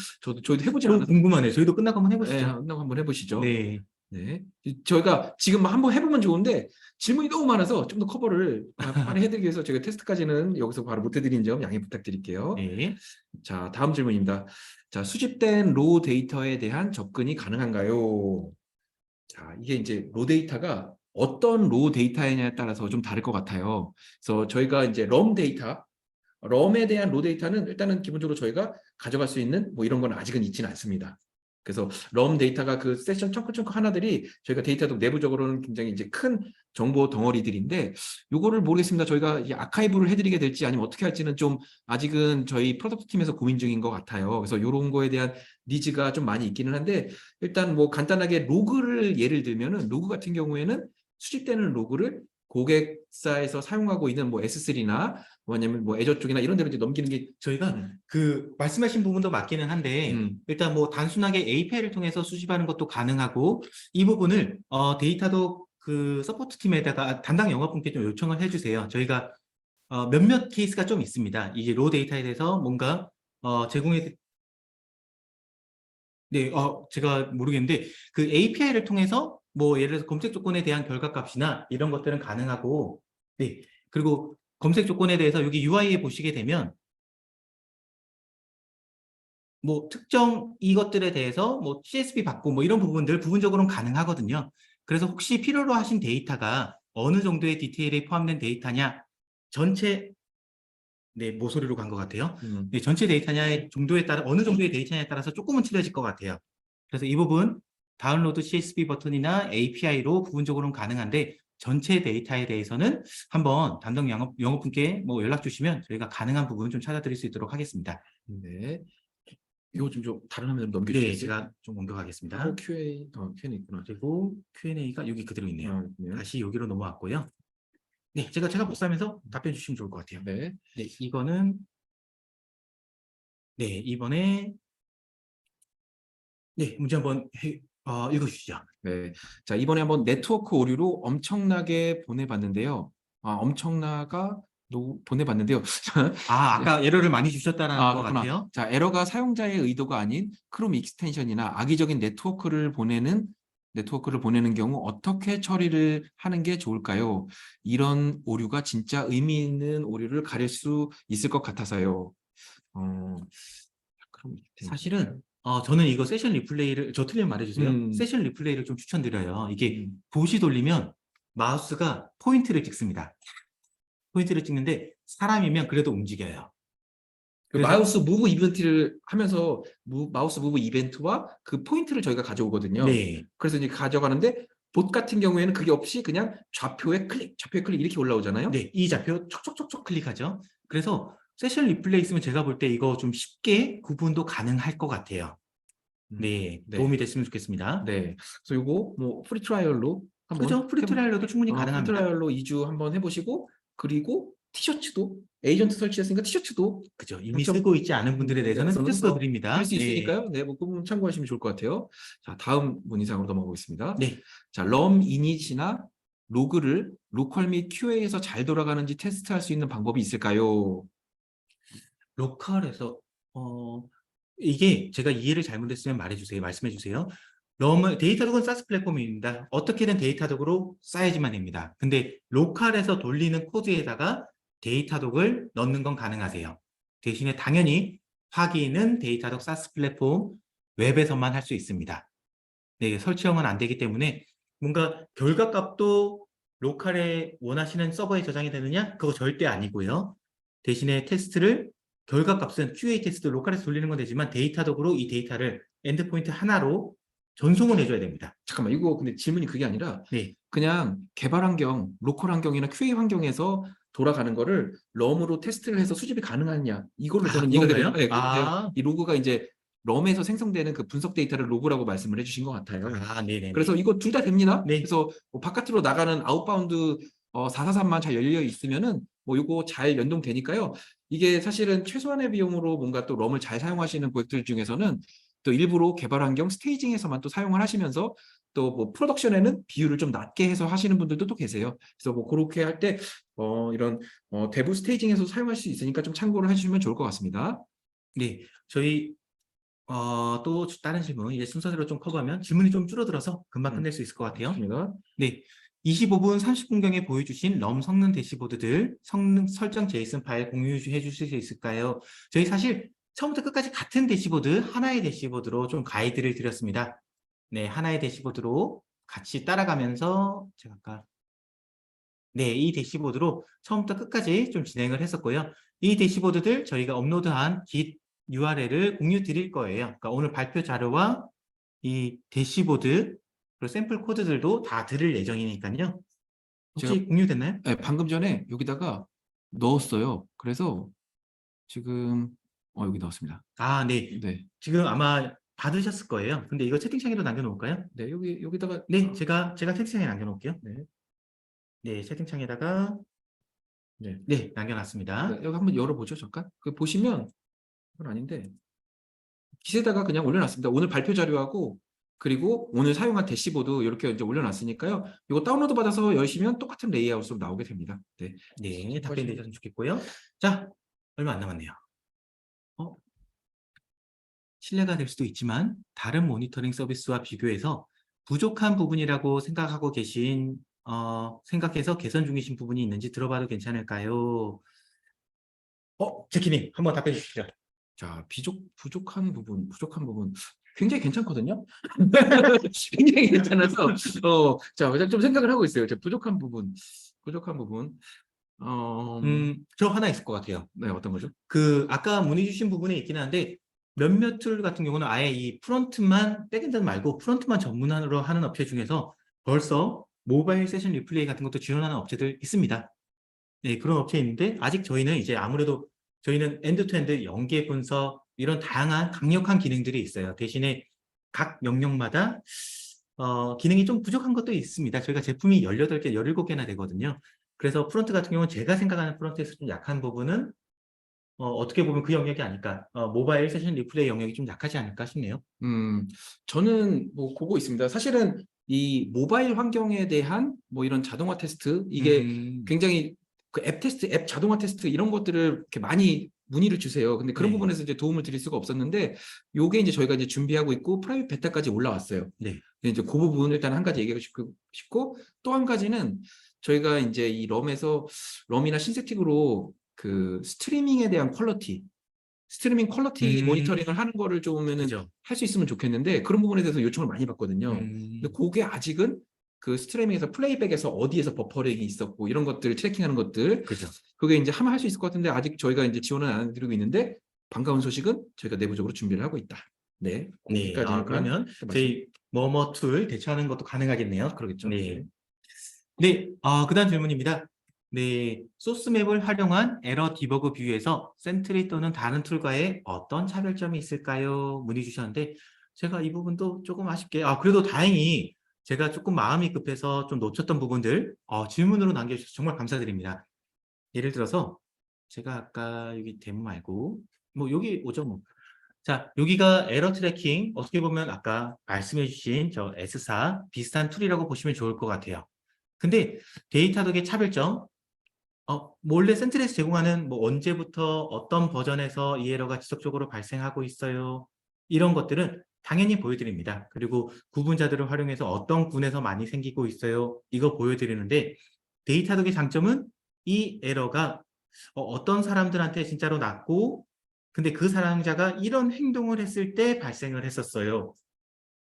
저희도 해보지 좀 않아서 궁금하네요. 저희도 끝나고 한번 해보시죠. 한번 해보시죠. 네. 네. 저희가 지금 한번 해보면 좋은데 질문이 너무 많아서 좀 더 커버를 빨리 해드리기 위해서 저희가 테스트까지는 여기서 바로 못 해드리는 점 양해 부탁드릴게요. 네. 자, 다음 질문입니다. 자, 수집된 로 데이터에 대한 접근이 가능한가요? 자, 이게 이제 로 데이터가 어떤 로 데이터냐에 따라서 좀 다를 것 같아요. 그래서 저희가 이제 럼에 대한 로 데이터는 일단은 기본적으로 저희가 가져갈 수 있는 뭐 이런 건 아직은 있지는 않습니다. 그래서 럼 데이터가 그 세션 청크 하나들이 저희가 데이터도 내부적으로는 굉장히 이제 큰 정보 덩어리들인데 요거를 모르겠습니다. 저희가 이 아카이브를 해드리게 될지 아니면 어떻게 할지는 좀 아직은 저희 프로덕트 팀에서 고민 중인 것 같아요. 그래서 이런 거에 대한 니즈가 좀 많이 있기는 한데 일단 뭐 간단하게 로그를 예를 들면은 로그 같은 경우에는 수집되는 로그를 고객사에서 사용하고 있는 뭐 S3나 뭐냐면 뭐 애저 쪽이나 이런 데로 이제 넘기는 게 저희가 그 말씀하신 부분도 맞기는 한데 일단 뭐 단순하게 API를 통해서 수집하는 것도 가능하고 이 부분을 데이터도 그 서포트 팀에다가 담당 영업분께 좀 요청을 해주세요. 저희가 몇몇 케이스가 좀 있습니다. 이제 로 데이터에 대해서 뭔가 제공해 네, 제가 모르겠는데 그 API를 통해서 뭐 예를 들어서 검색 조건에 대한 결과값이나 이런 것들은 가능하고 네, 그리고 검색 조건에 대해서 여기 UI에 보시게 되면 뭐 특정 이것들에 대해서 뭐 CSV 받고 뭐 이런 부분들 부분적으로는 가능하거든요. 그래서 혹시 필요로 하신 데이터가 어느 정도의 디테일이 포함된 데이터냐 전체 네, 모서리로 간 것 같아요. 네, 전체 데이터냐의 정도에 따라 어느 정도의 데이터냐에 따라서 조금은 틀려질 것 같아요. 그래서 이 부분 다운로드 CSV 버튼이나 API로 부분적으로는 가능한데 전체 데이터에 대해서는 한번 담당 영업분께 뭐 연락 주시면 저희가 가능한 부분 좀 찾아드릴 수 있도록 하겠습니다. 네. 이거 좀 다른 화면으로 네, 넘겨주세요. 제가 좀 옮겨가겠습니다. QA 있구나. 그리고 Q&A가 여기 그대로 있네요. 네. 다시 여기로 넘어왔고요. 네, 제가 복사하면서 답변 주시면 좋을 것 같아요. 네. 네, 이거는 네, 이번에 네, 문제 한번 읽어주시죠. 네. 자, 이번에 한번 네트워크 오류로 엄청나게 보내봤는데요. 보내봤는데요. 아까 에러를 많이 주셨다는 것 그렇구나. 같아요. 자, 에러가 사용자의 의도가 아닌 크롬 익스텐션이나 악의적인 네트워크를 보내는 경우 어떻게 처리를 하는 게 좋을까요? 이런 오류가 진짜 의미 있는 오류를 가릴 수 있을 것 같아서요. 크롬 익스텐션. 사실은 저는 이거 세션 리플레이를 저 틀리면 말해주세요. 음. 세션 리플레이를 좀 추천드려요. 이게 봇이 돌리면 마우스가 포인트를 찍습니다. 포인트를 찍는데 사람이면 그래도 움직여요. 그 그래서- 마우스 무브 이벤트를 하면서 마우스 무브 이벤트와 그 포인트를 저희가 가져오거든요. 네, 그래서 이제 가져가는데 봇 같은 경우에는 그게 없이 그냥 좌표에 클릭 이렇게 올라오잖아요. 네, 이 좌표 촉촉촉촉 클릭하죠. 그래서 세션 리플레이 있으면 제가 볼 때 이거 좀 쉽게 구분도 가능할 것 같아요. 네, 네. 도움이 됐으면 좋겠습니다. 네. 그래서 요거 뭐 프리 트라이얼로 한번 그죠? 프리 트라이얼로도 충분히 가능합니다. 프리 트라이얼로 2주 한번 해보시고 그리고 티셔츠도 에이전트 설치했으니까 티셔츠도 그죠? 이미 쓰고 있지 않은 분들에 대해서는 티셔츠도 드립니다. 할 수 네. 있으니까요. 네, 뭐 그 부분 참고하시면 좋을 것 같아요. 자, 다음 문의사항으로 넘어가 보겠습니다. 네. 자, 럼 이닛이나 로그를 로컬 및 QA에서 잘 돌아가는지 테스트할 수 있는 방법이 있을까요? 로컬에서 이게 제가 이해를 잘못했으면 말씀해 주세요. 데이터독은 사스 플랫폼입니다. 어떻게든 데이터독으로 쌓여야지만 됩니다. 근데 로컬에서 돌리는 코드에다가 데이터독을 넣는 건 가능하세요. 대신에 당연히 확인은 데이터독 사스 플랫폼 웹에서만 할 수 있습니다. 네, 설치형은 안 되기 때문에 뭔가 결과값도 로컬에 원하시는 서버에 저장이 되느냐? 그거 절대 아니고요. 대신에 테스트를 결과값은 QA 테스트 로컬에서 돌리는 건 되지만 데이터독으로 이 데이터를 엔드포인트 하나로 전송을 해줘야 됩니다. 잠깐만, 이거 근데 질문이 그게 아니라 네. 그냥 개발 환경, 로컬 환경이나 QA 환경에서 돌아가는 거를 럼으로 테스트를 해서 수집이 가능하냐 이걸로 저는 이해가 그건가요? 돼요. 네, 이 로그가 이제 럼에서 생성되는 그 분석 데이터를 로그라고 말씀을 해주신 것 같아요. 아, 네네네. 그래서 이거 둘 다 됩니다. 네. 그래서 뭐 바깥으로 나가는 아웃바운드 443만 잘 열려 있으면은 뭐 요거 잘 연동되니까요. 이게 사실은 최소한의 비용으로 뭔가 또 럼을 잘 사용하시는 고객들 중에서는 또 일부러 개발 환경 스테이징에서만 또 사용을 하시면서 또 뭐 프로덕션에는 비율을 좀 낮게 해서 하시는 분들도 또 계세요. 그래서 뭐 그렇게 할 때 이런 대부 스테이징에서 사용할 수 있으니까 좀 참고를 해주시면 좋을 것 같습니다. 네. 저희 또 다른 질문 이제 순서대로 좀 커버하면 질문이 좀 줄어들어서 금방 끝낼 수 있을 것 같아요. 좋습니다. 네. 25분 30분경에 보여주신 럼 성능 대시보드들 성능 설정 제이슨 파일 공유해 주실 수 있을까요? 저희 사실 처음부터 끝까지 같은 대시보드, 하나의 대시보드로 좀 가이드를 드렸습니다. 네, 하나의 대시보드로 같이 따라가면서 제가 아까 네, 이 대시보드로 처음부터 끝까지 좀 진행을 했었고요. 이 대시보드들 저희가 업로드한 Git URL을 공유 드릴 거예요. 그러니까 오늘 발표 자료와 이 대시보드 그리고 샘플 코드들도 다 들을 예정이니까요. 제가 혹시 공유됐나요? 네, 방금 전에 여기다가 넣었어요. 그래서 지금 여기 넣었습니다. 아, 네. 네, 지금 아마 받으셨을 거예요. 근데 이거 채팅창에도 남겨놓을까요? 네 여기다가 네, 제가 채팅창에 남겨놓을게요. 네, 네, 채팅창에다가 네. 네, 남겨놨습니다. 여기 한번 열어보죠, 잠깐. 그 보시면 그건 아닌데 깃에다가 그냥 올려놨습니다. 오늘 발표 자료하고 그리고 오늘 사용한 대시보드 이렇게 이제 올려놨으니까요. 이거 다운로드 받아서 여시면 똑같은 레이아웃으로 나오게 됩니다. 네, 네, 답변 되셨으면 좋겠고요. 자, 얼마 안 남았네요. 신뢰가 될 수도 있지만 다른 모니터링 서비스와 비교해서 부족한 부분이라고 생각하고 생각해서 개선 중이신 부분이 있는지 들어봐도 괜찮을까요? 제키님, 한번 답해 주시죠. 자, 부족한 부분 굉장히 괜찮거든요. 굉장히 괜찮아서 자, 좀 생각을 하고 있어요. 저 부족한 부분. 저 하나 있을 것 같아요. 네, 어떤 거죠? 아까 문의 주신 부분에 있긴 한데, 몇몇 툴 같은 경우는 아예 이 프론트만, 백엔드 말고 프론트만 전문으로 하는 업체 중에서 벌써 모바일 세션 리플레이 같은 것도 지원하는 업체들 있습니다. 네, 그런 업체 있는데, 아직 저희는 이제 아무래도 저희는 엔드투엔드 연계 분석, 이런 다양한 강력한 기능들이 있어요. 대신에 각 영역마다 기능이 좀 부족한 것도 있습니다. 저희가 제품이 18개, 17개나 되거든요. 그래서 프론트 같은 경우는 제가 생각하는 프론트에서 좀 약한 부분은 어떻게 보면 그 영역이 아닐까. 모바일 세션 리플레이 영역이 좀 약하지 않을까 싶네요. 저는 뭐 보고 있습니다. 사실은 이 모바일 환경에 대한 뭐 이런 자동화 테스트 이게 굉장히 그 앱 테스트, 앱 자동화 테스트 이런 것들을 이렇게 많이 문의를 주세요. 근데 그런 네. 부분에서 이제 도움을 드릴 수가 없었는데 요게 이제 저희가 이제 준비하고 있고 프라이빗 베타까지 올라왔어요. 네. 이제 그 부분 일단 한 가지 얘기하고 싶고 또 한 가지는 저희가 이제 이 럼이나 신세틱으로 그 스트리밍에 대한 스트리밍 퀄리티 모니터링을 하는 거를 좀은 그죠. 할 수 있으면 좋겠는데 그런 부분에 대해서 요청을 많이 받거든요. 근데 그게 아직은 그 스트리밍에서 플레이백에서 어디에서 버퍼링이 있었고 이런 것들을 트래킹하는 것들 그죠. 그게 이제 하면 할 수 있을 것 같은데 아직 저희가 이제 지원을 안 해드리고 있는데 반가운 소식은 저희가 내부적으로 준비를 하고 있다. 네, 네. 거기까지만 그러면 저희 뭐뭐 툴 대처하는 것도 가능하겠네요. 그러겠죠. 네. 네. 그다음 질문입니다. 네. 소스맵을 활용한 에러 디버그 뷰에서 센트리 또는 다른 툴과의 어떤 차별점이 있을까요? 문의 주셨는데 제가 이 부분도 조금 아쉽게 그래도 다행히 제가 조금 마음이 급해서 좀 놓쳤던 부분들 질문으로 남겨주셔서 정말 감사드립니다. 예를 들어서 제가 아까 여기 데모 말고 뭐 여기 오죠 뭐. 자, 여기가 에러 트래킹 어떻게 보면 아까 말씀해 주신 저 S사 비슷한 툴이라고 보시면 좋을 것 같아요. 근데 데이터덕의 차별점 몰래 센트리에서 제공하는 뭐 언제부터 어떤 버전에서 이 에러가 지속적으로 발생하고 있어요. 이런 것들은 당연히 보여드립니다. 그리고 구분자들을 활용해서 어떤 군에서 많이 생기고 있어요. 이거 보여드리는데 데이터덕의 장점은 이 에러가 어떤 사람들한테 진짜로 났고 근데 그 사용자가 이런 행동을 했을 때 발생을 했었어요.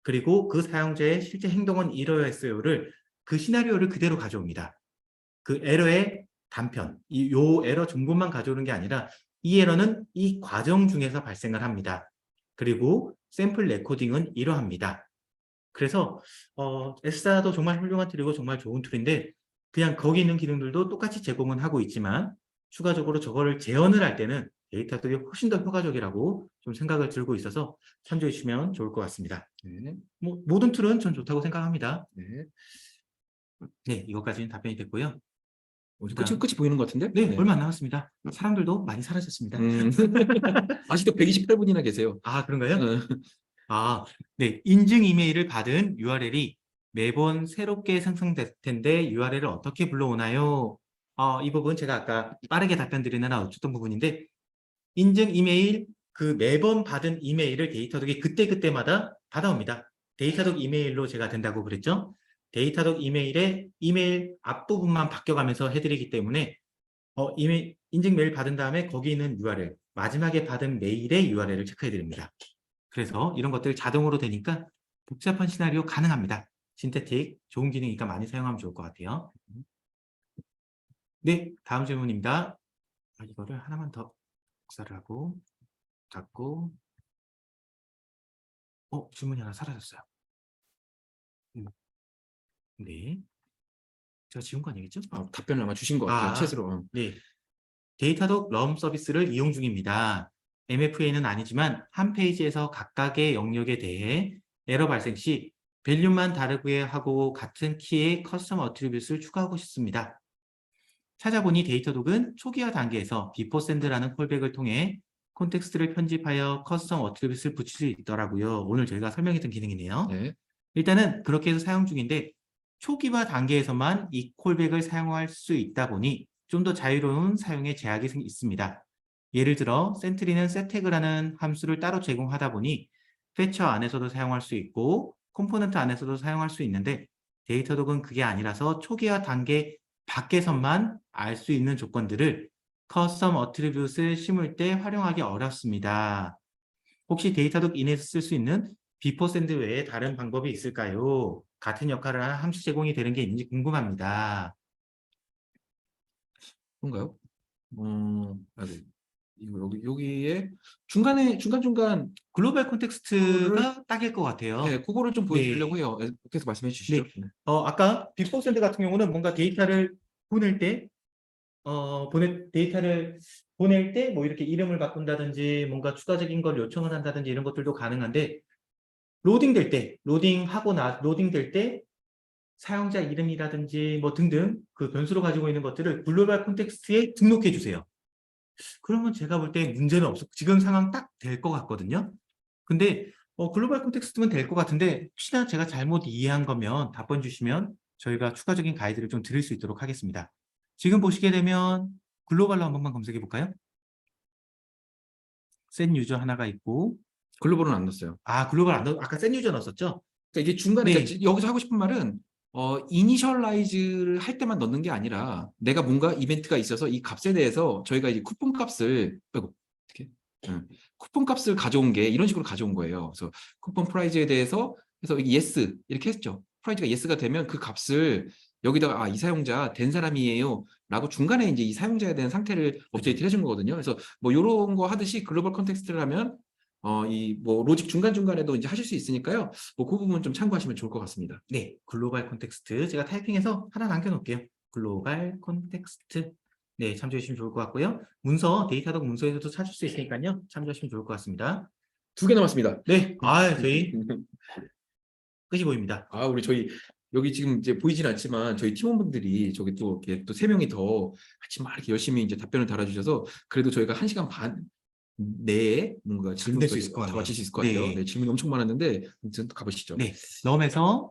그리고 그 사용자의 실제 행동은 이러했어요를 그 시나리오를 그대로 가져옵니다. 그 에러의 단편, 요 에러 정보만 가져오는 게 아니라 이 에러는 이 과정 중에서 발생을 합니다. 그리고 샘플 레코딩은 이러합니다. 그래서 S사도 정말 훌륭한 툴이고 정말 좋은 툴인데 그냥 거기 있는 기능들도 똑같이 제공은 하고 있지만 추가적으로 저거를 재현을 할 때는 데이터들이 훨씬 더 효과적이라고 좀 생각을 들고 있어서 참조해 주시면 좋을 것 같습니다. 네. 뭐 모든 툴은 전 좋다고 생각합니다. 네. 네, 이것까지는 답변이 됐고요. 끝이 끝이 보이는 것 같은데? 네, 네. 얼마 안 남았습니다. 사람들도 많이 사라졌습니다. 아직도 128분이나 계세요. 아, 그런가요? 어. 아, 네. 인증 이메일을 받은 URL이 매번 새롭게 생성될 텐데 URL을 어떻게 불러오나요? 이 부분 제가 아까 빠르게 답변 드리느라 어쨌던 부분인데 인증 이메일 그 매번 받은 이메일을 데이터독이 그때그때마다 받아옵니다. 데이터독 이메일로 제가 된다고 그랬죠? 데이터독 이메일의 이메일 앞부분만 바뀌어가면서 해드리기 때문에 인증 메일 받은 다음에 거기 있는 URL 마지막에 받은 메일의 URL을 체크해 드립니다. 그래서 이런 것들 자동으로 되니까 복잡한 시나리오 가능합니다. 신테틱 좋은 기능이니까 많이 사용하면 좋을 것 같아요. 네, 다음 질문입니다. 이거를 하나만 더 복사를 하고 닫고 질문이 하나 사라졌어요. 네, 제가 지운 거 아니겠죠? 답변을 아마 주신 것 같아요. 챗으로. 네, 데이터독 럼 서비스를 이용 중입니다. MFA는 아니지만 한 페이지에서 각각의 영역에 대해 에러 발생 시 밸류만 다르게 하고 같은 키의 커스텀 어트리뷰트를 추가하고 싶습니다. 찾아보니 데이터독은 초기화 단계에서 비포 샌드라는 콜백을 통해 콘텍스트를 편집하여 커스텀 어트리뷰트를 붙일 수 있더라고요. 오늘 저희가 설명했던 기능이네요. 네. 일단은 그렇게 해서 사용 중인데 초기화 단계에서만 이 콜백을 사용할 수 있다 보니 좀 더 자유로운 사용에 제약이 있습니다. 예를 들어 센트리는 setTag라는 함수를 따로 제공하다 보니 패처 안에서도 사용할 수 있고 컴포넌트 안에서도 사용할 수 있는데 데이터독은 그게 아니라서 초기화 단계 밖에서만 알 수 있는 조건들을 커스텀 어트리뷰트를 심을 때 활용하기 어렵습니다. 혹시 데이터독 인에서 쓸 수 있는 비포 샌드 외에 다른 방법이 있을까요? 같은 역할을 하는 함수 제공이 되는 게 있는지 궁금합니다. 그런가요? 아이고. 이거 여기에 중간중간 글로벌 콘텍스트가 딱일 것 같아요. 네, 그거를 좀 보여드리려고 네. 해요. 계속 말씀해 주시죠. 네. 아까 비포 샌드 같은 경우는 뭔가 데이터를 보낼 때, 데이터를 보낼 때 뭐 이렇게 이름을 바꾼다든지 뭔가 추가적인 걸 요청을 한다든지 이런 것들도 가능한데 로딩될 때 사용자 이름이라든지 뭐 등등 그 변수로 가지고 있는 것들을 글로벌 콘텍스트에 등록해 주세요. 그러면 제가 볼 때 문제는 없어. 지금 상황 딱 될 것 같거든요. 근데 글로벌 콘텍스트면 될 것 같은데 혹시나 제가 잘못 이해한 거면 답변 주시면 저희가 추가적인 가이드를 좀 드릴 수 있도록 하겠습니다. 지금 보시게 되면 글로벌로 한 번만 검색해 볼까요? 센 유저 하나가 있고 글로벌은 안 넣었어요. 글로벌 안 넣, 아까 센 유저 넣었었죠? 그러니까 이게 중간에 네. 그러니까 여기서 하고 싶은 말은 이니셜라이즈를 할 때만 넣는 게 아니라 내가 뭔가 이벤트가 있어서 이 값에 대해서 저희가 이제 쿠폰 값을 어떻게 쿠폰 값을 가져온 게 이런 식으로 가져온 거예요. 그래서 쿠폰 프라이즈에 대해서 그래서 여기 yes 이렇게 했죠. 프라이즈가 yes가 되면 그 값을 여기다가 이 사용자 된 사람이에요 라고 중간에 이제 이 사용자에 대한 상태를 업데이트를 해준 거거든요. 그래서 뭐 이런 거 하듯이 글로벌 컨텍스트를 하면 이 뭐 로직 중간중간에도 이제 하실 수 있으니까요. 뭐 그 부분 좀 참고하시면 좋을 것 같습니다. 네, 글로벌 콘텍스트 제가 타이핑해서 하나 남겨놓을게요. 글로벌 콘텍스트 네, 참조해 주시면 좋을 것 같고요. 데이터독 문서에서도 찾을 수 있으니까요. 참조하시면 좋을 것 같습니다. 2개 남았습니다. 네, 저희 끝이 보입니다. 저희 여기 지금 이제 보이진 않지만 저희 팀원분들이 저기 또 이렇게 또 3명이 더 같이 막 이렇게 열심히 이제 답변을 달아주셔서 그래도 저희가 1시간 반 내에 뭔가 질문 낼수 있을 것 다 같네요. 마칠 수 있을 것 같아요. 네. 네, 질문이 엄청 많았는데 아무튼 가보시죠. 네, 럼에서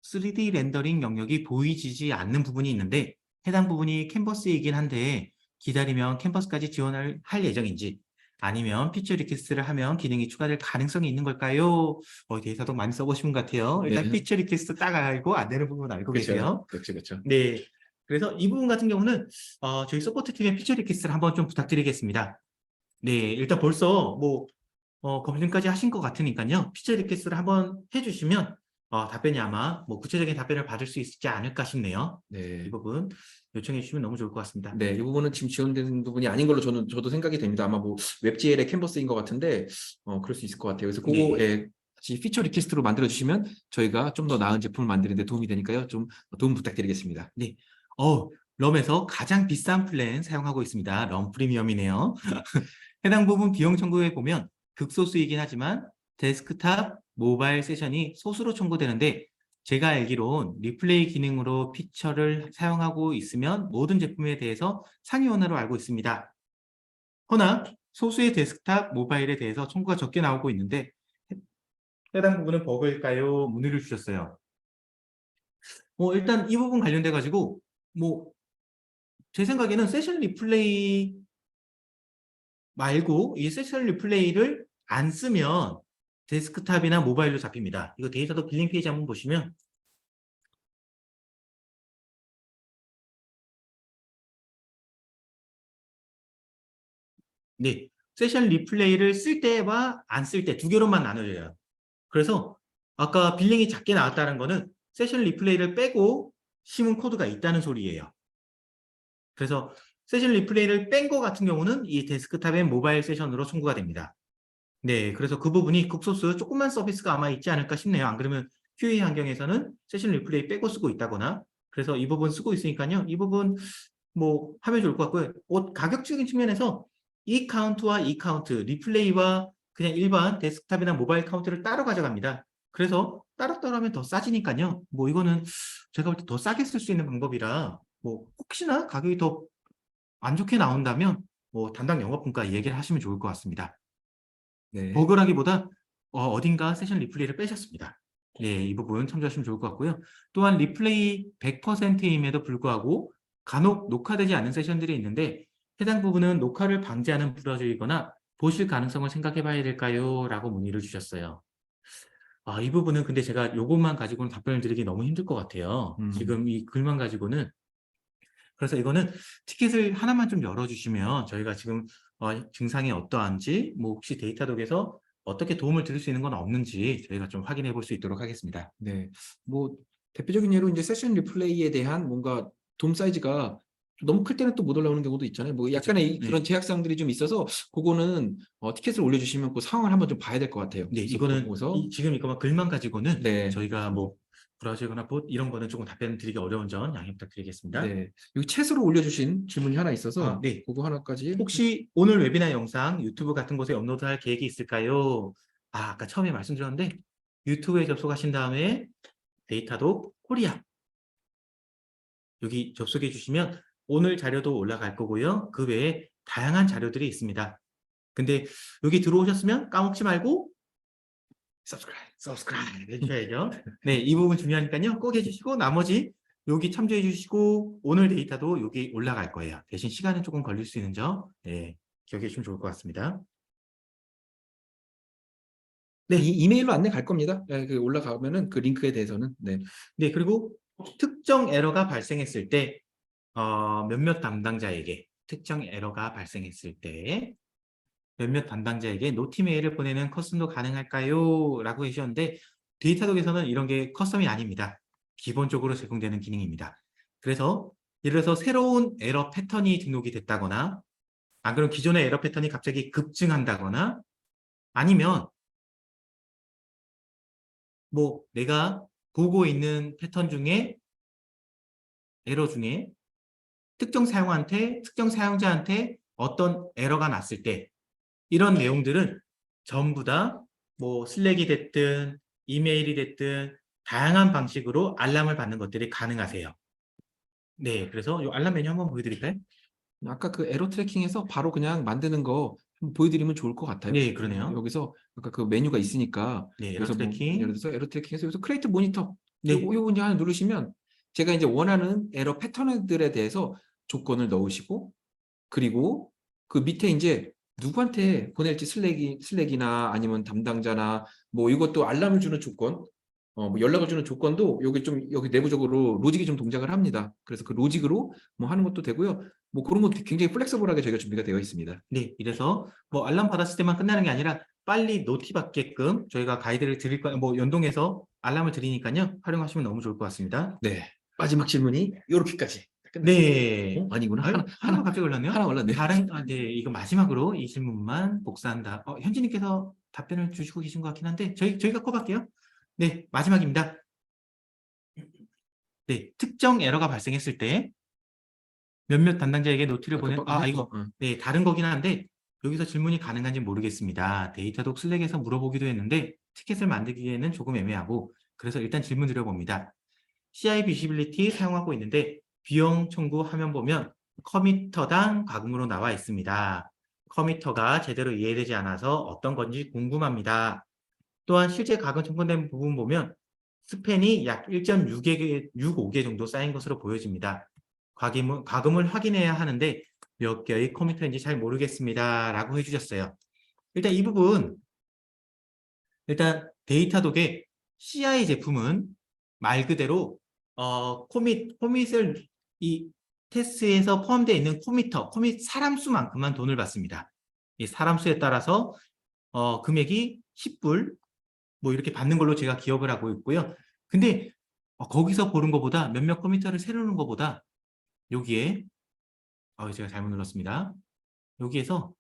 3D 렌더링 영역이 보이지 않는 부분이 있는데 해당 부분이 캔버스이긴 한데 기다리면 캔버스까지 지원을 할 예정인지 아니면 피처 리퀘스트를 하면 기능이 추가될 가능성이 있는 걸까요? 데이터독 많이 써보신 것 같아요. 일단 네. 피처 리퀘스트 딱 알고 안 되는 부분 알고 계세요. 그렇죠. 네. 그래서 이 부분 같은 경우는 저희 서포트 팀의 피처 리퀘스트를 한번 좀 부탁드리겠습니다. 네, 일단 벌써 뭐 검증까지 하신 것 같으니까요. 피처 리퀘스트를 한번 해주시면 답변이 아마 뭐 구체적인 답변을 받을 수 있지 않을까 싶네요. 네. 이 부분 요청해 주시면 너무 좋을 것 같습니다. 네, 이 부분은 지금 지원된 부분이 아닌 걸로 저도 생각이 됩니다. 아마 뭐 웹GL의 캔버스인 것 같은데 그럴 수 있을 것 같아요. 그래서 그거 다시 피처 리퀘스트로 만들어 주시면 저희가 좀 더 나은 제품을 만드는 데 도움이 되니까요. 좀 도움 부탁드리겠습니다. 네. 럼에서 가장 비싼 플랜 사용하고 있습니다. 럼 프리미엄이네요. 해당 부분 비용 청구에 보면 극소수이긴 하지만 데스크탑, 모바일 세션이 소수로 청구되는데 제가 알기론 리플레이 기능으로 피처를 사용하고 있으면 모든 제품에 대해서 상위 원화로 알고 있습니다. 허나 소수의 데스크탑, 모바일에 대해서 청구가 적게 나오고 있는데 해당 부분은 버그일까요? 문의를 주셨어요. 일단 이 부분 관련돼 가지고 뭐 제 생각에는 세션 리플레이 말고 이 세션 리플레이를 안 쓰면 데스크탑이나 모바일로 잡힙니다. 이거 데이터도 빌링 페이지 한번 보시면 네, 세션 리플레이를 쓸 때와 안 쓸 때 두 개로만 나눠져요. 그래서 아까 빌링이 작게 나왔다는 거는 세션 리플레이를 빼고 심은 코드가 있다는 소리예요. 그래서 세션 리플레이를 뺀 거 같은 경우는 이 데스크탑의 모바일 세션으로 청구가 됩니다. 네, 그래서 그 부분이 극소수 조그만 서비스가 아마 있지 않을까 싶네요. 안 그러면 QA 환경에서는 세션 리플레이 빼고 쓰고 있다거나 그래서 이 부분 쓰고 있으니까요. 이 부분 뭐 하면 좋을 것 같고요. 가격적인 측면에서 이 카운트와 이 카운트, 리플레이와 그냥 일반 데스크탑이나 모바일 카운트를 따로 가져갑니다. 그래서 따로따로 하면 더 싸지니까요. 뭐 이거는 제가 볼 때 더 싸게 쓸 수 있는 방법이라 뭐 혹시나 가격이 더 안 좋게 나온다면 뭐 담당 영업분과 얘기를 하시면 좋을 것 같습니다. 네. 버그라기보다 어딘가 세션 리플레이를 빼셨습니다. 예, 이 부분 참조하시면 좋을 것 같고요. 또한 리플레이 100%임에도 불구하고 간혹 녹화되지 않은 세션들이 있는데 해당 부분은 녹화를 방지하는 브라우저이거나 보실 가능성을 생각해 봐야 될까요? 라고 문의를 주셨어요. 이 부분은 근데 제가 요것만 가지고는 답변을 드리기 너무 힘들 것 같아요. 지금 이 글만 가지고는. 그래서 이거는 티켓을 하나만 좀 열어주시면 저희가 지금 증상이 어떠한지, 뭐 혹시 데이터독에서 어떻게 도움을 드릴 수 있는 건 없는지 저희가 좀 확인해 볼 수 있도록 하겠습니다. 네. 뭐 대표적인 예로 이제 세션 리플레이에 대한 뭔가 돔 사이즈가 너무 클 때는 또 못 올라오는 경우도 있잖아요. 뭐 그죠? 약간의 네. 그런 제약사항들이 좀 있어서 그거는 티켓을 올려주시면 그 상황을 한번 좀 봐야 될 것 같아요. 네, 그래서 이거는 보고서 지금 이거 글만 가지고는 네. 저희가 뭐 브라우저거나 봇 이런 거는 조금 답변 드리기 어려운 점 양해 부탁드리겠습니다. 네. 여기 챗으로 올려주신 질문이 하나 있어서 네. 그거 하나까지 혹시 오늘 웨비나 영상 유튜브 같은 곳에 업로드할 계획이 있을까요? 아까 처음에 말씀드렸는데 유튜브에 접속하신 다음에 데이터독 코리아 여기 접속해 주시면 오늘 자료도 올라갈 거고요. 그 외에 다양한 자료들이 있습니다. 근데 여기 들어오셨으면 까먹지 말고 subscribe 해주셔야죠. 네, 이 부분 중요하니까요. 꼭 해주시고 나머지 여기 참조해 주시고 오늘 데이터도 여기 올라갈 거예요. 대신 시간은 조금 걸릴 수 있는 점 기억해 주시면 좋을 것 같습니다. 네. 이메일로 안내 갈 겁니다. 네, 그 올라가면은 그 링크에 대해서는 네. 네, 그리고 특정 에러가 발생했을 때 몇몇 담당자에게 특정 에러가 발생했을 때 몇몇 담당자에게 노티 메일을 보내는 커스텀도 가능할까요? 라고 해주셨는데 데이터독에서는 이런 게 커스텀이 아닙니다. 기본적으로 제공되는 기능입니다. 그래서 예를 들어서 새로운 에러 패턴이 등록이 됐다거나 안 그러면 기존의 에러 패턴이 갑자기 급증한다거나 아니면 뭐 내가 보고 있는 패턴 중에 에러 중에 특정 사용자한테 어떤 에러가 났을 때 이런 내용들은 전부 다 뭐 슬랙이 됐든 이메일이 됐든 다양한 방식으로 알람을 받는 것들이 가능하세요. 네, 그래서 이 알람 메뉴 한번 보여드릴까요? 아까 그 에러 트래킹에서 바로 그냥 만드는 거 한번 보여드리면 좋을 것 같아요. 네, 그러네요. 여기서 아까 그 메뉴가 있으니까 네, 에러 여기서 뭐 트래킹. 예를 들어서 에러 트래킹에서 여기서 크리에이트 모니터 네, 요거 이제 하나 누르시면 제가 이제 원하는 에러 패턴들에 대해서 조건을 넣으시고 그리고 그 밑에 이제 누구한테 보낼지 슬랙이나 아니면 담당자나 뭐 이것도 알람을 주는 조건 뭐 연락을 주는 조건도 여기 내부적으로 로직이 좀 동작을 합니다. 그래서 그 로직으로 뭐 하는 것도 되고요. 뭐 그런 것도 굉장히 플렉서블하게 저희가 준비가 되어 있습니다. 네, 이래서 뭐 알람 받았을 때만 끝나는 게 아니라 빨리 노티 받게끔 저희가 가이드를 드릴 거예요. 뭐 연동해서 알람을 드리니까요. 활용하시면 너무 좋을 것 같습니다. 네. 마지막 질문이 요렇게까지 끝났습니다. 네. 아니구나. 하나가 갑자기 올랐네요. 하나 올랐네요. 네, 이거 마지막으로 이 질문만 복사한다. 현진님께서 답변을 주시고 계신 것 같긴 한데, 저희가 꼽을게요. 네, 마지막입니다. 네, 특정 에러가 발생했을 때, 몇몇 담당자에게 노트를 보낸 이거 응. 네, 다른 거긴 한데 여기서 질문이 가능한지 모르겠습니다. 데이터독 슬랙에서 물어보기도 했는데 티켓을 만들기에는 조금 애매하고 그래서 일단 질문 드려봅니다. CI 비시빌리티 사용하고 있는데 비용 청구 화면 보면 커미터당 과금으로 나와 있습니다. 커미터가 제대로 이해되지 않아서 어떤 건지 궁금합니다. 또한 실제 과금 청구된 부분 보면 스팬이 약 1.65개 정도 쌓인 것으로 보여집니다. 과금을 확인해야 하는데 몇 개의 커미터인지 잘 모르겠습니다. 라고 해주셨어요. 일단 이 부분, 일단 데이터독의 CI 제품은 말 그대로 코밋을 이 테스트에서 포함되어 있는 코밋 사람 수만큼만 돈을 받습니다. 이 사람 수에 따라서 금액이 10불 뭐 이렇게 받는 걸로 제가 기억을 하고 있고요. 근데 거기서 보는 것보다 몇몇 커미터를 세우는 것보다 여기에 제가 잘못 눌렀습니다. 여기에서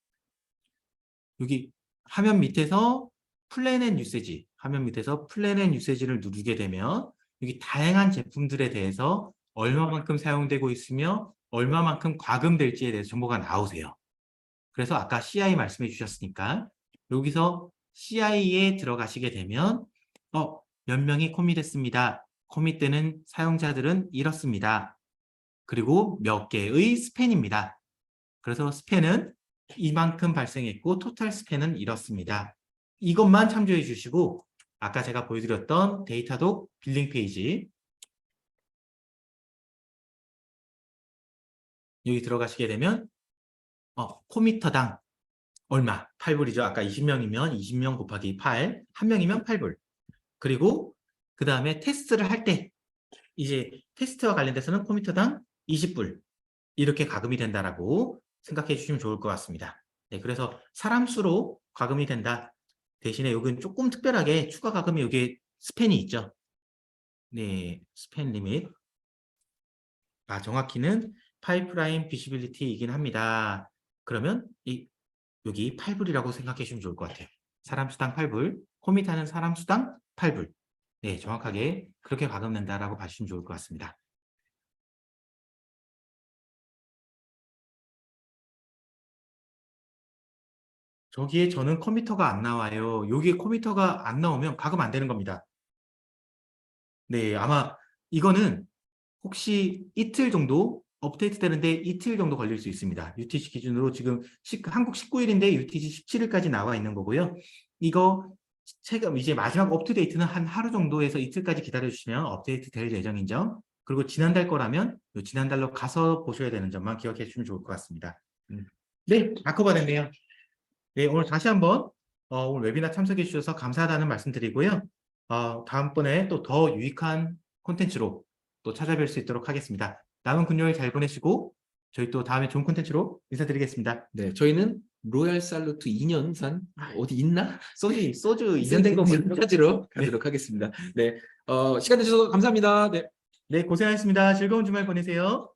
여기 화면 밑에서 플랜 앤 유세지 화면 밑에서 플랜 앤 유세지를 누르게 되면 여기 다양한 제품들에 대해서 얼마만큼 사용되고 있으며 얼마만큼 과금될지에 대해서 정보가 나오세요. 그래서 아까 CI 말씀해 주셨으니까 여기서 CI에 들어가시게 되면 몇 명이 코밋했습니다. 코밋되는 사용자들은 이렇습니다. 그리고 몇 개의 스팬입니다. 그래서 스팬은 이만큼 발생했고 토탈 스팬은 이렇습니다. 이것만 참조해 주시고 아까 제가 보여드렸던 데이터독 빌링 페이지 여기 들어가시게 되면 코미터당 얼마? 8불이죠. 아까 20명이면 20명 곱하기 8, 1명이면 8불. 그리고 그 다음에 테스트를 할 때 이제 테스트와 관련돼서는 코미터당 20불 이렇게 과금이 된다라고 생각해 주시면 좋을 것 같습니다. 네, 그래서 사람 수로 과금이 된다. 대신에 여기는 조금 특별하게 추가 과금이 여기 스팬이 있죠. 네, 스팬 리밋. 정확히는 파이프라인 비시빌리티이긴 합니다. 그러면 여기 8불이라고 생각해 주시면 좋을 것 같아요. 사람 수당 8불, 코밋하는 사람 수당 8불. 네, 정확하게 그렇게 과금 낸다라고 봐주시면 좋을 것 같습니다. 저기에 저는 컴퓨터가 안 나와요. 여기에 컴퓨터가 안 나오면 과금 안 되는 겁니다. 네, 아마 이거는 혹시 이틀 정도 업데이트 되는데 이틀 정도 걸릴 수 있습니다. UTC 기준으로 지금 한국 19일인데 UTC 17일까지 나와 있는 거고요. 이거 최근 이제 마지막 업투데이트는 한 하루 정도에서 이틀까지 기다려 주시면 업데이트 될 예정인 점. 그리고 지난달 거라면 지난달로 가서 보셔야 되는 점만 기억해 주시면 좋을 것 같습니다. 네, 마커가 됐네요. 네, 오늘 다시 한번 오늘 웨비나 참석해 주셔서 감사하다는 말씀 드리고요. 다음번에 또 더 유익한 콘텐츠로 또 찾아뵐 수 있도록 하겠습니다. 남은 금요일 잘 보내시고 저희 또 다음에 좋은 콘텐츠로 인사드리겠습니다. 네, 저희는 로얄 살루트 2년산 어디 있나? 소주 이전된 거 찾으러 네. 가도록 하겠습니다. 네, 시간 내주셔서 감사합니다. 네. 네, 고생하셨습니다. 즐거운 주말 보내세요.